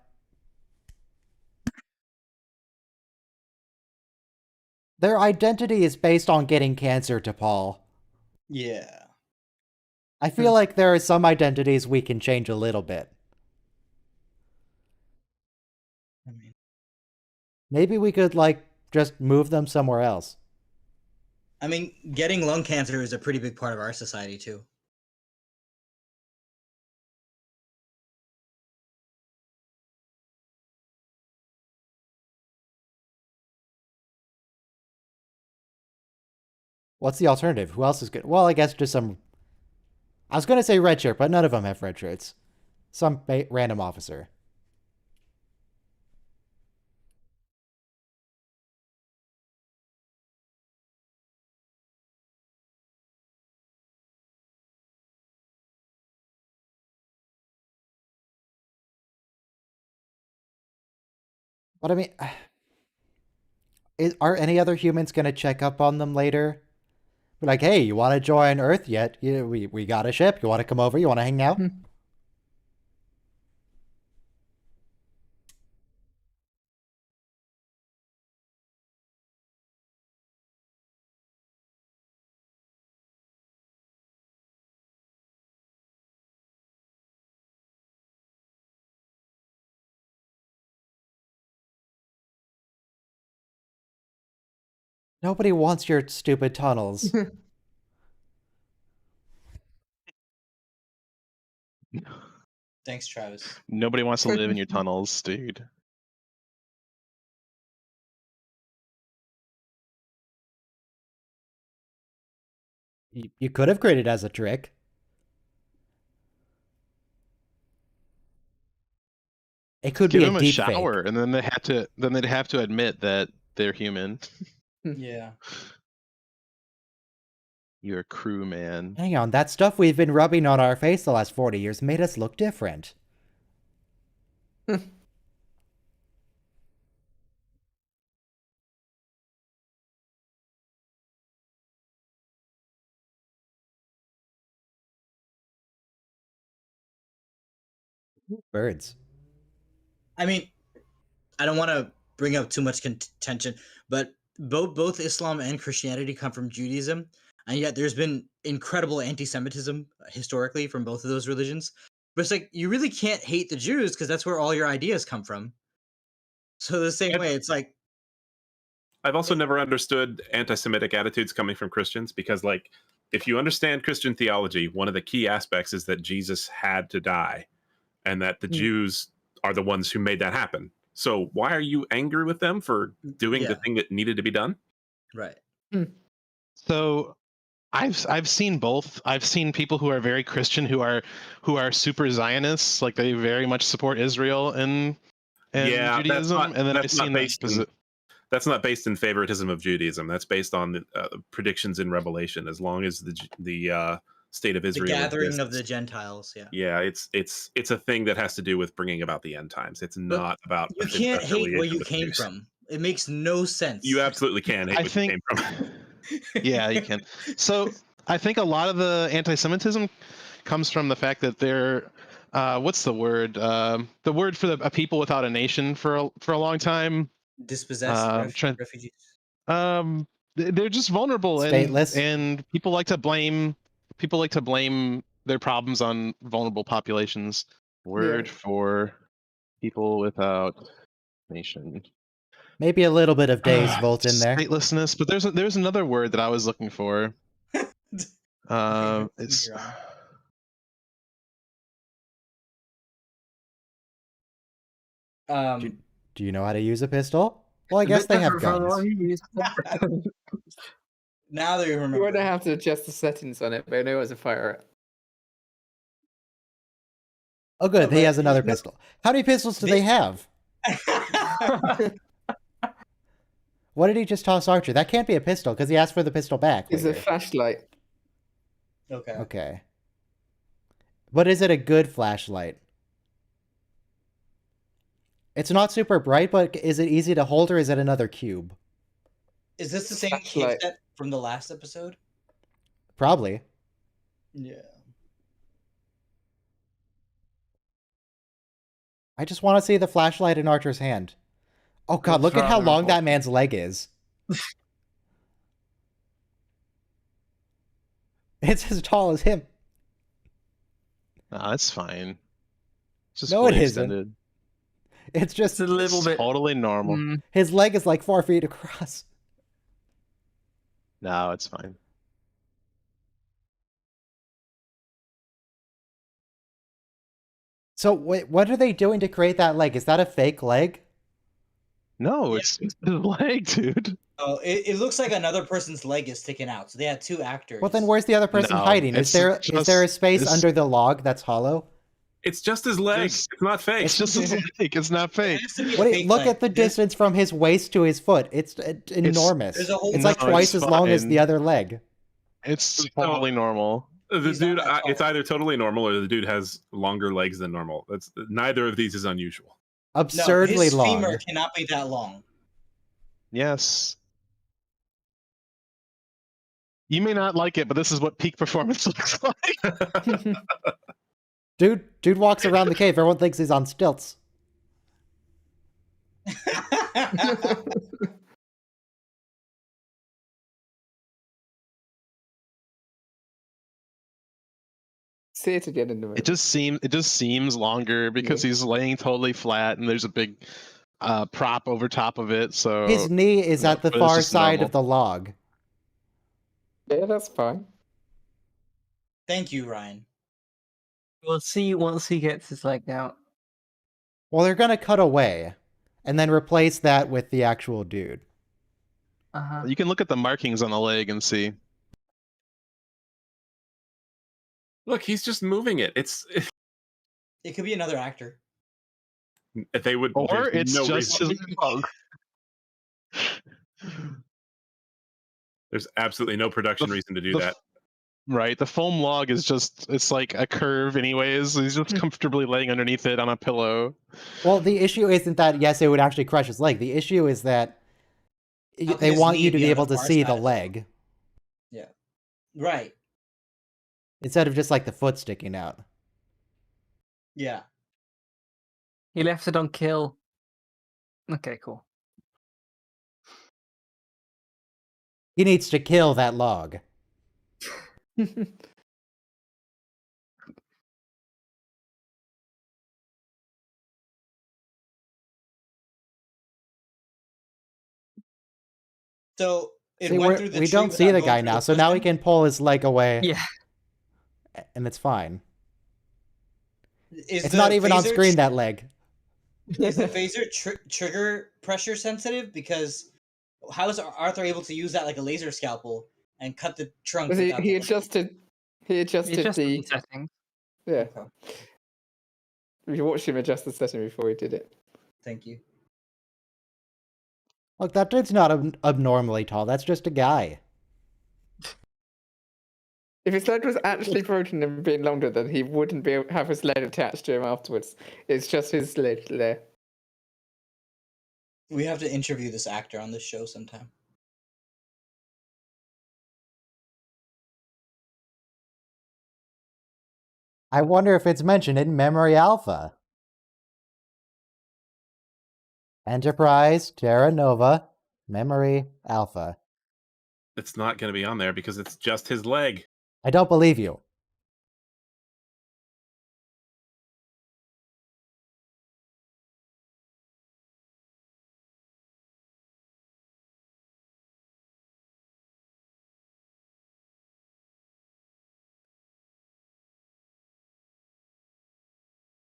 Their identity is based on getting cancer, T'Pol. Yeah. I feel like there are some identities we can change a little bit. I mean, Maybe we could, like, just move them somewhere else. Getting lung cancer is a pretty big part of our society, too. What's the alternative? Who else is good? Well, I guess just some... I was going to say red shirt, but none of them have red shirts. Some random officer. But I mean... Are any other humans going to check up on them later? Be like, hey, you want to join Earth yet? We got a ship. You want to come over? You want to hang out? Nobody wants your stupid tunnels. Thanks, Travis. Nobody wants to live in your tunnels, dude. You could have created as a trick. It could Give be them a a deep shower, fake. and then they'd have to admit that they're human. Yeah. You're a crew man. Hang on, that stuff we've been rubbing on our face the last 40 years made us look different. Birds. I mean, I don't want to bring up too much contention, but both Islam and Christianity come from Judaism, and yet there's been incredible anti-Semitism historically from both of those religions. But it's like you really can't hate the Jews because that's where all your ideas come from. So the same way, it's like I've also never understood anti-Semitic attitudes coming from Christians because, like, if you understand Christian theology, one of the key aspects is that Jesus had to die and that the Jews are the ones who made that happen. So why are you angry with them for doing the thing that needed to be done? right. So I've seen both. I've seen people who are very Christian who are super Zionists, like they very much support Israel and Judaism, and then I've seen that's not based in favoritism of Judaism. That's based on the predictions in Revelation. As long as the state of Israel, The gathering exists, of the Gentiles. yeah, it's a thing that has to do with bringing about the end times. It's not about You can't hate where affiliation you with came Jews. from. It makes no sense. You absolutely can hate where you came from. Yeah, you can. So I think a lot of the anti-Semitism comes from the fact that they're what's the word? The word for a people without a nation for a long time. Dispossessed refugees. They're just vulnerable Stateless. and people like to blame their problems on vulnerable populations. Word for people without nation. Maybe a little bit of Days Volt in there. Statelessness, but there's another word that I was looking for. It's Do you know how to use a pistol? Well, I guess they have guns. Now that you remember. You wouldn't have to adjust the settings on it, but I know it's a fire. Oh, good. He has another pistol. How many pistols do they have? What did he just toss Archer? That can't be a pistol because he asked for the pistol back. It's a flashlight. Okay. Okay. But is it a good flashlight? It's not super bright, but is it easy to hold or is it another cube? Is this the same cube set from the last episode? Probably. Yeah. I just want to see the flashlight in Archer's hand. Oh god, look at how long that man's leg is. It's as tall as him. No, that's fine. It's just No, it fully isn't. extended. It's just a little bit totally normal. His leg is like 4 feet across. No, it's fine. So wait, what are they doing to create that leg? Is that a fake leg? No, it's his leg, dude. Oh, it looks like another person's leg is sticking out. So they had two actors. Well, then where's the other person No, hiding? Is there a space under the log that's hollow? It's just his leg. It's not fake. It's just his leg. It's not fake. Look at the distance from his waist to his foot. It's enormous. It's like twice as long as the other leg. It's totally normal. The dude, it's either totally normal or the dude has longer legs than normal. That's neither of these is unusual. Absurdly his long. femur cannot be that long. Yes. You may not like it, but this is what peak performance looks like. Dude walks around the cave. Everyone thinks he's on stilts. See it again in the movie. It just seems longer because he's laying totally flat and there's a big prop over top of it. So His knee is at the far side of the log. Yeah, that's fine. Thank you, Ryan. We'll see once he gets his leg out. Well, they're gonna cut away, and then replace that with the actual dude. You can look at the markings on the leg and see. Look, he's just moving it. It could be another actor. They would, or it's no just reason. his log. There's absolutely no production reason to do that. Right, the foam log is it's like a curve anyways. He's just comfortably laying underneath it on a pillow. Well, the issue isn't that, yes, it would actually crush his leg. The issue is that How could they his want knee you to be be on able the to far see side the of it? leg Yeah. Right. instead of just like the foot sticking out. Yeah. He left it on kill. Okay, cool. He needs to kill that log. So it See, went through the we tree don't see without the going guy through now, the so now he footman? can pull his leg away, Yeah. and it's fine. Is It's the not even on phaser screen, that leg. Is the phaser trigger pressure sensitive? Because how is Arthur able to use that like a laser scalpel and cut the trunk? Was he, without he the- adjusted. He adjusted It's just the the. settings. Yeah. Okay. We watched him adjust the setting before he did it. Thank you. Look, that dude's not abnormally tall. That's just a guy. If his leg was actually broken and being longer, then he wouldn't have his leg attached to him afterwards. It's just his leg there. We have to interview this actor on this show sometime. I wonder if it's mentioned in Memory Alpha. Enterprise, Terra Nova, Memory Alpha. It's not going to be on there because it's just his leg. I don't believe you.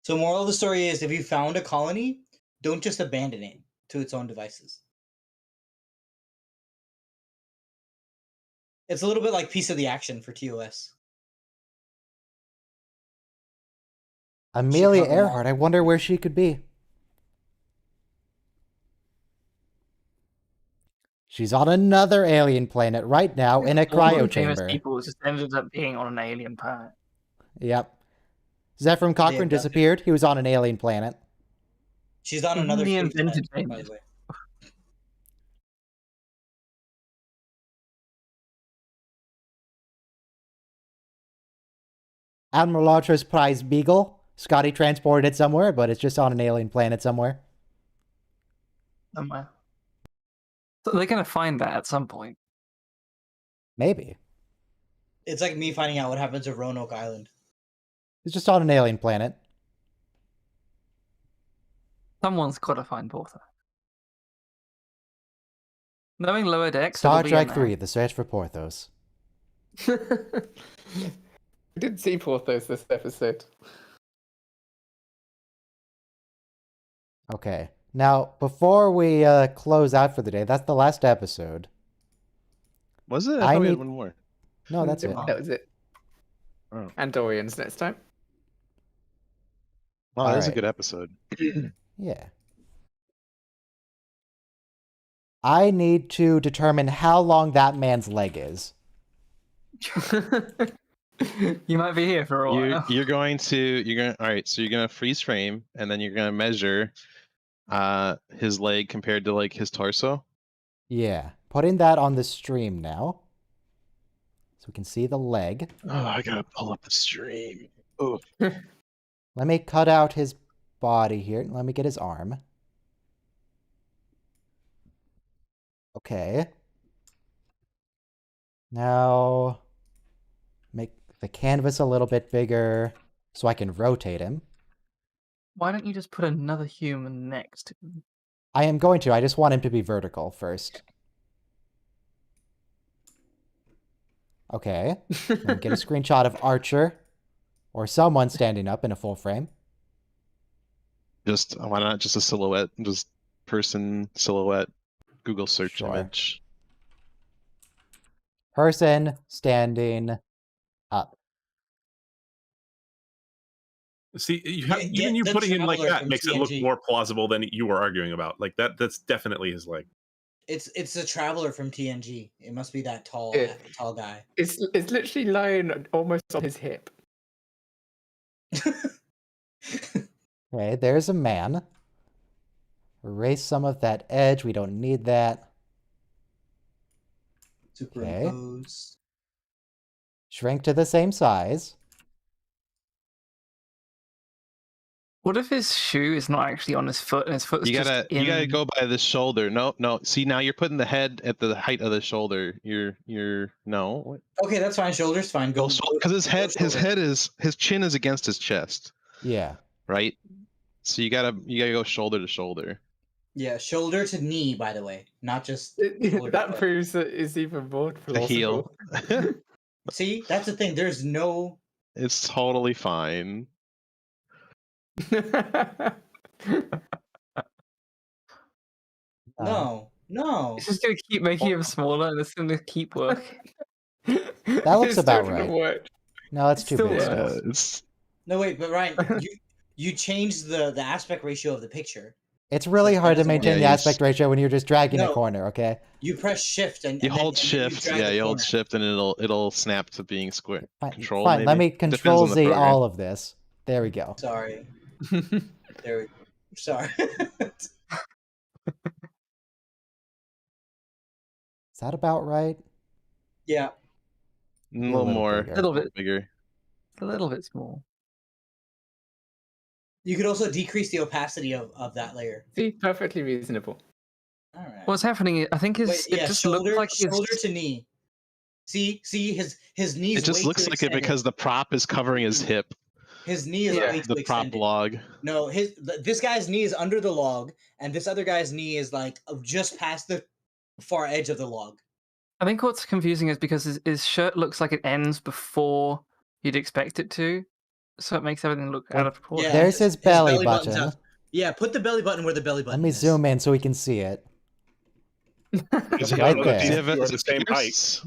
So moral of the story is if you found a colony, don't just abandon it to its own devices. It's a little bit like Piece of the Action for TOS. Amelia Chicago Mall. Earhart, I wonder where she could be. She's on another alien planet right now in a All cryo the famous chamber. people just ended up being on an alien planet. Yep. Zephram Cochrane abducted. disappeared. He was on an alien planet. She's on another He space invented planet, by famous. the way. Admiral Ultra's prize Beagle. Scotty transported it somewhere, but it's just on an alien planet somewhere. Somewhere. So they're gonna find that at some point. Maybe. It's like me finding out what happens to Roanoke Island. It's just on an alien planet. Someone's gotta find Porthos. Knowing lower decks, Star it'll be in Trek there. 3, The Search for Porthos. We didn't see Porthos this episode. Okay. Now, before we close out for the day, that's the last episode. Was it? I I thought we had need- one more. No, that's it. That was it. Oh. And Dorian's next time. Wow, that was a Alright. good episode. Yeah. I need to determine how long that man's leg is. You might be here for a while. You're going to all right, so you're gonna freeze frame and then you're gonna measure his leg compared to like his torso. Yeah. Putting that on the stream now. So we can see the leg. Oh, I gotta pull up the stream. Oh, Let me cut out his body here. Let me get his arm. Okay. Now, make the canvas a little bit bigger so I can rotate him. Why don't you just put another human next to him? I am going to. I just want him to be vertical first. Okay. Let me get a screenshot of Archer or someone standing up in a full frame. just why not just a silhouette? Just person silhouette. Google search Sure. image. Person standing up. See, Get even you the putting him like Traveler that from makes it look TNG. more plausible than you were arguing about. Like that's definitely his leg. It's a traveler from TNG. It must be that tall Yeah. tall guy. It's literally lying almost on his hip. Okay, there's a man. Erase some of that edge. We don't need that. Superimpose. Shrink to the same size. What if his shoe is not actually on his foot and his foot's You just gotta go by the shoulder. No. See, now you're putting the head at the height of the shoulder. You're no. Okay, that's fine. Shoulder's fine. Go Because his chin is against his chest, Yeah. right? So you gotta go shoulder to shoulder. Yeah, shoulder to knee. By the way, not just shoulder to That foot. proves that it's even more The heel. plausible. See, that's the thing. There's no. It's totally fine. No. It's just gonna keep making him smaller, and it's gonna keep working. That looks about right. No, it's too Still big. works. still. It's No, wait, but Ryan, you changed the aspect ratio of the picture. It's really hard to maintain the Yeah, aspect ratio when you're just dragging a No. corner, okay? You press shift and you and then- hold and then shift. drag Yeah, the you hold corner. shift, and it'll snap to being square. Fine, Control. fine. Let me maybe? Depends control on the Z program. all of this. There we go. Sorry. There. Sorry. Is that about right? Yeah. A little little more. bigger. A little bit, bigger. a little bit small. You could also decrease the opacity of that layer. See, perfectly reasonable. All right. What's happening? I think Wait, it just looks like his shoulder to knee. See, his knees. It just looks like it because the prop is covering his hip. his knee is Yeah, way too The prop extended. log. No, this guy's knee is under the log, and this other guy's knee is like just past the far edge of the log. I think what's confusing is because his shirt looks like it ends before you'd expect it to, so it makes everything look out of proportion. Yeah, There's his belly button's button. out. Yeah, put the belly button where the belly Let button me is. zoom in so we can see it. Because Right right there. there. You're the same height.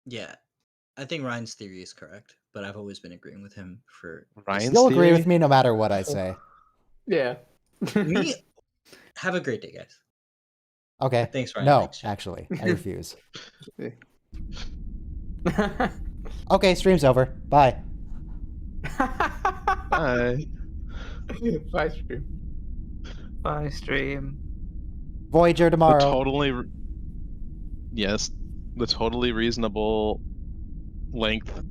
Yeah, I think Ryan's theory is correct, but I've always been agreeing with him for Ryan's You'll agree with theory? me no matter what I say. Yeah. me. Have a great day, guys. Okay. Thanks, Ryan. No, Thanks, Jeff. actually, I refuse. Okay, stream's over. Bye. Bye. Bye, stream. Bye, stream. Voyager The tomorrow. totally reasonable length